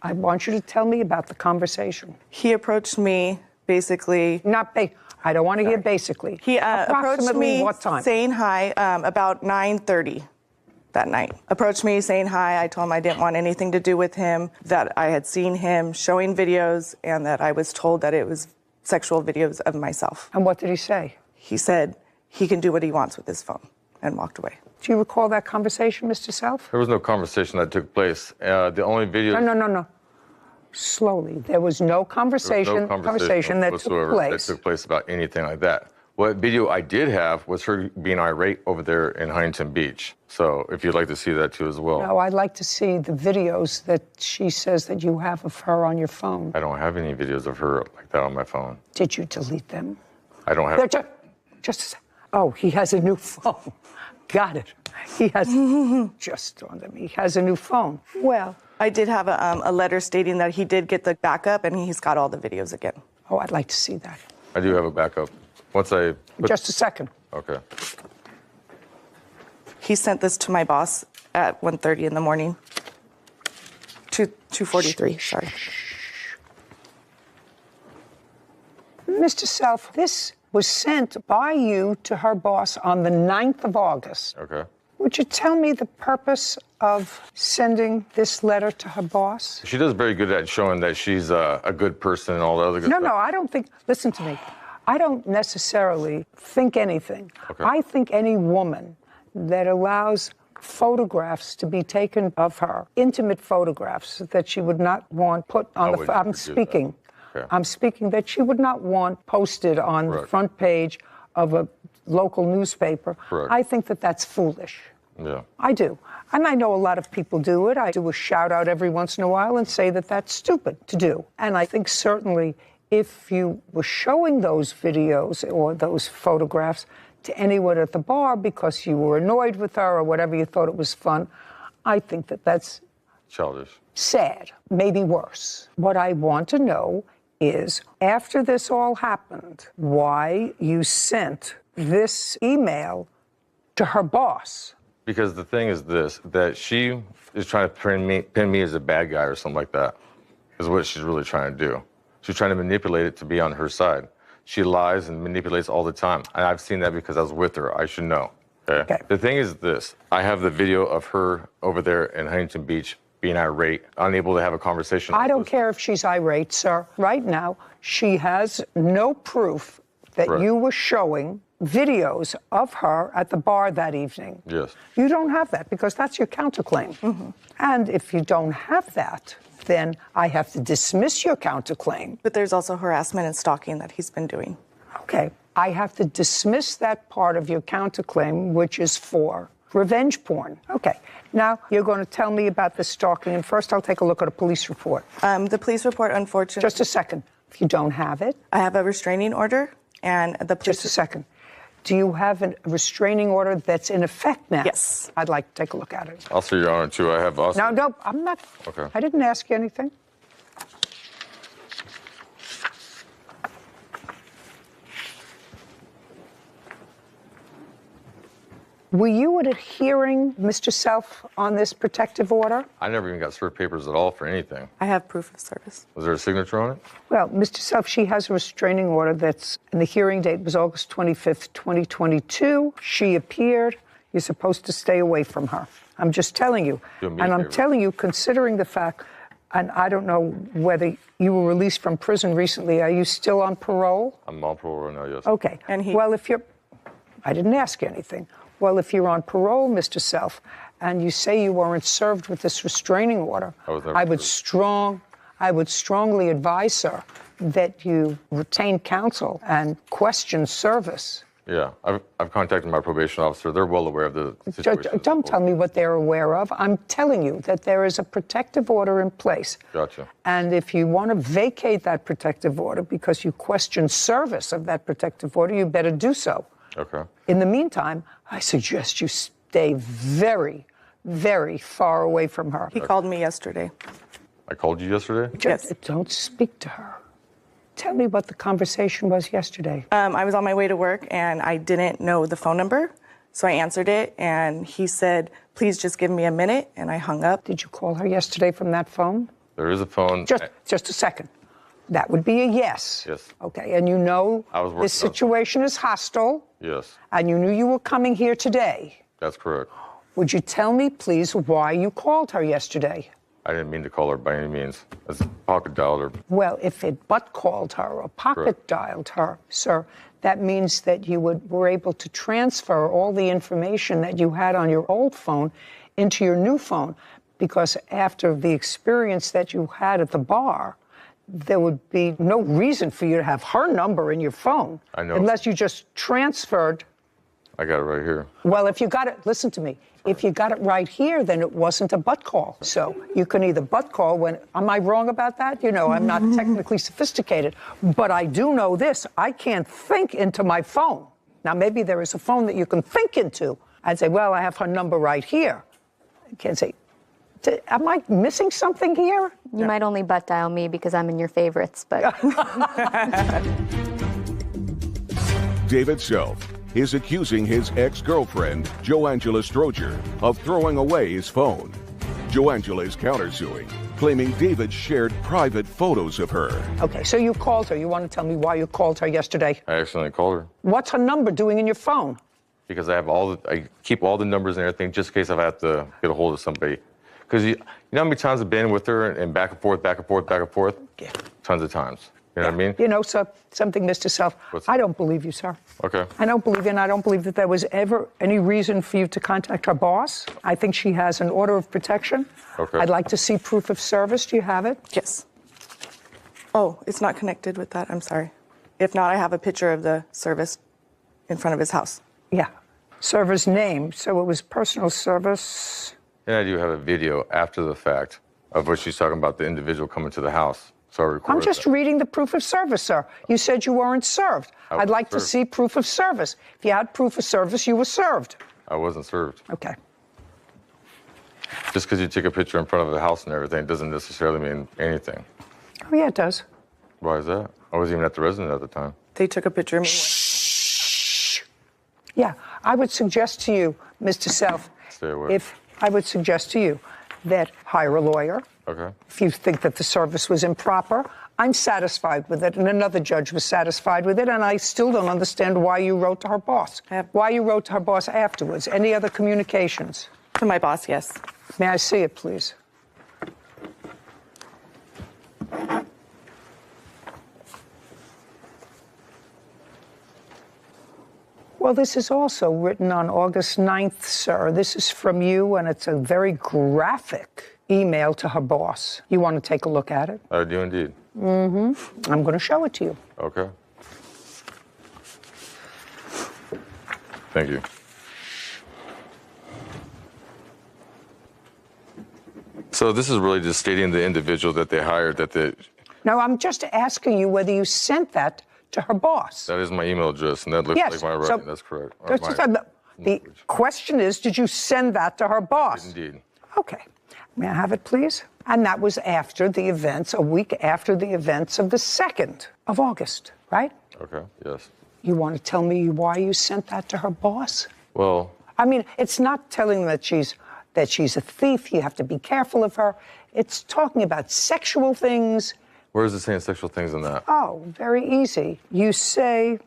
I want you to tell me about the conversation. He approached me basically... I don't want to hear basically. He approached me what time? Saying hi about 9:30 that night. Approached me saying hi. I told him I didn't want anything to do with him, that I had seen him showing videos, and that I was told that it was sexual videos of myself. And what did he say? He said he can do what he wants with his phone, and walked away. Do you recall that conversation, Mr. Self? There was no conversation that took place. The only video... No. Slowly. There was no conversation, that took place about anything like that. What video I did have was her being irate over there in Huntington Beach. So if you'd like to see that too as well. No, I'd like to see the videos that she says that you have of her on your phone. I don't have any videos of her like that on my phone. Did you delete them? I don't have... Just a second. Oh, he has a new phone. Got it. He has... just dawned on me. He has a new phone. Well... I did have a letter stating that he did get the backup, and he's got all the videos again. Oh, I'd like to see that. I do have a backup. Once I... Just a second. Okay. He sent this to my boss at 1:30 in the morning. 2:43, sorry. Mr. Self, this was sent by you to her boss on the 9th of August. Okay. Would you tell me the purpose of sending this letter to her boss? She does very good at showing that she's a good person and all the other good stuff. No, I don't think... Listen to me. I don't necessarily think anything. Okay. I think any woman that allows photographs to be taken of her, intimate photographs that she would not want put on the... I'm speaking. Okay. I'm speaking that she would not want posted on the front page of a local newspaper. Correct. I think that that's foolish. Yeah. I do. And I know a lot of people do it. I do a shout out every once in a while and say that that's stupid to do. And I think certainly if you were showing those videos or those photographs to anyone at the bar because you were annoyed with her or whatever, you thought it was fun, I think that that's childish. Sad, maybe worse. What I want to know is, after this all happened, why you sent this email to her boss. Because the thing is this, that she is trying to pin me as a bad guy or something like that, is what she's really trying to do. She's trying to manipulate it to be on her side. She lies and manipulates all the time. And I've seen that because I was with her. I should know. Okay? The thing is this, I have the video of her over there in Huntington Beach being irate, unable to have a conversation. I don't care if she's irate, sir. Right now, she has no proof that you were showing videos of her at the bar that evening. Yes. You don't have that because that's your counterclaim. Mm-hmm. And if you don't have that, then I have to dismiss your counterclaim. But there's also harassment and stalking that he's been doing. Okay. I have to dismiss that part of your counterclaim, which is for revenge porn. Okay. Now, you're going to tell me about the stalking, and first I'll take a look at a police report. The police report, unfortunately... Just a second. If you don't have it... I have a restraining order, and the police... Just a second. Do you have a restraining order that's in effect now? Yes. I'd like to take a look at it. Also, Your Honor, too, I have also... No, I'm not. Okay. I didn't ask you anything. Were you at a hearing, Mr. Self, on this protective order? I never even got served papers at all for anything. I have proof of service. Was there a signature on it? Well, Mr. Self, she has a restraining order that's, and the hearing date was August 25th, 2022. She appeared. You're supposed to stay away from her. I'm just telling you. And I'm telling you, considering the fact, and I don't know whether you were released from prison recently. Are you still on parole? I'm on parole right now, yes. Okay. Well, if you're, I didn't ask you anything. Well, if you're on parole, Mr. Self, and you say you weren't served with this restraining order, I would strongly advise, sir, that you retain counsel and question service. Yeah, I've contacted my probation officer. They're well aware of the situation. Don't tell me what they're aware of. I'm telling you that there is a protective order in place. Gotcha. And if you want to vacate that protective order because you question service of that protective order, you better do so. Okay. In the meantime, I suggest you stay very, very far away from her. He called me yesterday. I called you yesterday? Yes. Don't speak to her. Tell me what the conversation was yesterday. I was on my way to work and I didn't know the phone number. So I answered it and he said, please just give me a minute, and I hung up. Did you call her yesterday from that phone? There is a phone. Just a second. That would be a yes. Yes. Okay, and you know this situation is hostile. Yes. And you knew you were coming here today. That's correct. Would you tell me, please, why you called her yesterday? I didn't mean to call her by any means. I pocket dialed her. Well, if it butt called her or pocket dialed her, sir, that means that you were able to transfer all the information that you had on your old phone into your new phone, because after the experience that you had at the bar, there would be no reason for you to have her number in your phone. I know. Unless you just transferred. I got it right here. Well, if you got it, listen to me. If you got it right here, then it wasn't a butt call. So you can either butt call when, am I wrong about that? You know, I'm not technically sophisticated, but I do know this. I can't think into my phone. Now, maybe there is a phone that you can think into. I'd say, well, I have her number right here. I can't say, am I missing something here? You might only butt dial me because I'm in your favorites, but... David Self is accusing his ex-girlfriend, Joangela Stroger, of throwing away his phone. Joangela is countersuing, claiming David shared private photos of her. Okay, so you called her. You want to tell me why you called her yesterday? I accidentally called her. What's her number doing in your phone? Because I keep all the numbers and everything just in case I have to get a hold of somebody. Because you know how many times I've been with her and back and forth, back and forth, back and forth? Yeah. Tons of times. You know what I mean? You know, something, Mr. Self, I don't believe you, sir. Okay. I don't believe you, and I don't believe that there was ever any reason for you to contact her boss. I think she has an order of protection. Okay. I'd like to see proof of service. Do you have it? Yes. Oh, it's not connected with that. I'm sorry. If not, I have a picture of the service in front of his house. Yeah. Server's name. So it was personal service. And I do have a video after the fact of what she's talking about, the individual coming to the house. So I recorded I'm just reading the proof of service, sir. You said you weren't served. I'd like to see proof of service. If you had proof of service, you were served. I wasn't served. Okay. Just because you take a picture in front of the house and everything doesn't necessarily mean anything. Oh, yeah, it does. Why is that? I wasn't even at the residence at the time. They took a picture of me. Yeah, I would suggest to you, Mr. Self, Stay away. I would suggest to you that hire a lawyer. Okay. If you think that the service was improper, I'm satisfied with it, and another judge was satisfied with it, and I still don't understand why you wrote to her boss. Why you wrote to her boss afterwards. Any other communications? To my boss, yes. May I see it, please? Well, this is also written on August 9th, sir. This is from you, and it's a very graphic email to her boss. You want to take a look at it? I do indeed. Mm-hmm. I'm going to show it to you. Okay. Thank you. So this is really just stating the individual that they hired, that they... Now, I'm just asking you whether you sent that to her boss. That is my email address, and that looks Yes, like my writing. That's correct. Or the question is, did you send that to her boss? Indeed. Okay. May I have it, please? And that was after the events, a week after the events of the 2nd of August, right? Okay, yes. You want to tell me why you sent that to her boss? Well, I mean, it's not telling that she's a thief. You have to be careful of her. It's talking about sexual things. where is it saying sexual things in that? Oh, very easy. You say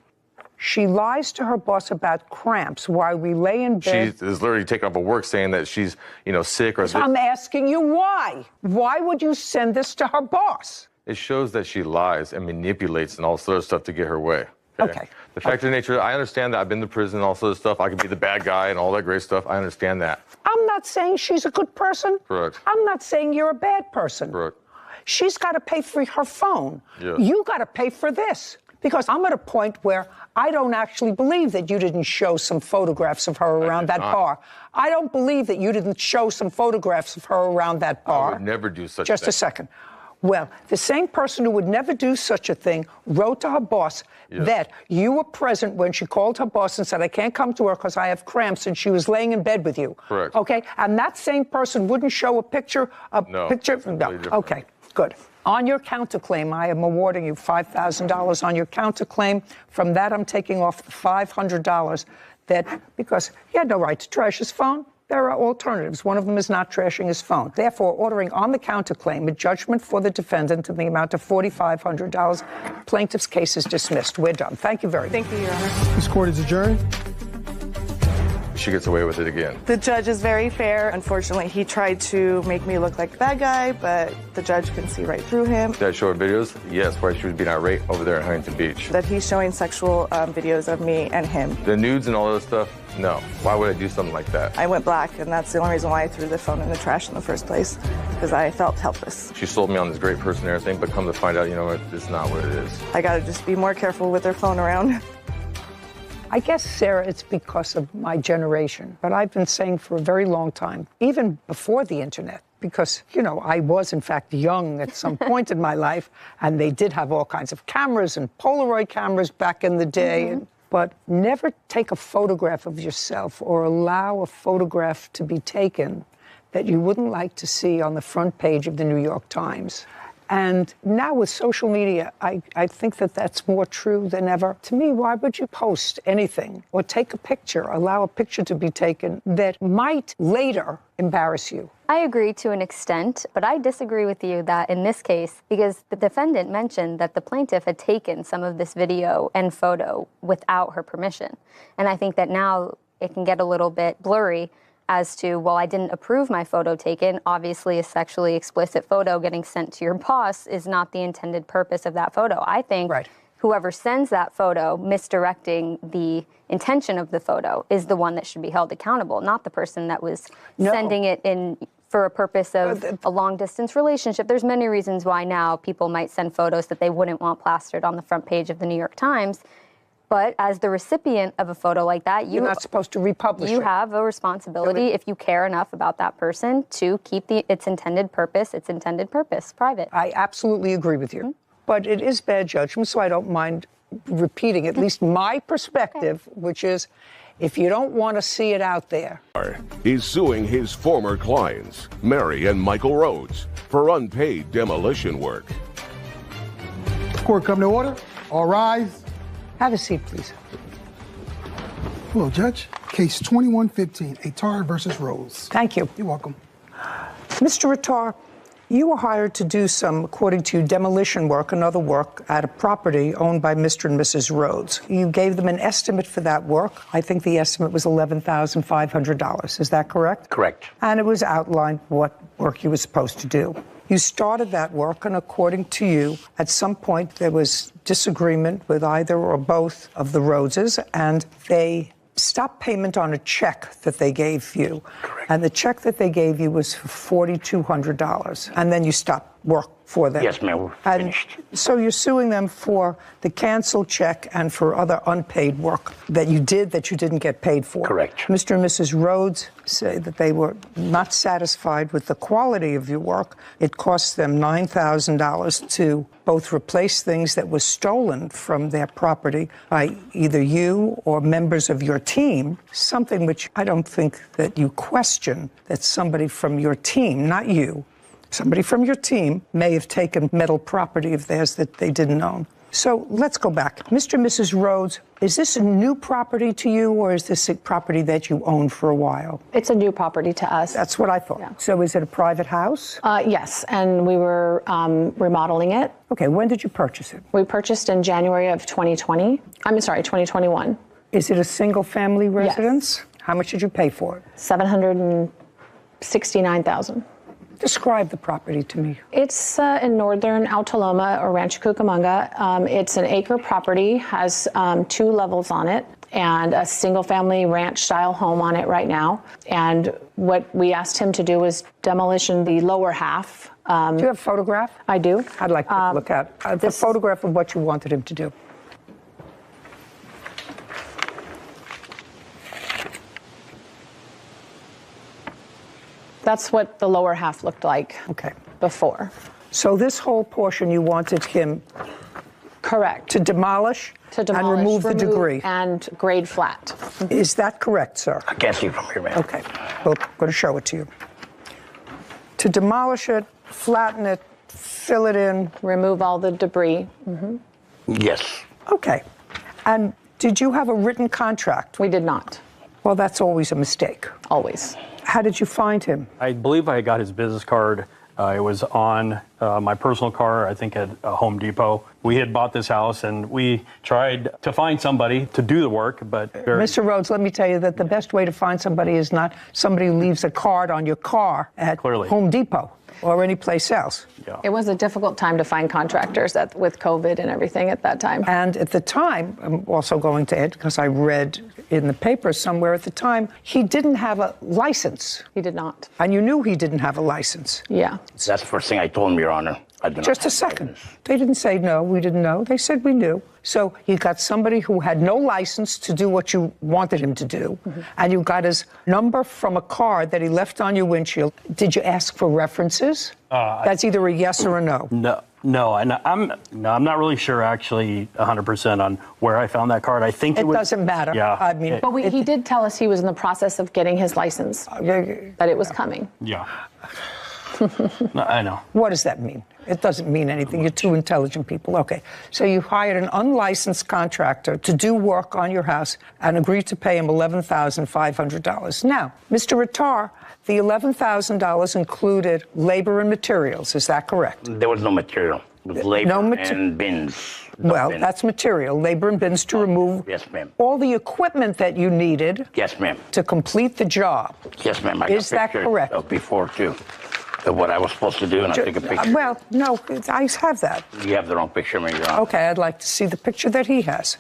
she lies to her boss about cramps while we lay in bed. She is literally taking off of work saying that she's, sick or... So I'm asking you why. Why would you send this to her boss? It shows that she lies and manipulates and all sort of stuff to get her way. Okay. The fact of the nature, I understand that I've been to prison and all sort of stuff. I could be the bad guy and all that great stuff. I understand that. I'm not saying she's a good person. Correct. I'm not saying you're a bad person. Correct. She's got to pay for her phone. Yes. You got to pay for this. Because I'm at a point where I don't actually believe that you didn't show some photographs of her around that bar. I don't believe that you didn't show some photographs of her around that bar. I would never do such a thing. Just a second. Well, the same person who would never do such a thing wrote to her boss that you were present when she called her boss and said, I can't come to her because I have cramps, and she was laying in bed with you. Correct. Okay? And that same person wouldn't show a picture. No. Okay, good. On your counterclaim, I am awarding you $5,000 on your counterclaim. From that, I'm taking off the $500 because he had no right to trash his phone. There are alternatives. One of them is not trashing his phone. Therefore, ordering on the counterclaim a judgment for the defendant in the amount of $4,500. Plaintiff's case is dismissed. We're done. Thank you very much. Thank you, Your Honor. This court is adjourned. She gets away with it again. The judge is very fair. Unfortunately, he tried to make me look like the bad guy, but the judge can see right through him. Did I show her videos? Yes, why she was being irate over there at Huntington Beach. That he's showing sexual videos of me and him. The nudes and all that stuff? No. Why would I do something like that? I went black, and that's the only reason why I threw the phone in the trash in the first place, because I felt helpless. She sold me on this great person and everything, but come to find out, you know what, it's not what it is. I gotta just be more careful with their phone around. I guess, Sarah, it's because of my generation. But I've been saying for a very long time, even before the internet, because, I was, in fact, young at some point in my life, and they did have all kinds of cameras and Polaroid cameras back in the day. But never take a photograph of yourself or allow a photograph to be taken that you wouldn't like to see on the front page of the New York Times. And now with social media, I think that that's more true than ever. To me, why would you post anything or take a picture, allow a picture to be taken that might later embarrass you? I agree to an extent, but I disagree with you that in this case, because the defendant mentioned that the plaintiff had taken some of this video and photo without her permission. And I think that now it can get a little bit blurry as to, well, I didn't approve my photo taken. Obviously, a sexually explicit photo getting sent to your boss is not the intended purpose of that photo. I think whoever sends that photo, misdirecting the intention of the photo, is the one that should be held accountable, not the person that was sending it in for a purpose of a long-distance relationship. There's many reasons why now people might send photos that they wouldn't want plastered on the front page of the New York Times. But as the recipient of a photo like that, you're not supposed to republish it. You have a responsibility, if you care enough about that person, to keep its intended purpose private. I absolutely agree with you. But it is bad judgment, so I don't mind repeating at least my perspective, which is, if you don't want to see it out there. He's suing his former clients, Mary and Michael Rhodes, for unpaid demolition work. Court come to order. All rise. Have a seat, please. Hello, Judge. Case 2115, Attar versus Rose. Thank you. You're welcome. Mr. Attar, you were hired to do some, according to you, demolition work and other work at a property owned by Mr. and Mrs. Rhodes. You gave them an estimate for that work. I think the estimate was $11,500. Is that correct? Correct. And it was outlined what work you were supposed to do. You started that work, and according to you, at some point there was disagreement with either or both of the Rhodeses, and they stopped payment on a check that they gave you. Correct. And the check that they gave you was for $4,200. And then you stopped work for them. Yes, ma'am, we're finished. So you're suing them for the canceled check and for other unpaid work that you did that you didn't get paid for. Correct. Mr. and Mrs. Rhodes say that they were not satisfied with the quality of your work. It cost them $9,000 to both replace things that were stolen from their property by either you or members of your team, something which I don't think that you question that somebody from your team, not you, somebody from your team may have taken metal property of theirs that they didn't own. So let's go back. Mr. and Mrs. Rhodes, is this a new property to you, or is this a property that you owned for a while? It's a new property to us. That's what I thought. Yeah. So is it a private house? Yes, and we were remodeling it. Okay, when did you purchase it? We purchased in January of 2021. Is it a single-family residence? Yes. How much did you pay for it? $769,000. Describe the property to me. It's in northern Altaloma or Rancho Cucamonga. It's an acre property, has 2 levels on it, and a single-family ranch-style home on it right now. And what we asked him to do was demolition the lower half. Do you have a photograph? I do. I'd like to look at the photograph of what you wanted him to do. That's what the lower half looked like before. So this whole portion you wanted him correct to demolish and remove the debris. And grade flat. Is that correct, sir? I can't see from here, ma'am. Okay. Well, I'm going to show it to you. To demolish it, flatten it, fill it in. Remove all the debris. Yes. Okay. And did you have a written contract? We did not. Well, that's always a mistake. Always. How did you find him? I believe I got his business card. It was on my personal car, I think at Home Depot. We had bought this house and we tried to find somebody to do the work, but... Mr. Rhodes, let me tell you that the best way to find somebody is not somebody who leaves a card on your car at Home Depot or any place else. Yeah. It was a difficult time to find contractors with COVID and everything at that time. And at the time, I'm also going to add, because I read in the paper somewhere at the time, he didn't have a license. He did not. And you knew he didn't have a license. Yeah. That's the first thing I told him, Your Honor. Just a second. They didn't say no, we didn't know. They said we knew. So you got somebody who had no license to do what you wanted him to do, and you got his number from a card that he left on your windshield. Did you ask for references? That's either a yes or a no. No, and I'm not really sure actually 100% on where I found that card. I think it doesn't matter. Yeah, I mean, but he did tell us he was in the process of getting his license. That it was coming. Yeah. No, I know. What does that mean? It doesn't mean anything. You're two intelligent people. Okay. So you hired an unlicensed contractor to do work on your house and agreed to pay him $11,500. Now, Mr. Rattar, the $11,000 included labor and materials. Is that correct? There was no material. It was labor and bins. Well, that's material. Labor and bins to remove yes, ma'am. all the equipment that you needed yes, ma'am. To complete the job. Yes, ma'am. Is that correct? Of before, too. Of what I was supposed to do, and I took a picture. Well, no, I have that. You have the wrong picture, Your Honor. Okay, I'd like to see the picture that he has.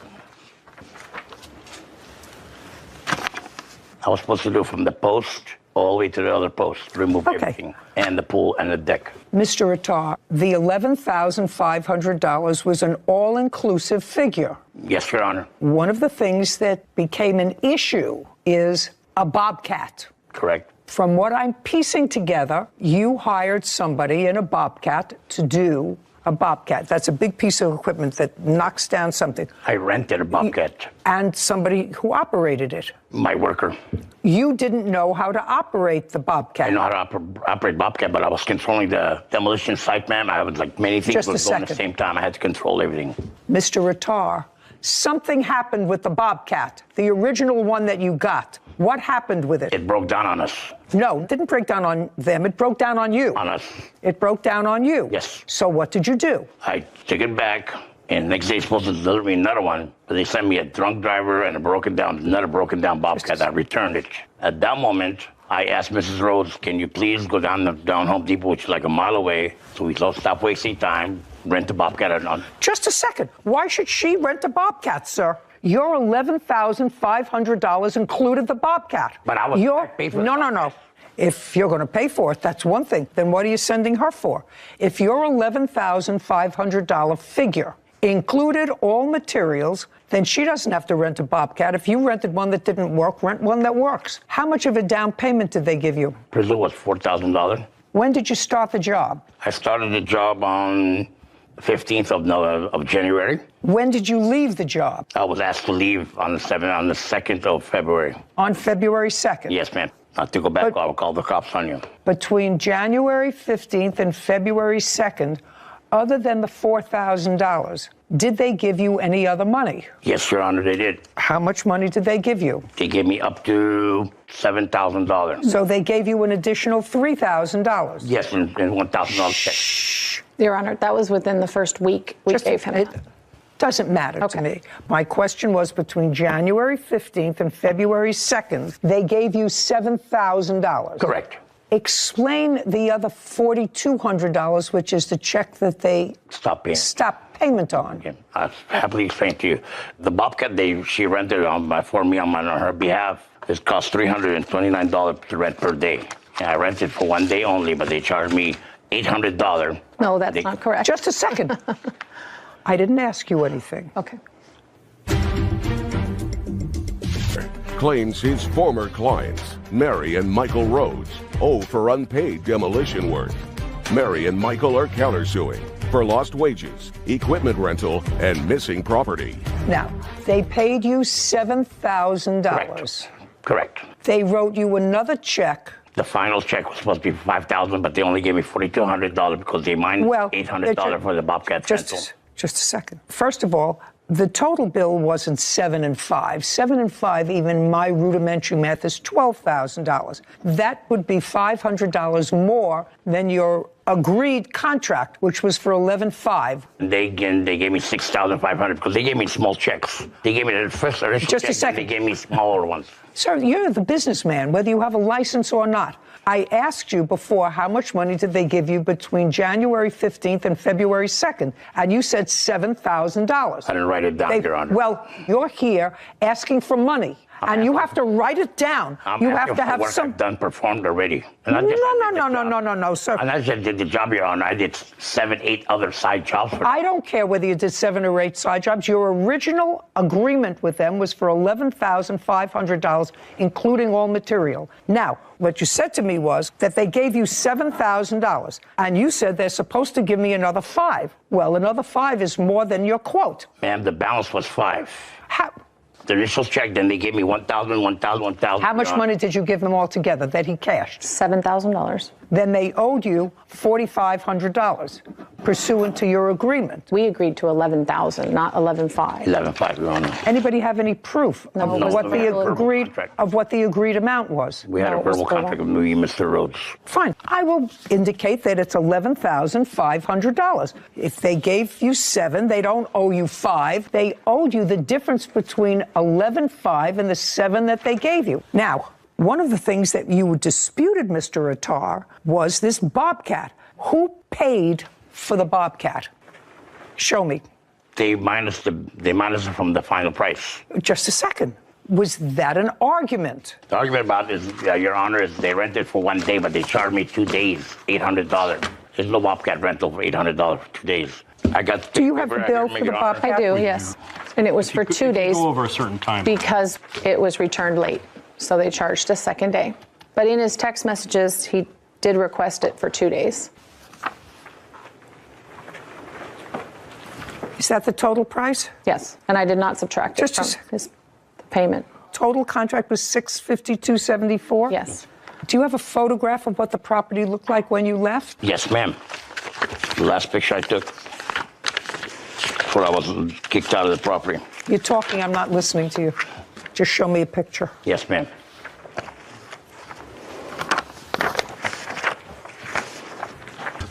I was supposed to do from the post all the way to the other post, remove everything, and the pool and the deck. Mr. Rattar, the $11,500 was an all-inclusive figure. Yes, Your Honor. One of the things that became an issue is a bobcat. Correct. From what I'm piecing together, you hired somebody in a bobcat to do a bobcat. That's a big piece of equipment that knocks down something. I rented a bobcat. And somebody who operated it. My worker. You didn't know how to operate the bobcat. I know how to operate bobcat, but I was controlling the demolition site, ma'am. I was like many things were going at the same time. I had to control everything. Mr. Rattar, something happened with the bobcat, the original one that you got. What happened with it? It broke down on us. No, it didn't break down on them. It broke down on you. On us. It broke down on you. Yes. So what did you do? I took it back, and next day supposed to deliver me another one, but they sent me a drunk driver and another broken down bobcat. I returned it. At that moment, I asked Mrs. Rhodes, can you please go down Home Depot, which is like a mile away, so we don't stop wasting time, rent a bobcat. Just a second. Why should she rent a bobcat, sir? Your $11,500 included the Bobcat. But I paid for it. No. If you're going to pay for it, that's one thing. Then what are you sending her for? If your $11,500 figure included all materials, then she doesn't have to rent a Bobcat. If you rented one that didn't work, rent one that works. How much of a down payment did they give you? Presume was $4,000. When did you start the job? I started the job on the 15th of January. When did you leave the job? I was asked to leave on the 2nd of February. On February 2nd? Yes, ma'am. Not to go back, I'll call the cops on you. Between January 15th and February 2nd, other than the $4,000, did they give you any other money? Yes, Your Honor, they did. How much money did they give you? They gave me up to $7,000. So they gave you an additional $3,000? Yes, and $1,000 check. Your Honor, that was within the first week we gave him. It doesn't matter to me. My question was between January 15th and February 2nd, they gave you $7,000. Correct. Explain the other $4,200, which is the check that they stopped payment on. Okay. I'll happily explain to you. The Bobcat she rented for me on her behalf, it cost $329 to rent per day. And I rented for 1 day only, but they charged me $800. No, that's not correct. Just a second. I didn't ask you anything. Okay. Claims his former clients, Mary and Michael Rhodes, owe for unpaid demolition work. Mary and Michael are countersuing for lost wages, equipment rental, and missing property. Now, they paid you $7,000. Correct. They wrote you another check. The final check was supposed to be $5,000, but they only gave me $4,200 because they minus $800 for the Bobcat rental. Just a second. First of all, the total bill wasn't 7 and 5. 7 and 5, even my rudimentary math, is $12,000. That would be $500 more than your agreed contract, which was for $11,500. They gave me $6,500 because they gave me small checks. They gave me the first initial Just check, a second. They gave me smaller ones. Sir, you're the businessman, whether you have a license or not. I asked you before how much money did they give you between January 15th and February 2nd, and you said $7,000. I didn't write it down, Your Honor. Well, you're here asking for money, and you have to write it down. You have to have some work I've performed already. And no, sir. And I just did the job, Your Honor. I did 7, 8 other side jobs. I don't care whether you did 7 or 8 side jobs. Your original agreement with them was for $11,500, including all material. Now, what you said to me was that they gave you $7,000, and you said they're supposed to give me another $5,000. Well, another $5,000 is more than your quote. Ma'am, the balance was $5,000. How? The initial check, then they gave me $1,000. How much money did you give them all together that he cashed? $7,000. Then they owed you $4,500, pursuant to your agreement. We agreed to $11,000, not $11,500. $11,500, Your Honor. Anybody have any proof of what the agreed amount was? We had a verbal contract with me, Mr. Rhodes. Fine. I will indicate that it's $11,500. If they gave you $7,000, they don't owe you $5,000. They owed you the difference between $11,500 and the $7,000 that they gave you. Now, one of the things that you disputed, Mr. Attar, was this Bobcat. Who paid for the Bobcat? Show me. They minus it from the final price. Just a second. Was that an argument? The argument about it is, Your Honor, is they rented for 1 day, but they charged me 2 days, $800. There's no Bobcat rental for $800 for 2 days. Do you have the bill for the Bobcat? I do, yes. And it was for 2 days. Go over a certain time. Because it was returned late. So they charged a second day. But in his text messages, he did request it for 2 days. Is that the total price? Yes, and I did not subtract it from his payment. Total contract was $652.74? Yes. Do you have a photograph of what the property looked like when you left? Yes, ma'am. The last picture I took before I was kicked out of the property. You're talking, I'm not listening to you. Just show me a picture. Yes, ma'am.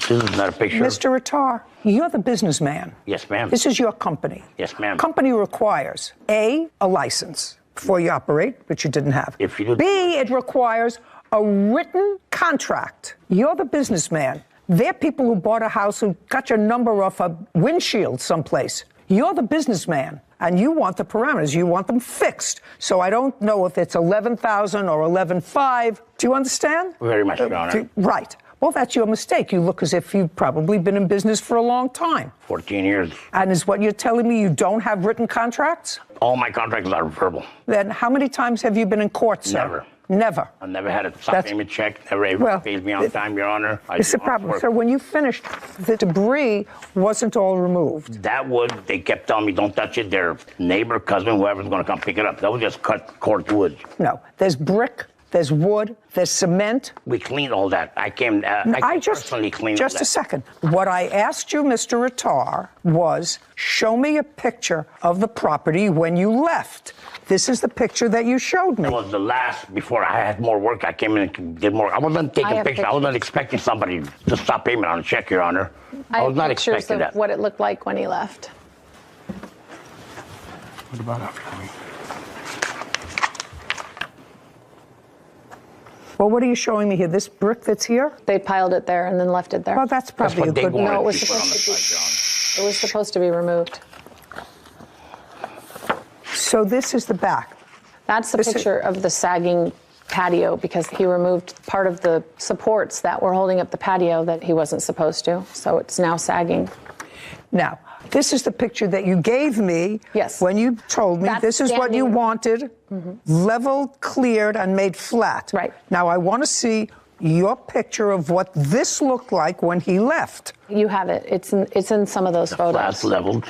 This is not a picture. Mr. Attar, you're the businessman. Yes, ma'am. This is your company. Yes, ma'am. Company requires A, a license before you operate, which you didn't have. If you do. B, it requires a written contract. You're the businessman. They're people who bought a house who got your number off a windshield someplace. You're the businessman. and you want the parameters. You want them fixed. So I don't know if it's 11,000 or 11,500. Do you understand? Very much, Your Honor. Right. Well, that's your mistake. You look as if you've probably been in business for a long time. 14 years. And is what you're telling me you don't have written contracts? All my contracts are verbal. Then how many times have you been in court, sir? Never. Never. I never had a stop payment check. Never paid me on time, Your Honor. It's a problem. So when you finished, the debris wasn't all removed. That wood, they kept telling me, don't touch it. Their neighbor, cousin, whoever's going to come pick it up. That was just cut court wood. No. There's brick. There's wood, there's cement. We cleaned all that. I personally cleaned all that. Just a second. What I asked you, Mr. Attar, was show me a picture of the property when you left. This is the picture that you showed me. That was the last, before I had more work, I came in and did more. I wasn't taking pictures. I wasn't expecting somebody to stop payment on a check, Your Honor. I was not expecting that. What it looked like when he left. What about after me? Well, what are you showing me here? This brick that's here? They piled it there and then left it there. Well, that's probably a good one. No, it was supposed to be removed. So this is the back. That's the picture of the sagging patio because he removed part of the supports that were holding up the patio that he wasn't supposed to. So it's now sagging. Now, this is the picture that you gave me when you told me this is what you wanted, leveled, cleared, and made flat. Right. Now, I want to see your picture of what this looked like when he left. You have it. It's in some of those photos. Flat's leveled.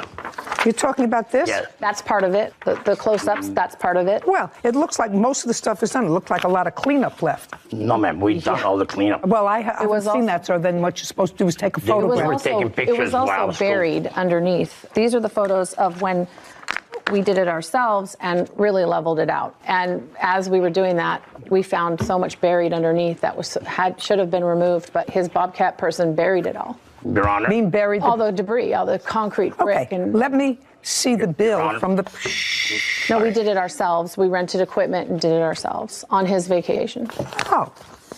You're talking about this? Yeah. That's part of it. The close-ups, that's part of it. Well, it looks like most of the stuff is done. It looked like a lot of cleanup left. No, ma'am. We've done all the cleanup. Well, I haven't seen that, so then what you're supposed to do is take a photograph. It was also buried underneath. These are the photos of when we did it ourselves and really leveled it out. And as we were doing that, we found so much buried underneath that should have been removed, but his Bobcat person buried it all. Your Honor. Buried all the debris, all the concrete brick. Okay, let me see the bill from the... No, we did it ourselves. We rented equipment and did it ourselves on his vacation. Oh,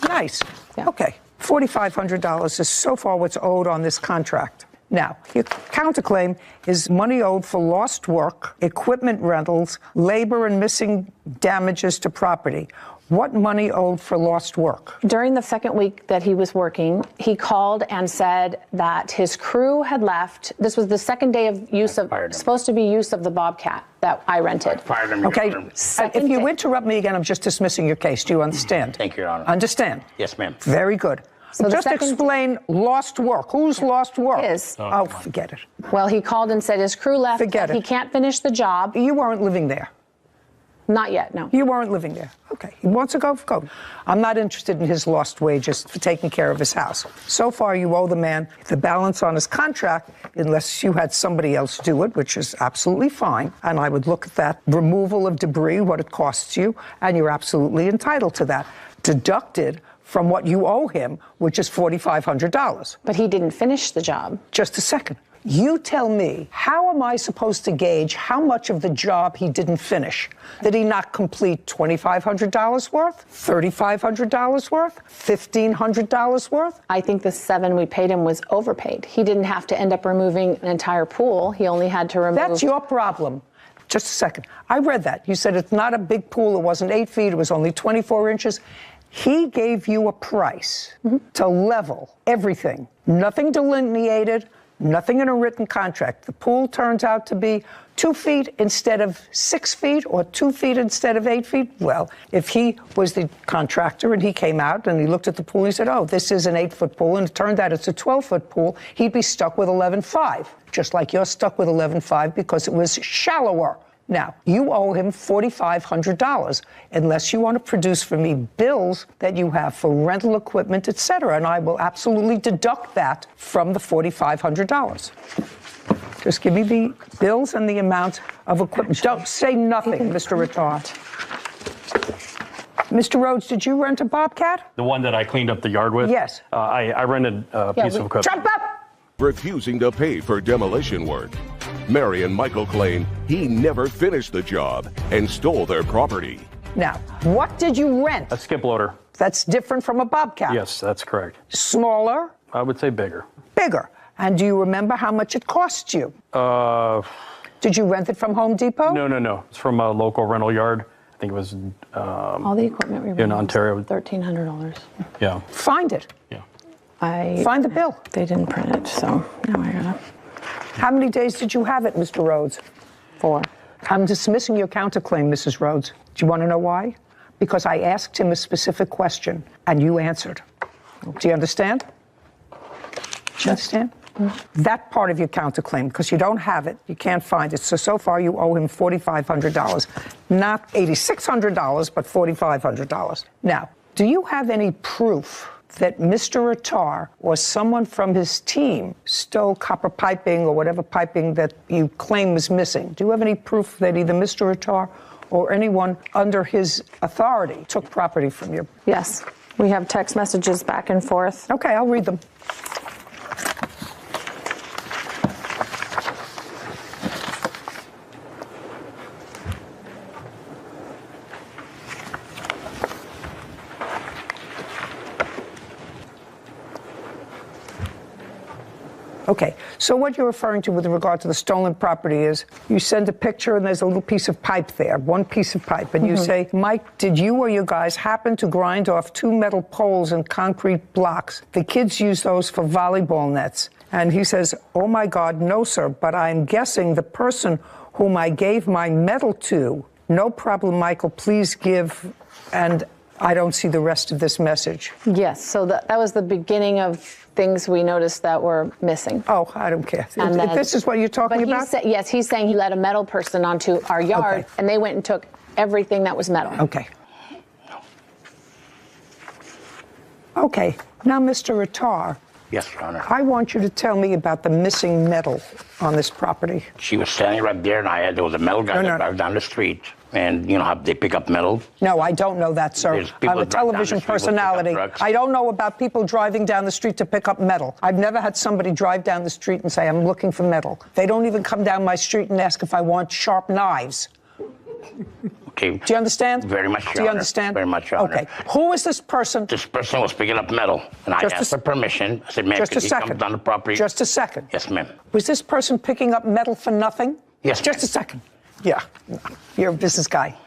nice. Yeah. Okay, $4,500 is so far what's owed on this contract. Now, your counterclaim is money owed for lost work, equipment rentals, labor and missing damages to property. What money owed for lost work? During the second week that he was working, he called and said that his crew had left. This was the second day of supposed to be use of the Bobcat that I rented. Okay, if you interrupt me again, I'm just dismissing your case. Do you understand? Thank you, Your Honor. Understand? Yes, ma'am. Very good. So just explain lost work. Who's lost work? His. Oh, forget it. Well, he called and said his crew left. Forget it. He can't finish the job. You weren't living there. Not yet, no. You weren't living there. Okay. He wants to go. I'm not interested in his lost wages for taking care of his house. So far, you owe the man the balance on his contract unless you had somebody else do it, which is absolutely fine. And I would look at that removal of debris, what it costs you, and you're absolutely entitled to that. Deducted from what you owe him, which is $4,500. But he didn't finish the job. Just a second. You tell me, how am I supposed to gauge how much of the job he didn't finish? Did he not complete $2,500 worth? $3,500 worth? $1,500 worth? I think the $7,000 we paid him was overpaid. He didn't have to end up removing an entire pool. He only had to remove... That's your problem. Just a second. I read that. You said it's not a big pool. It wasn't 8 feet. It was only 24 inches. He gave you a price to level everything. Nothing delineated, nothing in a written contract. The pool turns out to be 2 feet instead of 6 feet or 2 feet instead of 8 feet. Well, if he was the contractor and he came out and he looked at the pool, he said, oh, this is an 8-foot pool, and it turned out it's a 12-foot pool, he'd be stuck with 11.5, just like you're stuck with 11.5 because it was shallower. Now, you owe him $4,500 unless you want to produce for me bills that you have for rental equipment, et cetera, and I will absolutely deduct that from the $4,500. Just give me the bills and the amount of equipment. Don't say nothing, Mr. Rittard. Mr. Rhodes, did you rent a Bobcat? The one that I cleaned up the yard with? Yes. I rented a piece of equipment. Jump up! Refusing to pay for demolition work. Mary and Michael claim he never finished the job and stole their property. Now, what did you rent? A skip loader. That's different from a Bobcat. Yes, that's correct. Smaller? I would say bigger. Bigger. And do you remember how much it cost you? Did you rent it from Home Depot? No. It's from a local rental yard. I think it was All the equipment we rented in Ontario. $1,300. Yeah. Find it. Find the bill. They didn't print it, so now I gotta. How many days did you have it, Mr. Rhodes? 4. I'm dismissing your counterclaim, Mrs. Rhodes. Do you want to know why? Because I asked him a specific question, and you answered. Do you understand? Do you understand? That part of your counterclaim, because you don't have it, you can't find it. So far you owe him $4,500. Not $8,600, but $4,500. Now, do you have any proof that Mr. Attar or someone from his team stole copper piping or whatever piping that you claim was missing? Do you have any proof that either Mr. Attar or anyone under his authority took property from you? Yes. We have text messages back and forth. Okay, I'll read them. Okay, so what you're referring to with regard to the stolen property is you send a picture and there's a little piece of pipe there, one piece of pipe, and you say, Mike, did you or you guys happen to grind off 2 metal poles and concrete blocks? The kids use those for volleyball nets. And he says, oh my God, no, sir, but I'm guessing the person whom I gave my metal to, no problem, Michael, please give, and I don't see the rest of this message. Yes, so that was the beginning of things we noticed that were missing. Oh, I don't care. And then, this is what you're talking about? Yes, he's saying he let a metal person onto our yard, and they went and took everything that was metal. Okay. Okay, now, Mr. Attar. Yes, Your Honor. I want you to tell me about the missing metal on this property. She was standing right there, and there was a metal guy that drove down the street. And you know how they pick up metal? No, I don't know that, sir. I'm a television personality. I don't know about people driving down the street to pick up metal. I've never had somebody drive down the street and say, I'm looking for metal. They don't even come down my street and ask if I want sharp knives. Okay. Do you understand? Very much, Your Honor. Do you understand? Very much, Your Honor. Okay. Who is this person? This person was picking up metal, and I asked for permission. I said, ma'am, just a can you come second. down the property? Just a second. Yes, ma'am. Was this person picking up metal for nothing? Yes, Just a second. Yeah. You're a business guy.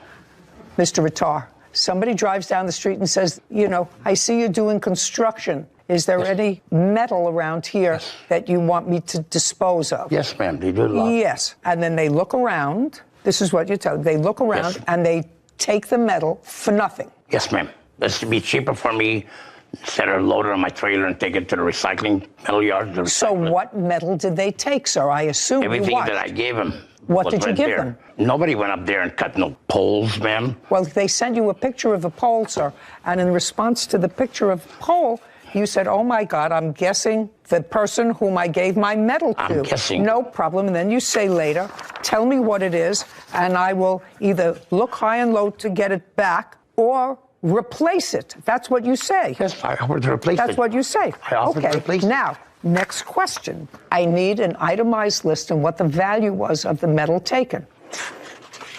Mr. Attar, somebody drives down the street and says, you know, I see you're doing construction. Is there any metal around here that you want me to dispose of? Yes, ma'am. They do a lot. Yes. And then they look around. This is what you tell them. They look around and they take the metal for nothing. Yes, ma'am. This would be cheaper for me instead of load it on my trailer and take it to the recycling metal yard. So what metal did they take, sir? I assume everything that I gave them. What did you give them? Nobody went up there and cut no poles, ma'am. Well, they sent you a picture of a pole, sir. And in response to the picture of the pole, you said, oh, my God, I'm guessing the person whom I gave my metal to. I'm guessing. No problem. And then you say later, tell me what it is, and I will either look high and low to get it back or replace it. That's what you say. Yes, I offered to replace it. That's what you say. I offered to replace it. Now, next question. I need an itemized list and what the value was of the metal taken.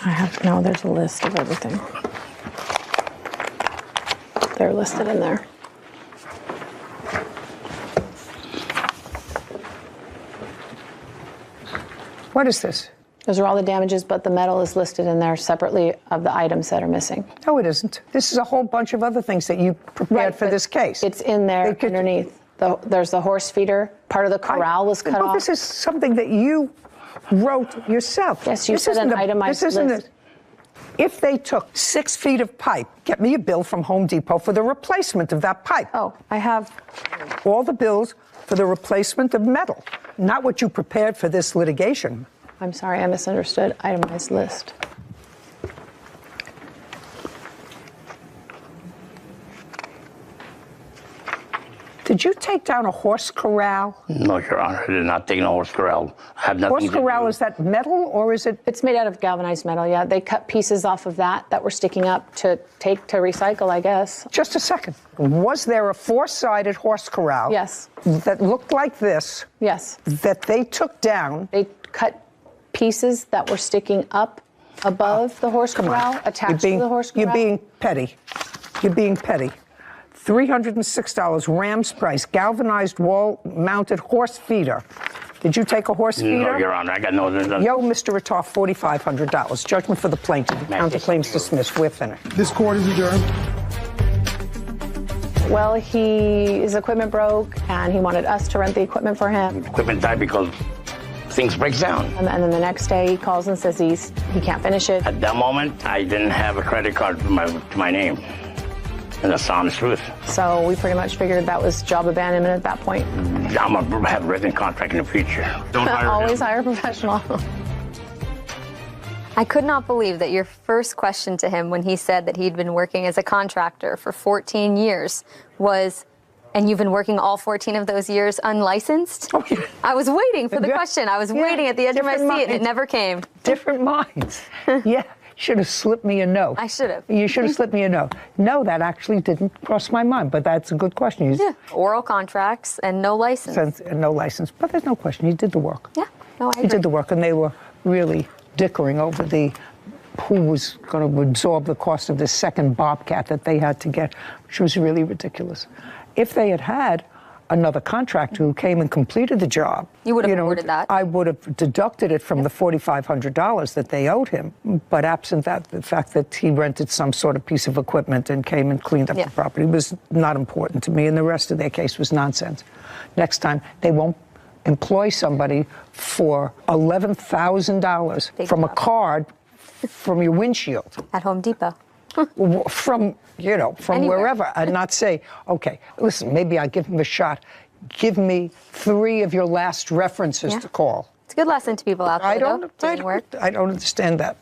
There's a list of everything. They're listed in there. What is this? Those are all the damages, but the metal is listed in there separately of the items that are missing. No, it isn't. This is a whole bunch of other things that you prepared for this case. It's in there underneath. There's the horse feeder. Part of the corral was cut off. This is something that you wrote yourself. Yes, you said an itemized list. If they took 6 feet of pipe, get me a bill from Home Depot for the replacement of that pipe. Oh, I have all the bills for the replacement of metal, not what you prepared for this litigation. I'm sorry, I misunderstood. Itemized list. Did you take down a horse corral? No, Your Honor, I did not take no horse corral. I have nothing Horse corral, is that metal or is it? It's made out of galvanized metal, yeah. They cut pieces off of that were sticking up to take to recycle, I guess. Just a second. Was there a 4-sided horse corral? Yes. That looked like this? Yes. That they took down? They cut pieces that were sticking up above the horse corral, attached to the horse corral. You're being petty. You're being petty. $306, Ram's price, galvanized wall-mounted horse feeder. Did you take a horse feeder? No, Your Honor, I got no. Yo, Mr. Rattar, $4,500. Judgment for the plaintiff. Counterclaims dismissed. We're finished. This court is adjourned. Well, his equipment broke, and he wanted us to rent the equipment for him. Equipment died because things break down. And then the next day, he calls and says he can't finish it. At that moment, I didn't have a credit card to my name. And that's the honest truth. So we pretty much figured that was job abandonment at that point. I'm going to have a written contract in the future. Don't hire Always him. hire a professional. I could not believe that your first question to him when he said that he'd been working as a contractor for 14 years was, and you've been working all 14 of those years unlicensed? Oh, yeah. I was waiting for the question. I was waiting at the edge of my seat, and it never came. Different minds. Yeah. Should have slipped me a note. I should have. You should have slipped me a note. No, that actually didn't cross my mind, but that's a good question. Yeah. Oral contracts and no license. No license, but there's no question. He did the work. Yeah. No, I agree. He did the work, and they were really dickering over who was going to absorb the cost of the second Bobcat that they had to get, which was really ridiculous. If they had had another contractor who came and completed the job, you would have awarded that. I would have deducted it from the $4,500 that they owed him. But absent that, the fact that he rented some sort of piece of equipment and came and cleaned up the property was not important to me, and the rest of their case was nonsense. Next time, they won't employ somebody for $11,000 from a card from your windshield. At Home Depot. From anywhere. Wherever, and not say, okay, listen, maybe I'll give him a shot. Give me 3 of your last references to call. It's a good lesson to people out there, I don't understand that.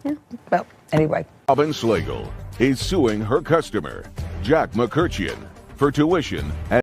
Yeah. Well, anyway. Robin Slagle is suing her customer, Jack McCurcheon, for tuition and